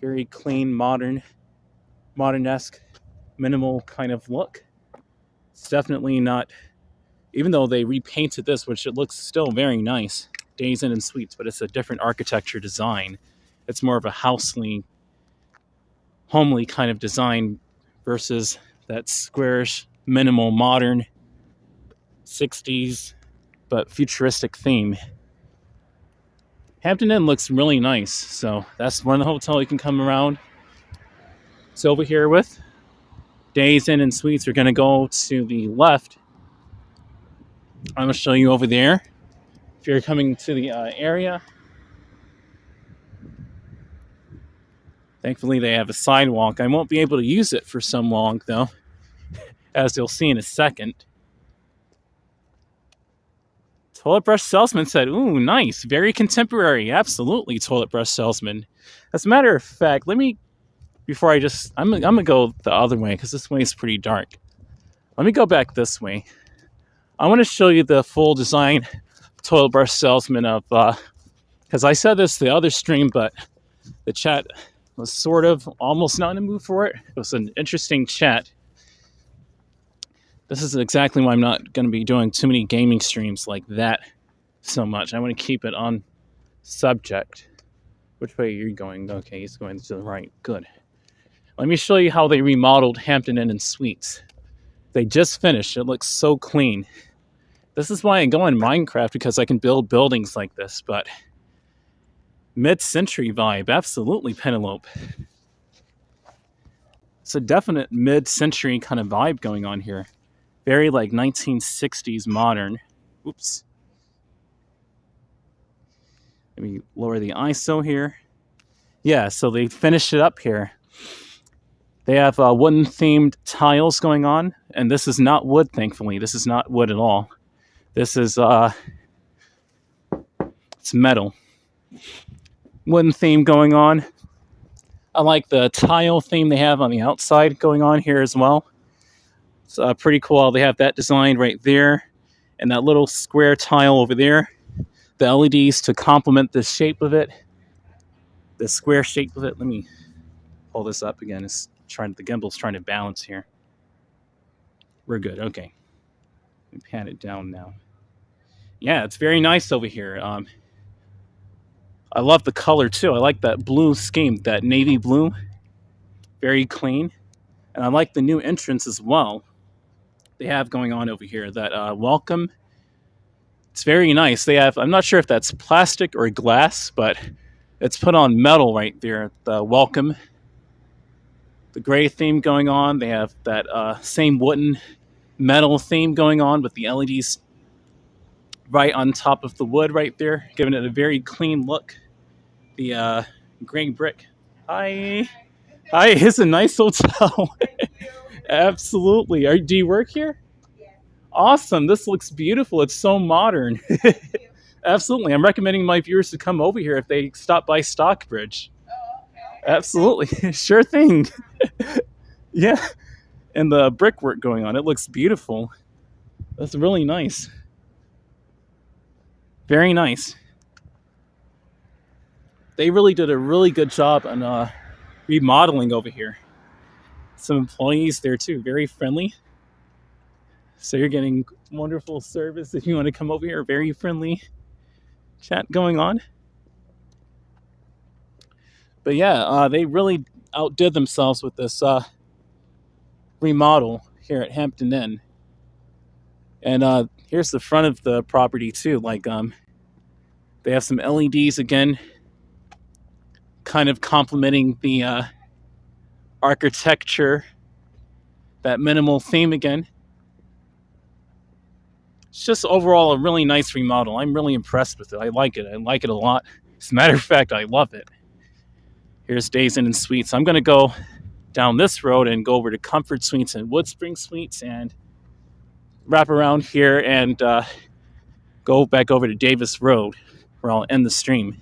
Very clean, modern-esque, minimal kind of look. It's definitely not, even though they repainted this, which it looks still very nice, Days Inn and Suites, but it's a different architecture design. It's more of a housely, homely kind of design versus that squarish, minimal, modern, 60s, but futuristic theme. Hampton Inn looks really nice, so that's one hotel you can come around. It's over here with Days Inn and Suites. We're going to go to the left. I'm going to show you over there. If you're coming to the area, thankfully they have a sidewalk. I won't be able to use it for some long, though, as you'll see in a second. Toilet brush salesman said, ooh, nice, very contemporary. Absolutely, toilet brush salesman. As a matter of fact, I'm going to go the other way because this way is pretty dark. Let me go back this way. I want to show you the full design toilet brush salesman of, because I said this the other stream, but the chat was sort of almost not in the mood for it. It was an interesting chat. This is exactly why I'm not going to be doing too many gaming streams like that so much. I want to keep it on subject. Which way are you going? Okay, he's going to the right. Good. Let me show you how they remodeled Hampton Inn and Suites. They just finished. It looks so clean. This is why I go in Minecraft, because I can build buildings like this, but mid-century vibe. Absolutely, Penelope. It's a definite mid-century kind of vibe going on here. Very like 1960s modern. Oops. Let me lower the ISO here. Yeah, so they finished it up here. They have wooden themed tiles going on, and this is not wood, thankfully. This is not wood at all. This is it's metal. Wooden theme going on. I like the tile theme they have on the outside going on here as well. It's pretty cool. They have that designed right there, and that little square tile over there. The LEDs to complement the shape of it, the square shape of it. Let me pull this up again. The gimbal's trying to balance here. We're good. Okay. Let me pat it down now. Yeah, it's very nice over here. I love the color too. I like that blue scheme, that navy blue. Very clean. And I like the new entrance as well. They have going on over here, that welcome. It's very nice. They have, I'm not sure if that's plastic or glass, but it's put on metal right there. The welcome, the gray theme going on. They have that same wooden metal theme going on with the LEDs right on top of the wood right there, giving it a very clean look. The gray brick. Hi, it's a nice hotel. Absolutely. Do you work here? Yeah. Awesome. This looks beautiful. It's so modern. Absolutely. I'm recommending my viewers to come over here if they stop by Stockbridge. Oh, okay. Absolutely. Sure thing. Yeah. And the brickwork going on. It looks beautiful. That's really nice. Very nice. They really did a really good job on remodeling over here. Some employees there too, very friendly. So you're getting wonderful service if you want to come over here. Very friendly chat going on. But yeah, they really outdid themselves with this remodel here at Hampton Inn. And here's the front of the property too. Like they have some LEDs again, kind of complementing the architecture, that minimal theme again. It's just overall a really nice remodel. I'm really impressed with it. I like it. I like it a lot. As a matter of fact, I love it. Here's Days Inn and Suites. I'm going to go down this road and go over to Comfort Suites and Woodspring Suites and wrap around here and go back over to Davis Road where I'll end the stream.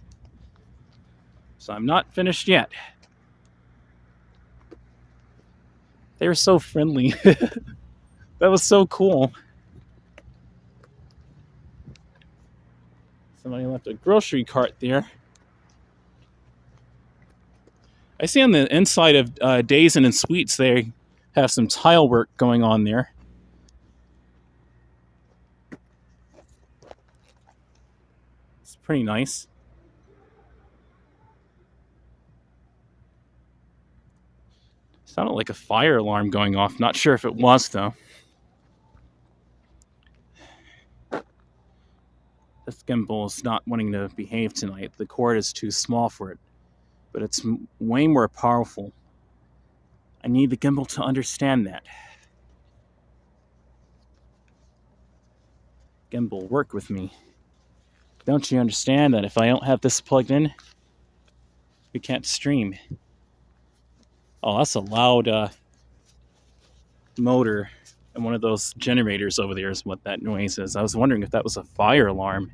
So I'm not finished yet. They were so friendly. That was so cool. Somebody left a grocery cart there. I see on the inside of Days Inn and Suites they have some tile work going on there. It's pretty nice. Sounded like a fire alarm going off. Not sure if it was, though. This gimbal is not wanting to behave tonight. The cord is too small for it. But it's way more powerful. I need the gimbal to understand that. Gimbal, work with me. Don't you understand that if I don't have this plugged in, we can't stream? Oh, that's a loud motor. And one of those generators over there is what that noise is. I was wondering if that was a fire alarm.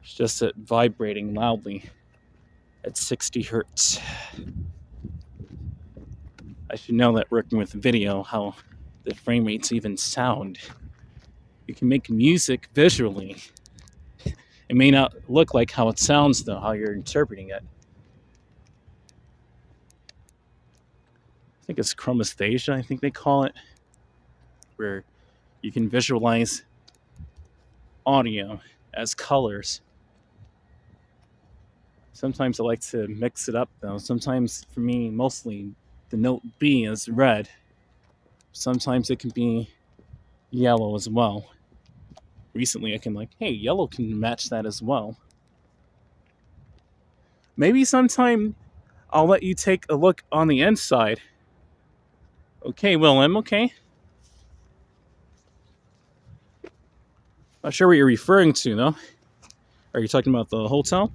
It's just it vibrating loudly at 60 hertz. I should know that working with video, how the frame rates even sound. You can make music visually. It may not look like how it sounds, though, how you're interpreting it. I think it's chromesthesia, I think they call it, where you can visualize audio as colors. Sometimes I like to mix it up, though. Sometimes, for me, mostly the note B is red. Sometimes it can be yellow as well. Recently, I can hey, yellow can match that as well. Maybe sometime I'll let you take a look on the inside. Okay, Willem, okay. Not sure what you're referring to, though. Are you talking about the hotel?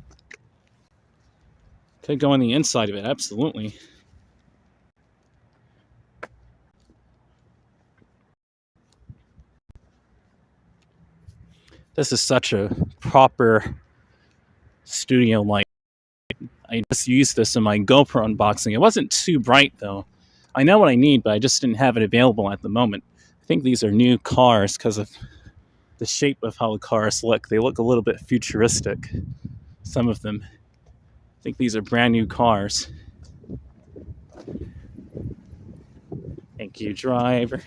Could go on the inside of it, absolutely. This is such a proper studio light. I just used this in my GoPro unboxing. It wasn't too bright, though. I know what I need, but I just didn't have it available at the moment. I think these are new cars because of the shape of how the cars look. They look a little bit futuristic, some of them. I think these are brand new cars. Thank you, driver.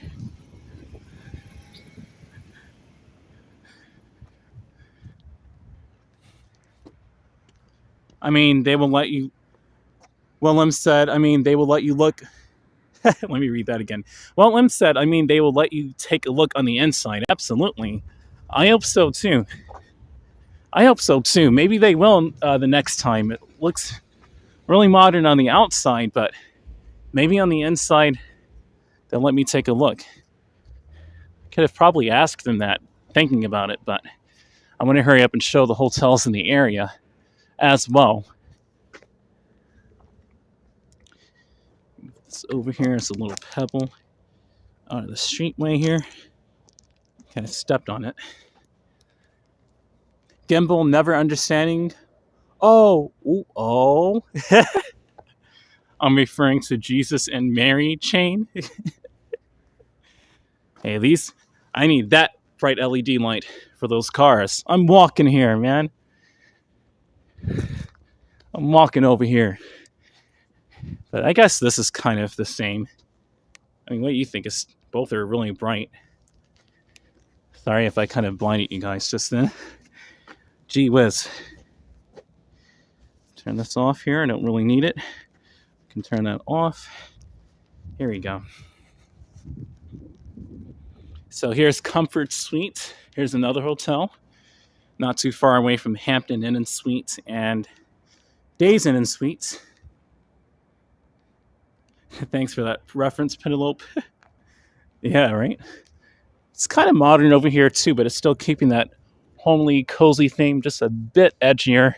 I mean, they will let you... Willem said, they will let you look... Let me read that again. Willem said, they will let you take a look on the inside. Absolutely. I hope so, too. Maybe they will the next time. It looks really modern on the outside, but maybe on the inside, they'll let me take a look. Could have probably asked them that, thinking about it, but I want to hurry up and show the hotels in the area as well. This over here is a little pebble out of the streetway here. Kind of stepped on it. Gimbal never understanding. Oh. I'm referring to Jesus and Mary chain. Hey, I need that bright LED light for those cars. I'm walking here, man. I'm walking over here. But I guess this is kind of the same. I mean, what do you think? Both are really bright. Sorry if I kind of blinded you guys just then. Gee whiz. Turn this off here. I don't really need it. Can turn that off. Here we go. So here's Comfort Suites. Here's another hotel, not too far away from Hampton Inn and Suites and Days Inn and Suites. Thanks for that reference, Penelope. Yeah, right? It's kind of modern over here too, but it's still keeping that homely, cozy theme just a bit edgier.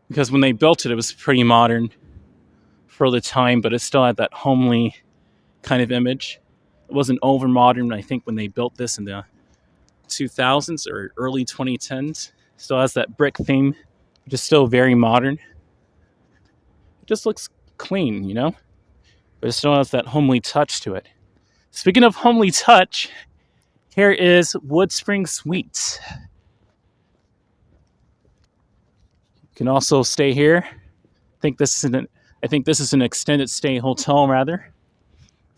Because when they built it, it was pretty modern for the time, but it still had that homely kind of image. It wasn't over modern, I think, when they built this in the 2000s or early 2010s. Still has that brick theme, which is still very modern. It just looks clean, you know? But it still has that homely touch to it. Speaking of homely touch, here is Woodspring Suites. You can also stay here. I think this is an extended stay hotel, rather.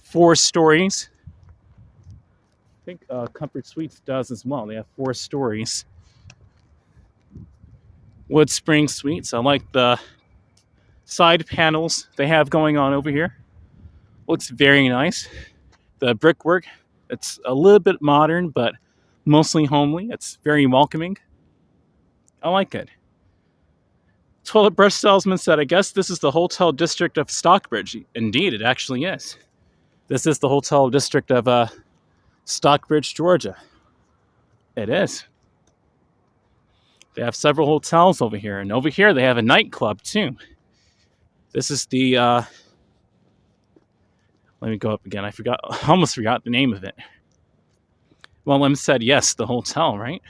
4 stories. I think Comfort Suites does as well. They have 4 stories. Woodspring Suites. I like the side panels they have going on over here. Looks very nice. The brickwork, it's a little bit modern, but mostly homely. It's very welcoming. I like it. Toilet brush salesman said, I guess this is the hotel district of Stockbridge. Indeed, it actually is. This is the hotel district of Stockbridge, Georgia. It is. They have several hotels over here. And over here, they have a nightclub, too. This is the... let me go up again. I almost forgot the name of it. Well, Em said, yes, the hotel, right?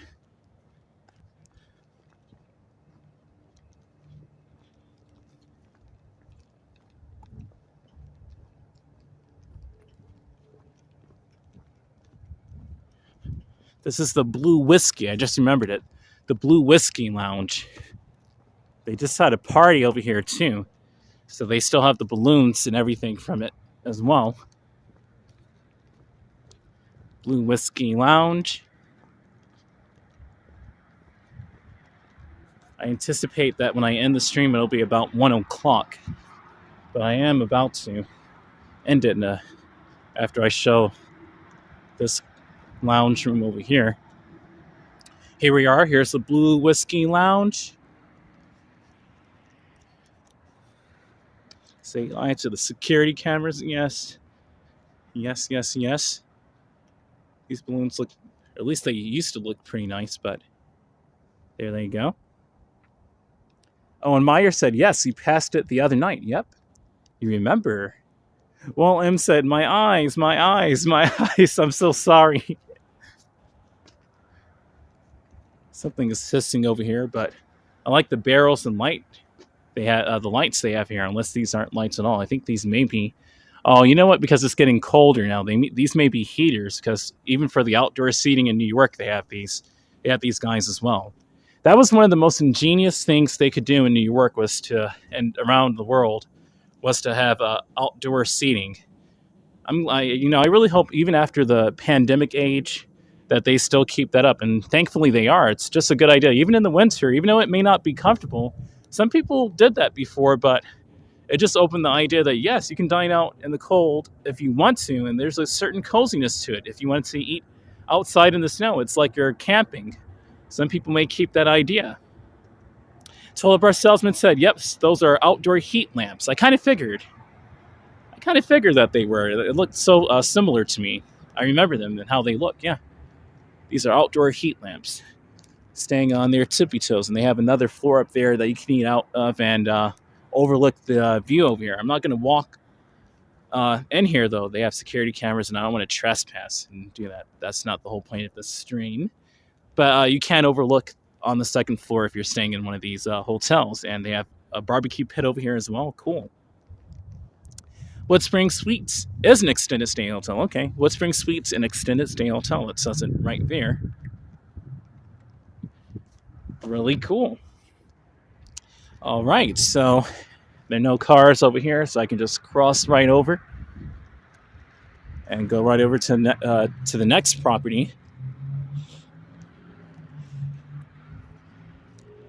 This is the Blue Whiskey. I just remembered it. The Blue Whiskey Lounge. They just had a party over here, too. So they still have the balloons and everything from it as well. Blue Whiskey Lounge. I anticipate that when I end the stream, it'll be about 1 o'clock. But I am about to end it after I show this lounge room over here. Here we are. Here's the Blue Whiskey Lounge. Say hi to the security cameras. Yes. Yes, yes, yes. These balloons look, or at least they used to look pretty nice, but there they go. Oh, and Meyer said, yes, he passed it the other night. Yep. You remember. Well, M said, my eyes, my eyes, my eyes. I'm so sorry. Something is hissing over here, but I like the barrels and light. They have the lights they have here, unless these aren't lights at all. I think these may be. Oh, you know what? Because it's getting colder now. These may be heaters, because even for the outdoor seating in New York, they have these. They have these guys as well. That was one of the most ingenious things they could do in New York and around the world, was to have outdoor seating. I really hope even after the pandemic age that they still keep that up, and thankfully they are. It's just a good idea, even in the winter, even though it may not be comfortable. Some people did that before, but it just opened the idea that yes, you can dine out in the cold if you want to, and there's a certain coziness to it. If you want to eat outside in the snow, it's like you're camping. Some people may keep that idea. Toilet brush salesman said, yep, those are outdoor heat lamps. I kind of figured that they were. It looked so similar to me. I remember them and how they look, yeah. These are outdoor heat lamps. Staying on their tippy toes, and they have another floor up there that you can eat out of and overlook the view over here. I'm not going to walk in here, though. They have security cameras, and I don't want to trespass and do that. That's not the whole point of this stream. But you can overlook on the second floor if you're staying in one of these hotels, and they have a barbecue pit over here as well. Cool. Woodspring Suites is an extended stay hotel. Okay, Woodspring Suites, an extended stay hotel. It says it right there. Really cool. All right, so There are no cars over here, so I can just cross right over and go right over to the next property.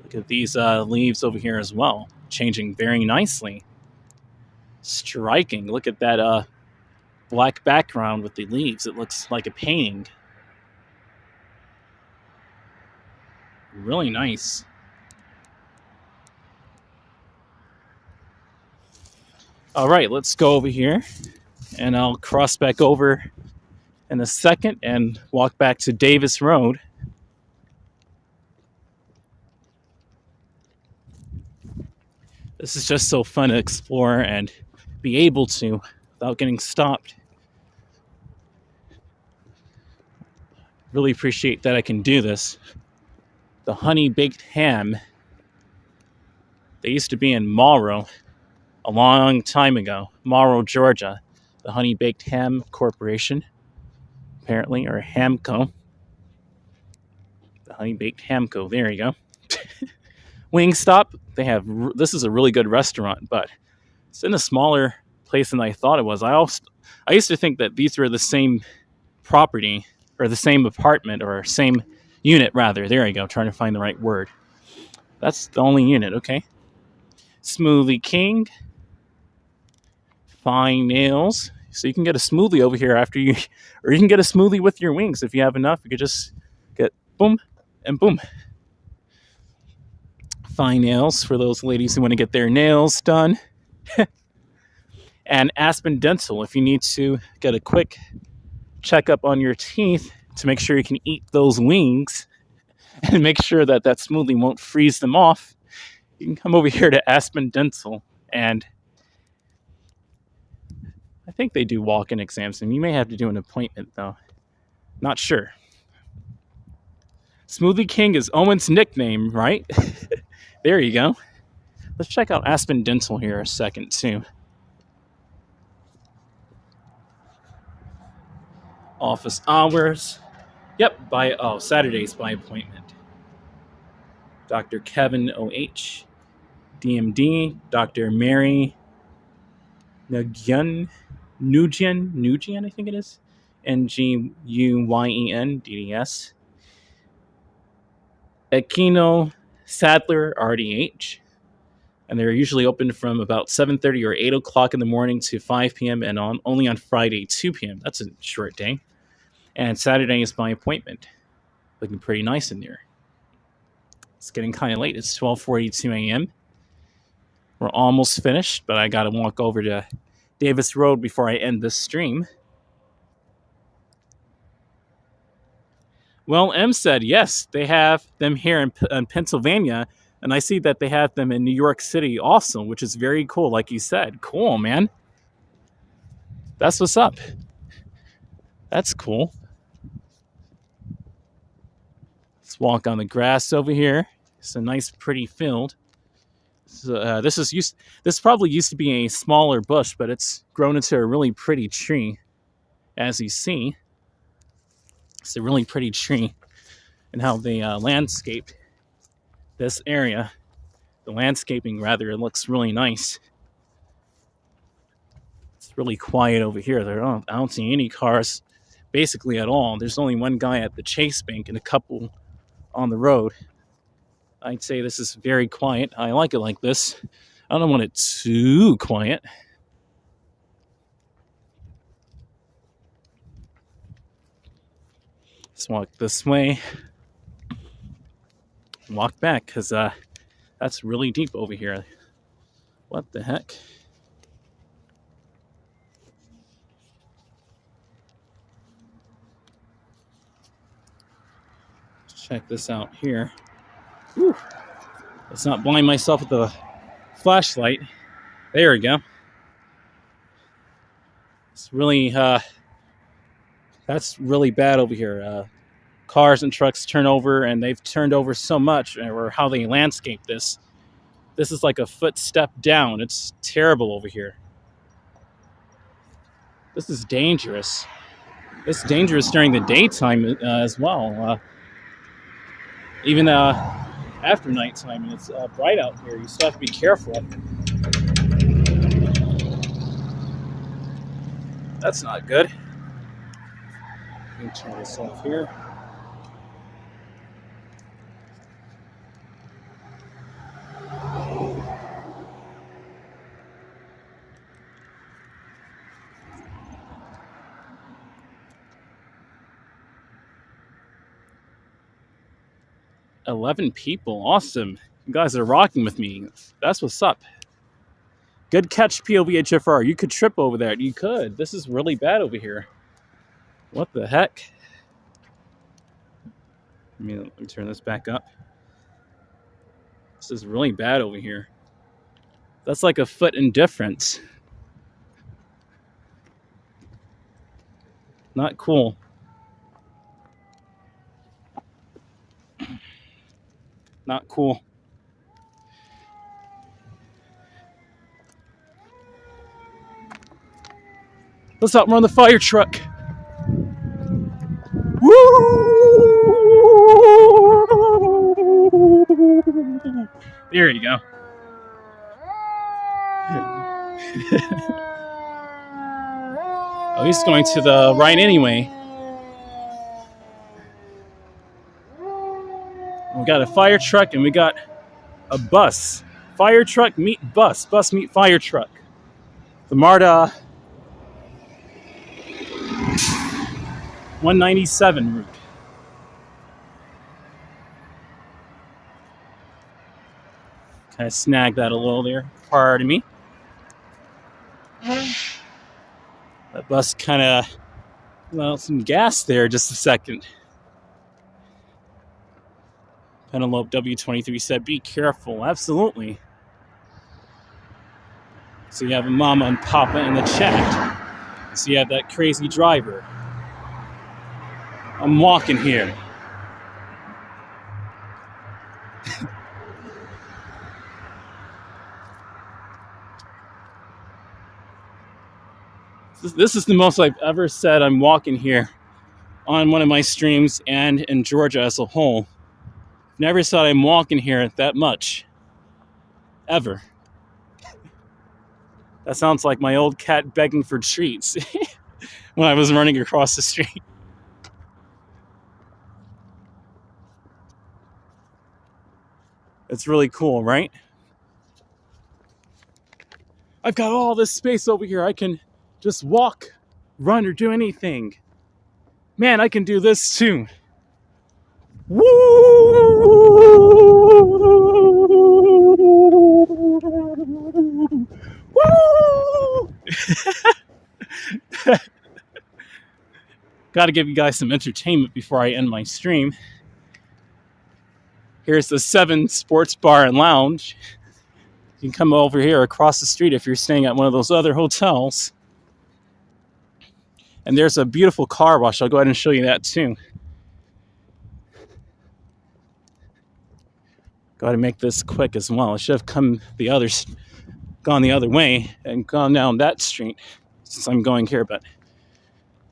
Look at these leaves over here as well, changing very nicely. Striking. Look at that black background with the leaves. It looks like a painting. Really nice. All right, let's go over here, and I'll cross back over in a second and walk back to Davis Road. This is just so fun to explore and be able to without getting stopped. Really appreciate that I can do this. The Honey Baked Ham. They used to be in Morrow a long time ago. Morrow, Georgia. The Honey Baked Ham Corporation, apparently, or Hamco. The Honey Baked Hamco. There you go. Wingstop. They have. This is a really good restaurant, but it's in a smaller place than I thought it was. I used to think that these were the same property or the same apartment or same unit rather. There you go. Trying to find the right word. That's the only unit. Okay. Smoothie King. Fine Nails. So you can get a smoothie over here after you, or you can get a smoothie with your wings if you have enough. You could just get boom and boom. Fine Nails for those ladies who want to get their nails done. And Aspen Dental if you need to get a quick checkup on your teeth to make sure you can eat those wings and make sure that that smoothie won't freeze them off. You can come over here to Aspen Dental, and I think they do walk-in exams, and you may have to do an appointment, though. Not sure. Smoothie King is Owen's nickname, right? There you go. Let's check out Aspen Dental here a second, too. Office hours. Yep, Saturdays by appointment. Dr. Kevin O.H., DMD, Dr. Mary Nguyen, I think it is, NGUYEN, DDS. Aquino Sadler, RDH. And they're usually open from about 7:30 or 8 o'clock in the morning to 5 p.m. and only on Friday, 2 p.m. That's a short day. And Saturday is by appointment. Looking pretty nice in there. It's getting kind of late. It's 12:42 a.m. We're almost finished, but I got to walk over to Davis Road before I end this stream. Well, M said, yes, they have them here in Pennsylvania, and I see that they have them in New York City also, which is very cool, like you said. Cool, man. That's what's up. That's cool. Let's walk on the grass over here. It's a nice, pretty field. This probably used to be a smaller bush, but it's grown into a really pretty tree, as you see. It's a really pretty tree, and how they landscaped this area. The landscaping, rather, it looks really nice. It's really quiet over here. I don't see any cars, basically at all. There's only one guy at the Chase Bank and a couple on the road. I'd say this is very quiet. I like it like this. I don't want it too quiet. Let's walk this way. Walk back, because that's really deep over here. What the heck? Let's check this out here. Whew. Let's not blind myself with the flashlight. There we go. It's really, that's really bad over here. Cars and trucks turn over, and they've turned over so much, or how they landscape this. This is like a footstep down. It's terrible over here. This is dangerous. It's dangerous during the daytime as well. Even after nighttime, and it's bright out here. You still have to be careful. That's not good. Let me turn this off here. $11 people. Awesome. You guys are rocking with me. That's what's up. Good catch, POVHFR. You could trip over that. You could. This is really bad over here. What the heck? Let me turn this back up. This is really bad over here. That's like a foot in difference. Not cool. Not cool. Let's outrun the fire truck. Woo! There you go. Oh, he's going to the right anyway. We got a fire truck and we got a bus. Fire truck meet bus. Bus meet fire truck. The MARTA 197 route. Kind of snagged that a little there. Pardon me. That bus kind of, some gas there just a second. Penelope W23 said, be careful. Absolutely. So you have a mama and papa in the chat. So you have that crazy driver. I'm walking here. This is the most I've ever said I'm walking here on one of my streams and in Georgia as a whole. Never said I'm walking here that much. Ever. That sounds like my old cat begging for treats when I was running across the street. It's really cool, right? I've got all this space over here. I can just walk, run, or do anything. Man, I can do this too. Woo! Woo! Got to give you guys some entertainment before I end my stream. Here's the 7 Sports Bar and Lounge. You can come over here across the street if you're staying at one of those other hotels. And there's a beautiful car wash. I'll go ahead and show you that too. Go ahead and make this quick as well. I should have gone the other way and gone down that street since I'm going here. But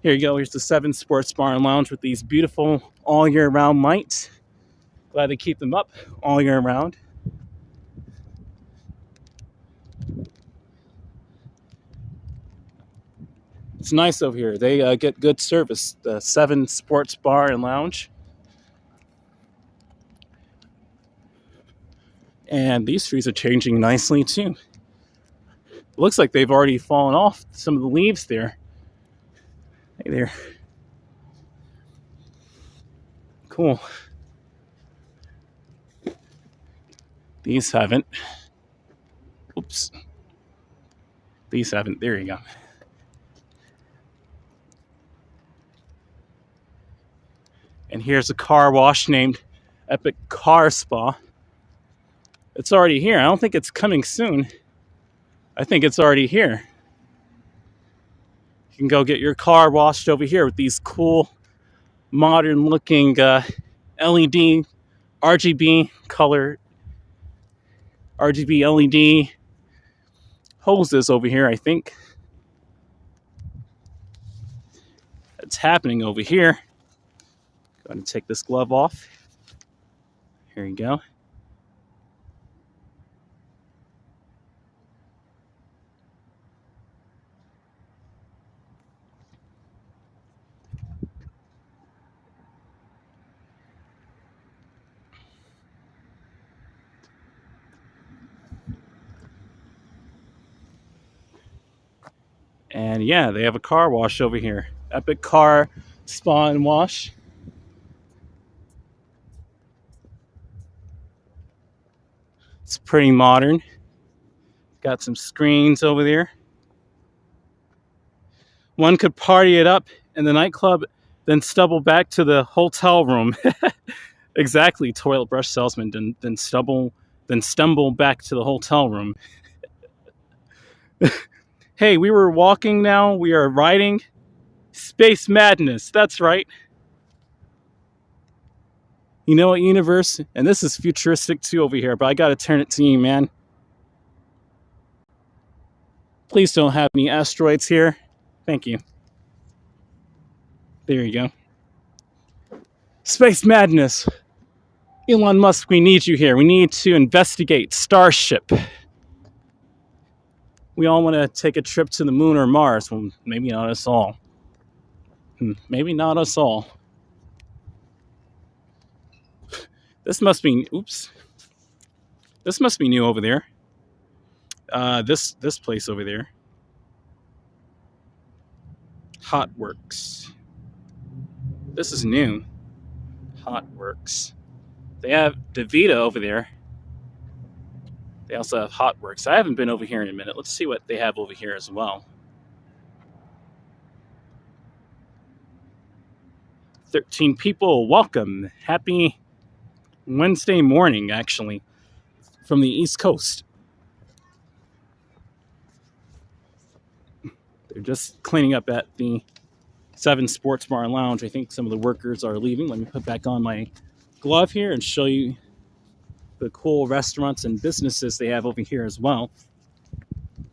here you go. Here's the 7 Sports Bar and Lounge with these beautiful all year round lights. Glad they keep them up all year round. It's nice over here. They get good service. The 7 Sports Bar and Lounge. And these trees are changing nicely too. It looks like they've already fallen off some of the leaves there. Hey there. Cool. These haven't. Oops. These haven't. There you go. And here's a car wash named Epic Car Spa. It's already here. I don't think it's coming soon. I think it's already here. You can go get your car washed over here with these cool, modern-looking LED, RGB color, RGB LED hoses over here, I think. It's happening over here. Go ahead and take this glove off. Here you go. And yeah, they have a car wash over here. Epic Car Spa and Wash. It's pretty modern. Got some screens over there. One could party it up in the nightclub, then stumble back to the hotel room. Exactly, toilet brush salesman, then stumble back to the hotel room. Hey, we were walking now. We are riding. Space madness. That's right. You know what, universe? And this is futuristic too over here, but I gotta turn it to you, man. Please don't have any asteroids here. Thank you. There you go. Space madness. Elon Musk, we need you here. We need to investigate Starship. We all want to take a trip to the moon or Mars. Well, maybe not us all. Maybe not us all. This must be, oops. This must be new over there. This place over there. Hotworks. This is new. Hotworks. They have DeVita over there. They also have Hotworks. I haven't been over here in a minute. Let's see what they have over here as well. 13 people, welcome. Happy Wednesday morning, actually, from the East Coast. They're just cleaning up at the 7 Sports Bar and Lounge. I think some of the workers are leaving. Let me put back on my glove here and show you the cool restaurants and businesses they have over here as well.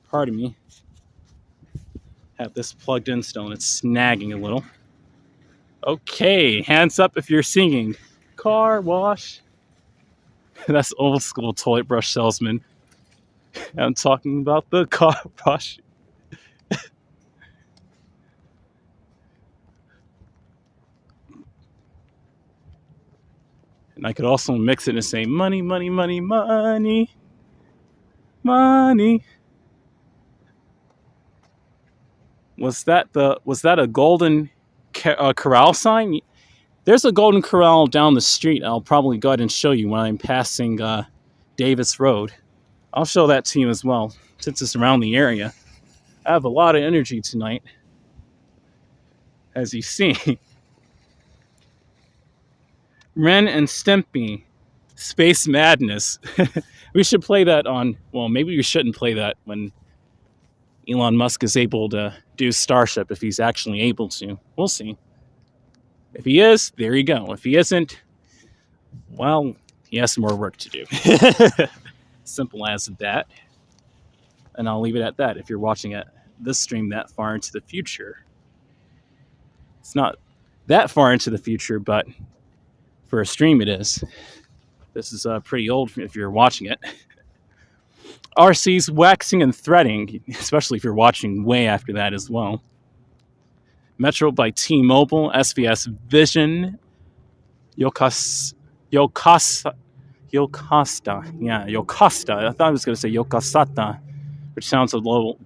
Pardon me. Have this plugged in still and it's snagging a little. Okay, hands up if you're singing. Car wash. That's old school toilet brush salesman. I'm talking about the car wash. And I could also mix it and say money, money, money, money, money. Was that a golden corral sign? There's a golden corral down the street. I'll probably go ahead and show you when I'm passing Davis Road. I'll show that to you as well, since it's around the area. I have a lot of energy tonight, as you see. Ren and Stimpy, Space Madness. We should play that on, well, maybe we shouldn't play that when Elon Musk is able to do Starship, if he's actually able to. We'll see. If he is, there you go. If he isn't, well, he has some more work to do. Simple as that. And I'll leave it at that if you're watching this stream that far into the future. It's not that far into the future, but for a stream it is. This is pretty old if you're watching it. RC's waxing and threading, especially if you're watching way after that as well. Metro by T-Mobile, SVS Vision, 𝐤𝐸𝐶𝐸. Yeah, 𝐤𝐸𝐶𝐸. I thought I was going to say 𝐤𝐸𝐶𝐸, which sounds a little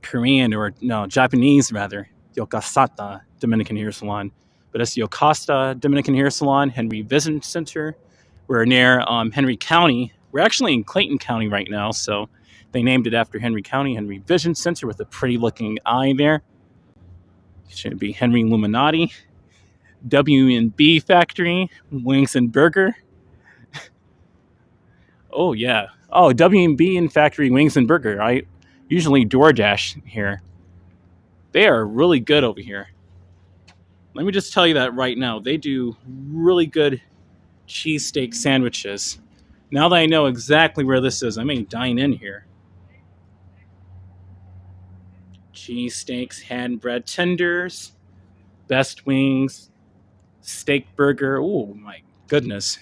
Korean or no, Japanese rather. 𝐤𝐸𝐶𝐸, Dominican Hair Salon. But it's 𝐤𝐸𝐶𝐸 Dominican Hair Salon, Henry Vision Center. We're near Henry County. We're actually in Clayton County right now, so they named it after Henry County, Henry Vision Center, with a pretty looking eye there. Should be Henry Illuminati. W&B Factory, Wings and Burger. Oh, yeah. Oh, W&B and Factory, Wings and Burger. I usually DoorDash here. They are really good over here. Let me just tell you that right now. They do really good cheesesteak sandwiches. Now that I know exactly where this is, I may dine in here. Cheesesteaks, hand bread tenders, best wings, steak burger. Oh my goodness.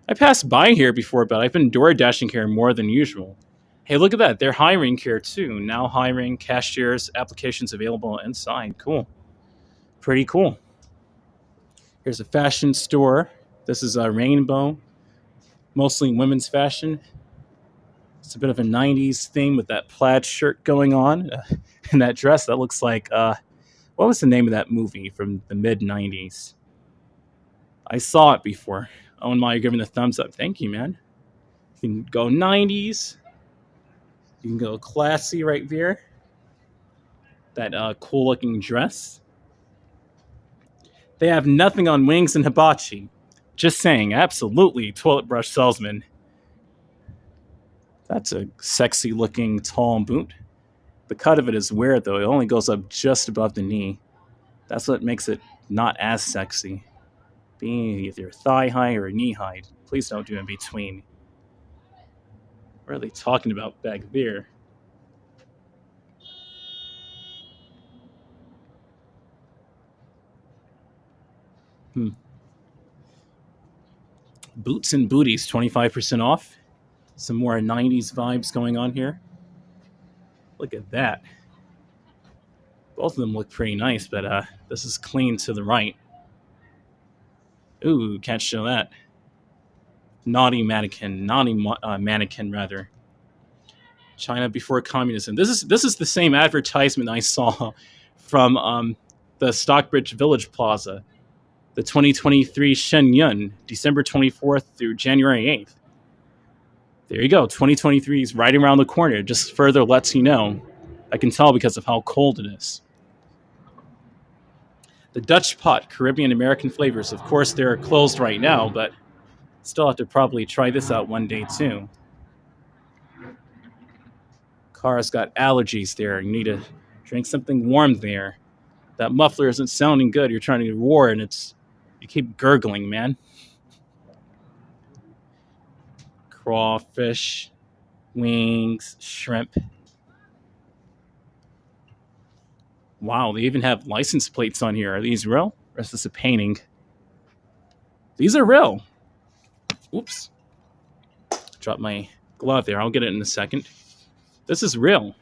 I passed by here before, but I've been door dashing here more than usual. Hey, look at that. They're hiring here too. Now hiring, cashiers, applications available inside. Cool. Pretty cool. Here's a fashion store. This is a Rainbow. Mostly women's fashion. It's a bit of a 90s theme with that plaid shirt going on and that dress that looks like, what was the name of that movie from the mid 90s? I saw it before. Oh, and while you're giving the thumbs up, thank you, man. You can go 90s. You can go classy right there. That cool looking dress. They have nothing on wings and hibachi. Just saying, absolutely, toilet brush salesman. That's a sexy looking tall boot. The cut of it is weird though. It only goes up just above the knee. That's what makes it not as sexy. Being either thigh high or knee high. Please don't do in between. What are they talking about back there? Boots and booties, 25% off. Some more 90s vibes going on here. Look at that. Both of them look pretty nice, but this is clean to the right. Ooh, can't show that. Naughty mannequin rather. China before communism. This is the same advertisement I saw from the Stockbridge Village Plaza. The 2023 Shenyun, December 24th through January 8th. There you go. 2023 is right around the corner. It just further lets you know. I can tell because of how cold it is. The Dutch Pot, Caribbean American flavors. Of course, they're closed right now, but still have to probably try this out one day too. Car's got allergies there. You need to drink something warm there. That muffler isn't sounding good. You're trying to roar and you keep gurgling, man. Crawfish, wings, shrimp. Wow, they even have license plates on here. Are these real? Or is this a painting? These are real. Oops. Dropped my glove there. I'll get it in a second. This is real.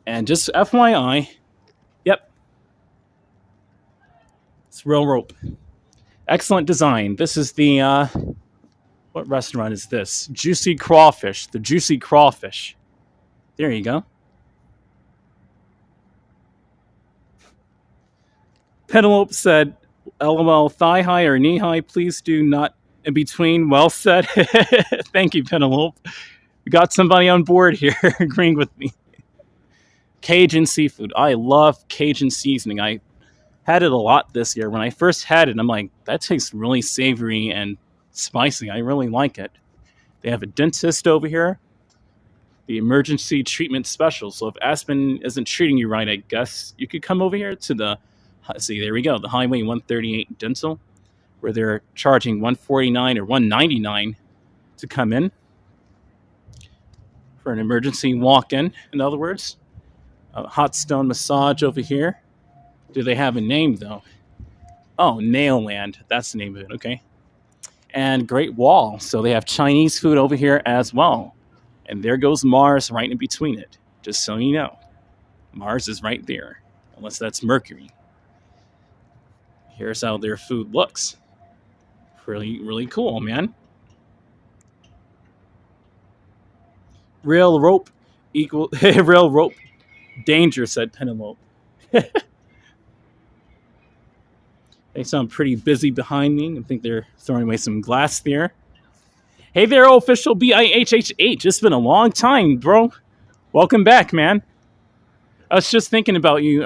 And just FYI, yep. It's real rope. Excellent design. This is the, what restaurant is this? Juicy Crawfish. The Juicy Crawfish. There you go. Penelope said, LOL, thigh high or knee high, please do not in between. Well said. Thank you, Penelope. We got somebody on board here agreeing with me. Cajun seafood. I love Cajun seasoning. I had it a lot this year. When I first had it, I'm like, that tastes really savory and spicy. I really like it. They have a dentist over here. The emergency treatment special. So if Aspen isn't treating you right, I guess you could come over here to the, see, there we go, the Highway 138 Dental, where they're charging $149 or $199 to come in for an emergency walk-in, in other words. A hot stone massage over here. Do they have a name, though? Oh, Nail Land. That's the name of it, okay. And Great Wall. So they have Chinese food over here as well. And there goes Mars right in between it. Just so you know. Mars is right there. Unless that's Mercury. Here's how their food looks. Really, really cool, man. Real rope equal... real rope danger, said Penelope. They sound pretty busy behind me. I think they're throwing away some glass there. Hey there, official BIHH8. It's been a long time, bro. Welcome back, man. I was just thinking about you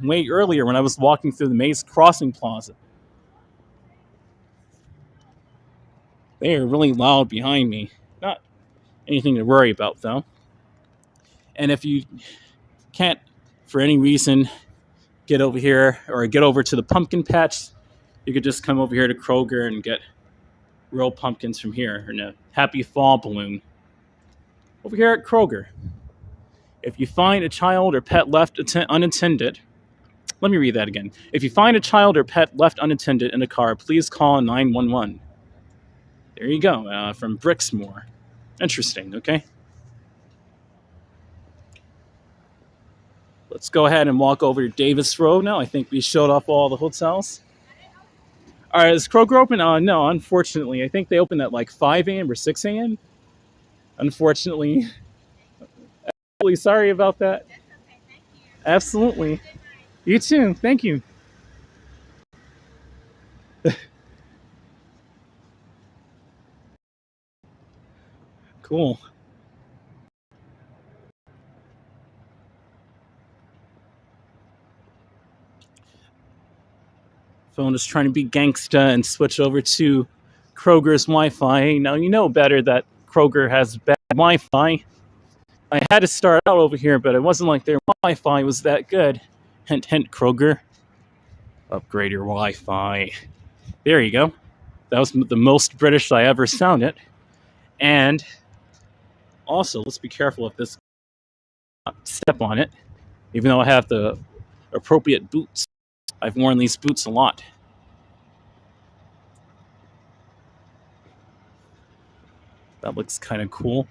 way earlier when I was walking through the Maze Crossing Plaza. They are really loud behind me. Not anything to worry about, though. And if you can't, for any reason, get over here or get over to the pumpkin patch, you could just come over here to Kroger and get real pumpkins from here in a happy fall balloon. Over here at Kroger. If you find a child or pet left unattended, let me read that again. If you find a child or pet left unattended in a car, please call 911. There you go, from Brixmore. Interesting, okay? Let's go ahead and walk over to Davis Road now. I think we showed off all the hotels. All right, is Kroger open? No, unfortunately. I think they open at like 5 a.m. or 6 a.m. Unfortunately. Really sorry about that. Absolutely. You too. Thank you. Cool. Phone is trying to be gangsta and switch over to Kroger's Wi-Fi. Now you know better that Kroger has bad Wi-Fi. I had to start out over here, but it wasn't like their Wi-Fi was that good. Hint, hint, Kroger. Upgrade your Wi-Fi. There you go. That was the most British I ever sounded. And also, let's be careful of this. Step on it. Even though I have the appropriate boots. I've worn these boots a lot. That looks kind of cool.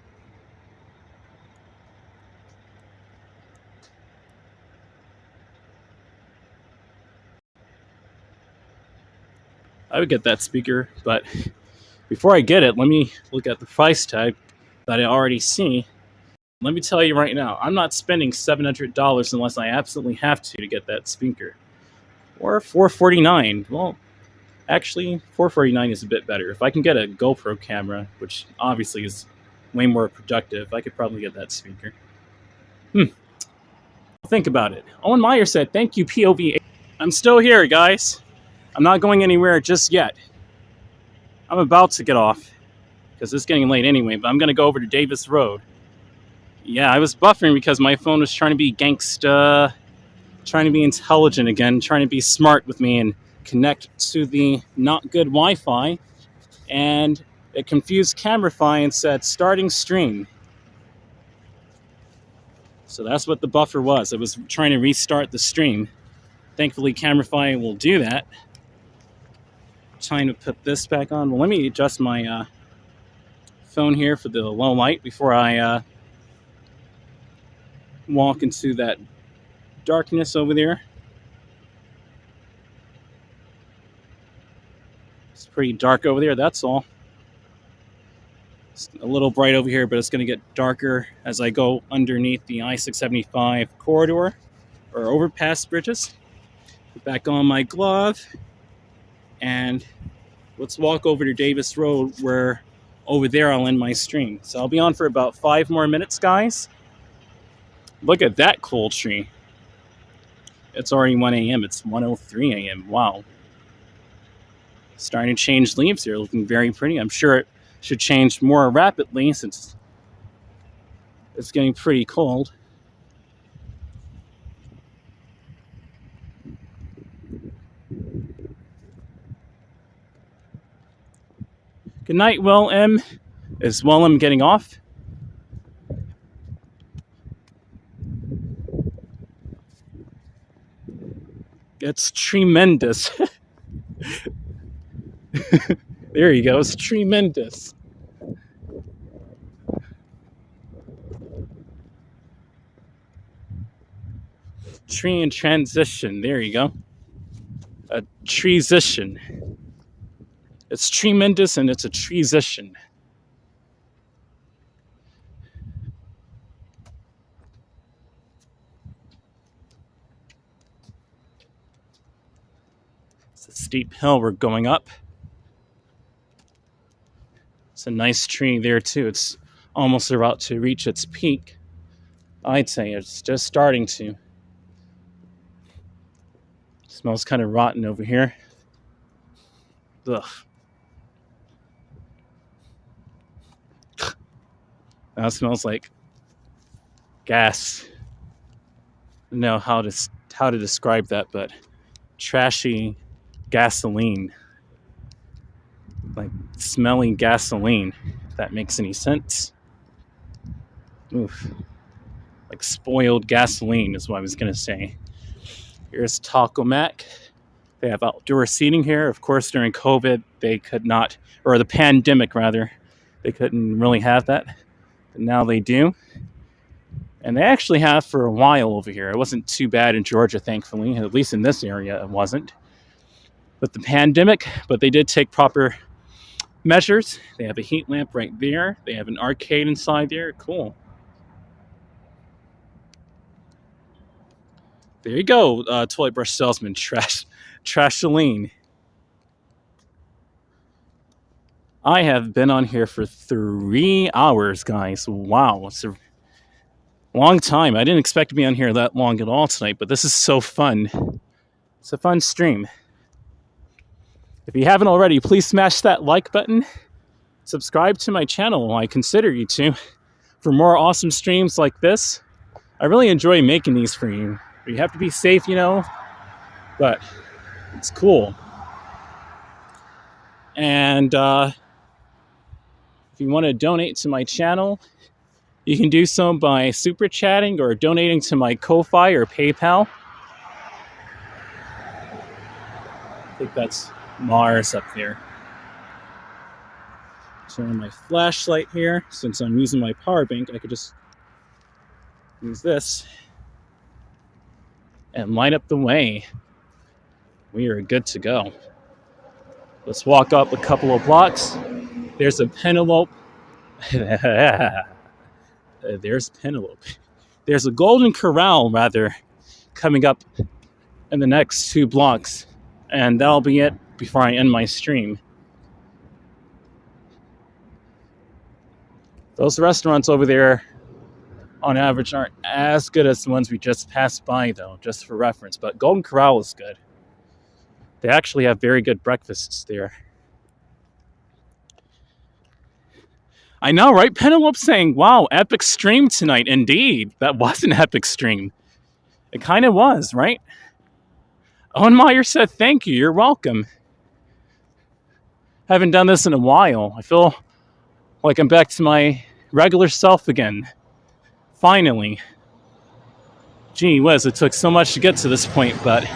I would get that speaker, but before I get it, let me look at the price tag that I already see. Let me tell you right now, I'm not spending $700 unless I absolutely have to get that speaker. Or $449. Well, actually, $449 is a bit better. If I can get a GoPro camera, which obviously is way more productive, I could probably get that speaker. Think about it. Owen Meyer said, "Thank you, POV." I'm still here, guys. I'm not going anywhere just yet. I'm about to get off because it's getting late anyway, but I'm going to go over to Davis Road. Yeah, I was buffering because my phone was trying to be gangsta, trying to be intelligent again, trying to be smart with me and connect to the not good Wi-Fi. And it confused Camerify and said, starting stream. So that's what the buffer was. It was trying to restart the stream. Thankfully, Camerify will do that. Trying to put this back on. Well, let me adjust my phone here for the low light before I walk into that darkness over there. It's pretty dark over there, that's all. It's a little bright over here, but it's going to get darker as I go underneath the I-675 corridor or overpass bridges. Put back on my glove. And let's walk over to Davis Road where over there I'll end my stream. So I'll be on for about 5 more minutes, guys. Look at that cool tree. It's already 1 a.m. It's 1:03 a.m. Wow. Starting to change leaves here, looking very pretty. I'm sure it should change more rapidly since it's getting pretty cold. Good night, Will M. Is Willem getting off? It's tremendous. There you go. It's tremendous. Tree in transition. There you go. A transition. It's tremendous and it's a transition. It's a steep hill we're going up. It's a nice tree there too. It's almost about to reach its peak. I'd say it's just starting to. It smells kind of rotten over here. Ugh. That smells like gas. I don't know how to describe that, but trashy gasoline. Like smelly gasoline, if that makes any sense. Oof. Like spoiled gasoline is what I was going to say. Here's Taco Mac. They have outdoor seating here. Of course, during COVID, they could not, or the pandemic rather, they couldn't really have that. But now they do. And they actually have for a while over here. It wasn't too bad in Georgia, thankfully. At least in this area, it wasn't. with the pandemic, but they did take proper measures. They have a heat lamp right there. They have an arcade inside there. Cool. There you go, toilet brush salesman, Trashaline. I have been on here for 3 hours, guys. Wow, it's a long time. I didn't expect to be on here that long at all tonight, but this is so fun. It's a fun stream. If you haven't already, please smash that like button. Subscribe to my channel. I consider you to for more awesome streams like this. I really enjoy making these for you. You have to be safe, you know, but it's cool. And if you want to donate to my channel, you can do so by super chatting or donating to my Ko-Fi or PayPal. I think that's Mars up there. Turn on my flashlight here. Since I'm using my power bank, I could just use this and light up the way. We are good to go. Let's walk up a couple of blocks. There's a Penelope. There's Penelope. There's a Golden Corral, rather, coming up in the next 2 blocks. And that'll be it before I end my stream. Those restaurants over there, on average, aren't as good as the ones we just passed by, though, just for reference. But Golden Corral is good. They actually have very good breakfasts there. I know, right? Penelope saying, wow, epic stream tonight. Indeed, that was an epic stream. It kind of was, right? Owen Meyer said, thank you. You're welcome. Haven't done this in a while. I feel like I'm back to my regular self again. Finally. Gee whiz, it took so much to get to this point, but you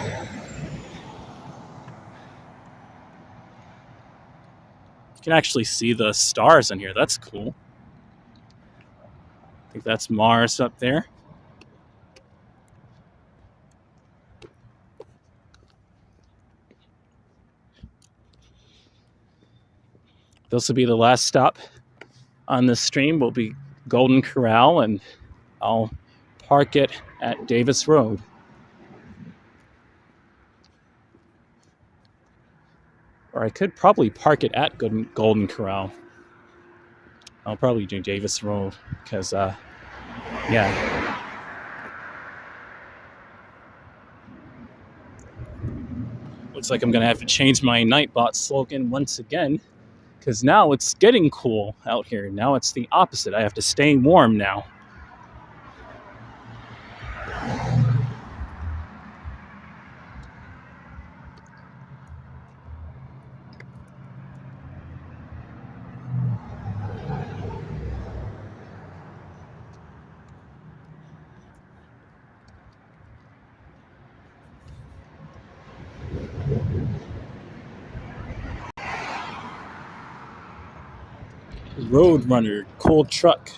can actually see the stars in here. That's cool. I think that's Mars up there. This will be the last stop on this stream. Will be Golden Corral, and I'll park it at Davis Road. Or I could probably park it at Golden Corral. I'll probably do Davis Road because, yeah. Looks like I'm going to have to change my Nightbot slogan once again because now it's getting cool out here. Now it's the opposite. I have to stay warm now. Roadrunner, cold truck.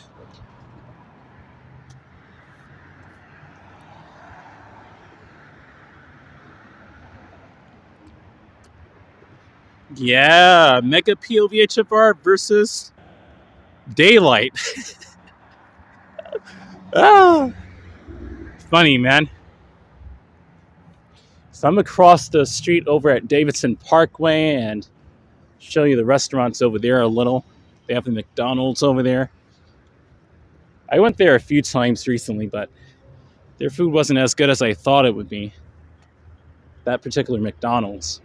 Yeah, Mega POVHFR versus Daylight. Ah, funny, man. So I'm across the street over at Davidson Parkway and show you the restaurants over there a little. They have the McDonald's over there. I went there a few times recently, but their food wasn't as good as I thought it would be. That particular McDonald's.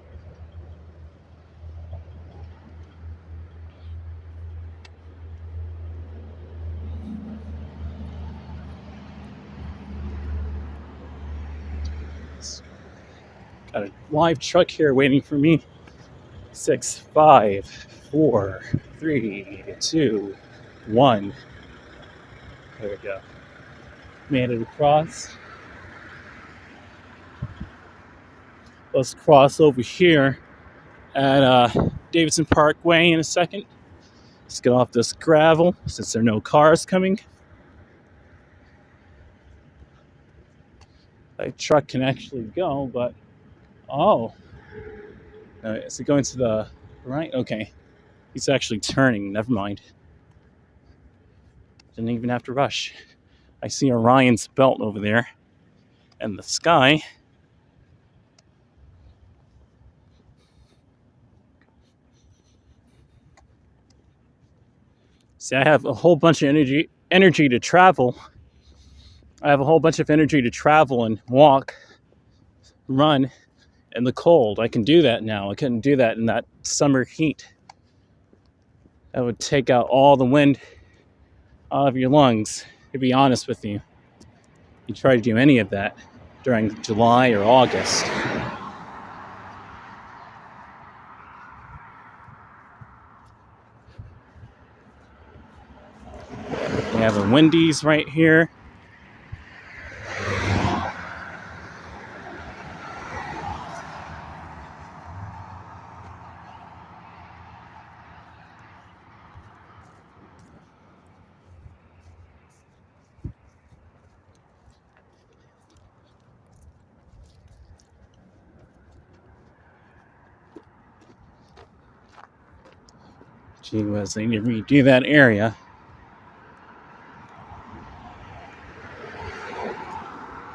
Got a live truck here waiting for me. 6, 5, 4, 3, 2, 1. There we go. Made it across. Let's cross over here at Davidson Parkway in a second. Let's get off this gravel since there are no cars coming. That truck can actually go, but oh, Is it going to the right? Okay. He's actually turning. Never mind. Didn't even have to rush. I see Orion's belt over there. And the sky. See, I have a whole bunch of energy to travel. I have a whole bunch of energy to travel and walk, run in the cold. I can do that now. I couldn't do that in that summer heat. That would take out all the wind out of your lungs, to be honest with you. You try to do any of that during July or August. We have a Wendy's right here. Gee whiz, they need to redo that area.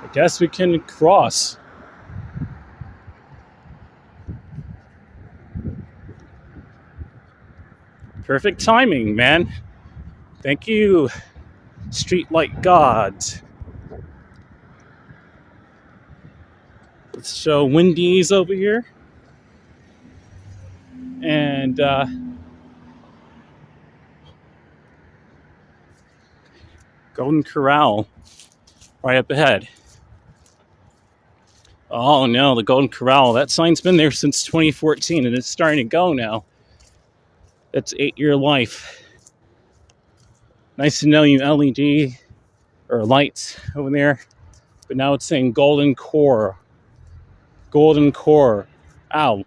I guess we can cross. Perfect timing, man. Thank you, streetlight gods. Let's show Wendy's over here. And Golden Corral right up ahead. Oh no, the Golden Corral. That sign's been there since 2014 and it's starting to go now. That's 8-year life. Nice to know you LED or lights over there. But now it's saying Golden Core. Golden Core. Ow.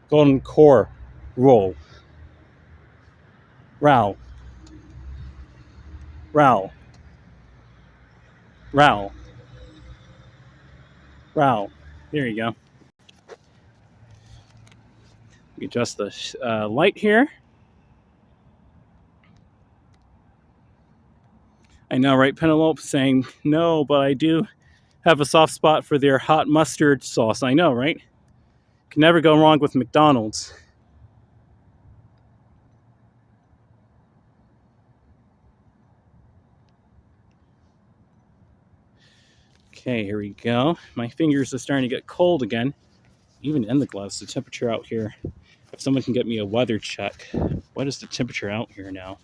Golden Core. Roll. Row. Row. Row. Row. There you go. Adjust the light here. I know, right? Penelope saying, no, but I do have a soft spot for their hot mustard sauce. I know, right? Can never go wrong with McDonald's. Okay, here we go. My fingers are starting to get cold again. Even in the gloves, the temperature out here. If someone can get me a weather check. What is the temperature out here now?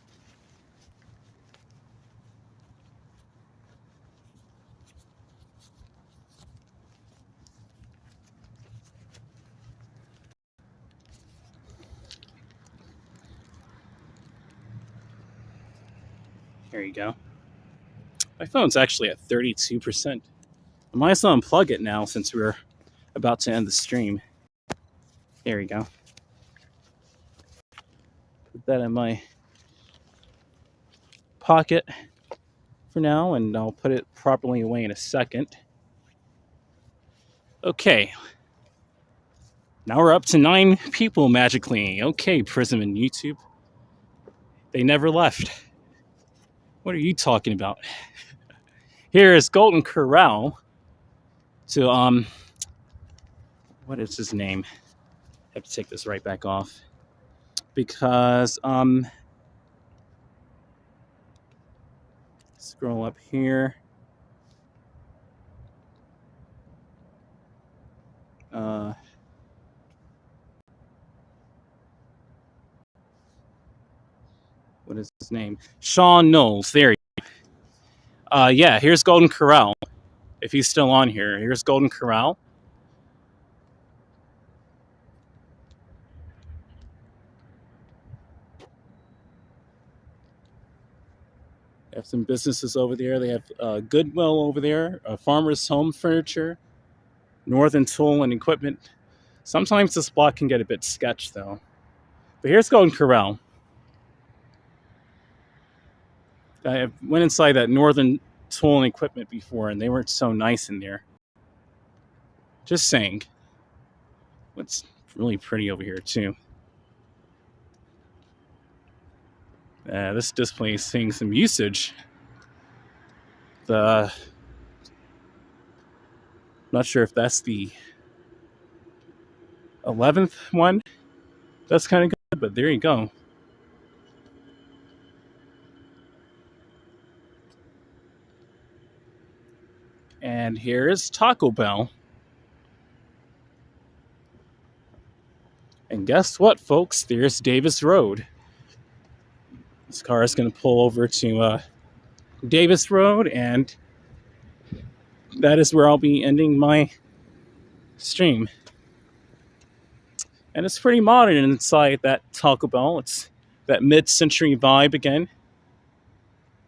There you go. My phone's actually at 32%. I might as well unplug it now since we're about to end the stream. There we go. Put that in my pocket for now, and I'll put it properly away in a second. Okay. Now we're up to 9 people magically. Okay, Prism and YouTube. They never left. What are you talking about? Here is Golden Corral to, what is his name? I have to take this right back off. Because, scroll up here. What is his name? Sean Knowles. There you go. Yeah, here's Golden Corral. If he's still on here. Here's Golden Corral. They have some businesses over there. They have Goodwill over there, Farmer's Home Furniture, Northern Tool and Equipment. Sometimes this block can get a bit sketched, though. But here's Golden Corral. I went inside that Northern Tool and Equipment before, and they weren't so nice in there. Just saying. Let's Really pretty over here too. This display is seeing some usage. Not sure if that's the 11th one. That's kind of good, but there you go. And here is Taco Bell. And guess what, folks? There's Davis Road. This car is going to pull over to Davis Road, and that is where I'll be ending my stream. And it's pretty modern inside that Taco Bell. It's that mid-century vibe again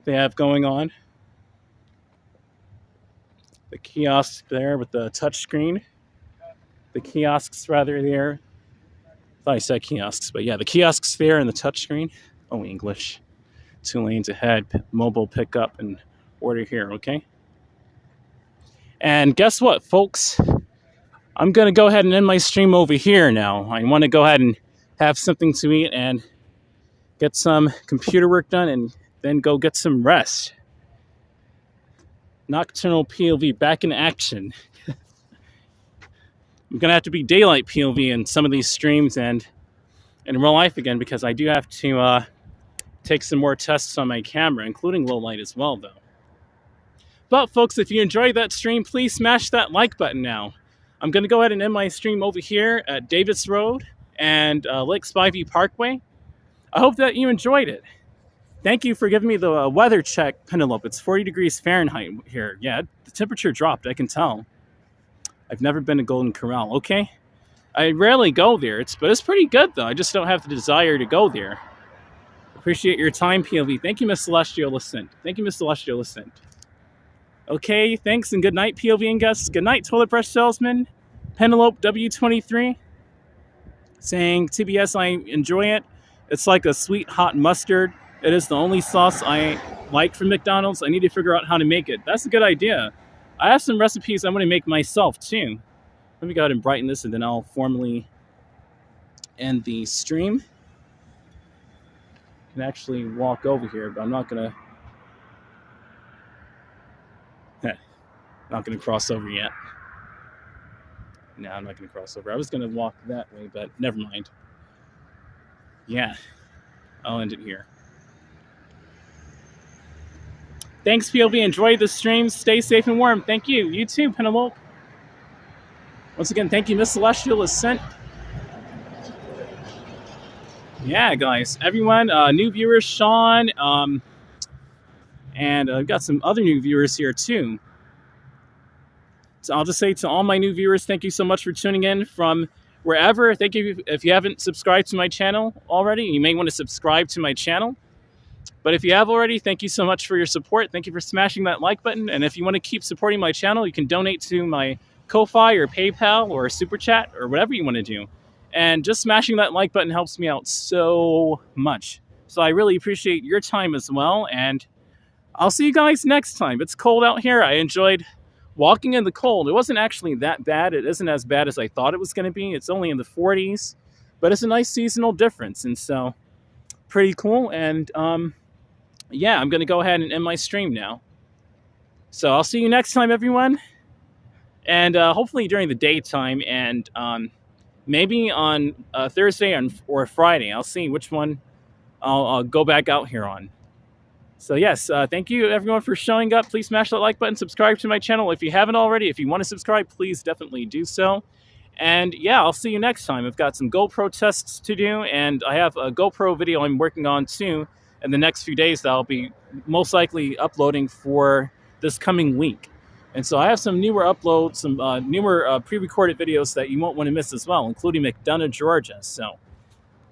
they have going on. The kiosk there with the touch screen. The kiosks rather there. I thought I said kiosks, but yeah, the kiosks there and the touch screen. Oh, English. 2 lanes ahead, mobile pickup and order here, okay? And guess what, folks? I'm going to go ahead and end my stream over here now. I want to go ahead and have something to eat and get some computer work done and then go get some rest. Nocturnal POV back in action. I'm going to have to be daylight POV in some of these streams and in real life again, because I do have to take some more tests on my camera, including low light as well, though. But, folks, if you enjoyed that stream, please smash that like button now. I'm going to go ahead and end my stream over here at Davis Road and Lake Spivey Parkway. I hope that you enjoyed it. Thank you for giving me the weather check, Penelope. It's 40 degrees Fahrenheit here. Yeah, the temperature dropped, I can tell. I've never been to Golden Corral. Okay. I rarely go there, but it's pretty good, though. I just don't have the desire to go there. Appreciate your time, POV. Thank you, Miss Celestial Ascent. Thank you, Miss Celestial Ascent. Okay, thanks and good night, POV and guests. Good night, Toilet Brush Salesman. Penelope W23 saying, TBS, I enjoy it. It's like a sweet hot mustard. It is the only sauce I like from McDonald's. I need to figure out how to make it. That's a good idea. I have some recipes I'm going to make myself, too. Let me go ahead and brighten this, and then I'll formally end the stream. I can actually walk over here, but I'm not going to cross over yet. No, I'm not going to cross over. I was going to walk that way, but never mind. Yeah, I'll end it here. Thanks, POV. Enjoy the stream. Stay safe and warm. Thank you. You too, Penelope. Once again, thank you, Miss Celestial Ascent. Yeah, guys. Everyone, new viewers, Sean, and I've got some other new viewers here, too. So I'll just say to all my new viewers, thank you so much for tuning in from wherever. Thank you. If you haven't subscribed to my channel already, you may want to subscribe to my channel. But if you have already, thank you so much for your support. Thank you for smashing that like button. And if you want to keep supporting my channel, you can donate to my Ko-Fi or PayPal or Super Chat or whatever you want to do. And just smashing that like button helps me out so much. So I really appreciate your time as well. And I'll see you guys next time. It's cold out here. I enjoyed walking in the cold. It wasn't actually that bad. It isn't as bad as I thought it was going to be. It's only in the 40s. But it's a nice seasonal difference. And so, pretty cool. And yeah, I'm going to go ahead and end my stream now. So I'll see you next time, everyone. And hopefully during the daytime and maybe on Thursday or Friday. I'll see which one I'll go back out here on. So yes, thank you everyone for showing up. Please smash that like button, subscribe to my channel if you haven't already. If you want to subscribe, please definitely do so. And yeah, I'll see you next time. I've got some GoPro tests to do, and I have a GoPro video I'm working on too in the next few days that I'll be most likely uploading for this coming week. And so I have some newer uploads, some newer pre-recorded videos that you won't want to miss as well, including McDonough, Georgia. So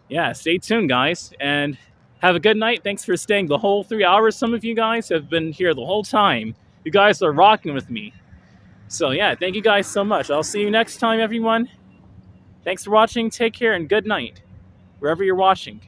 yeah, stay tuned, guys, and have a good night. Thanks for staying the whole 3 hours. Some of you guys have been here the whole time. You guys are rocking with me. So yeah, thank you guys so much. I'll see you next time, everyone. Thanks for watching. Take care and good night, wherever you're watching.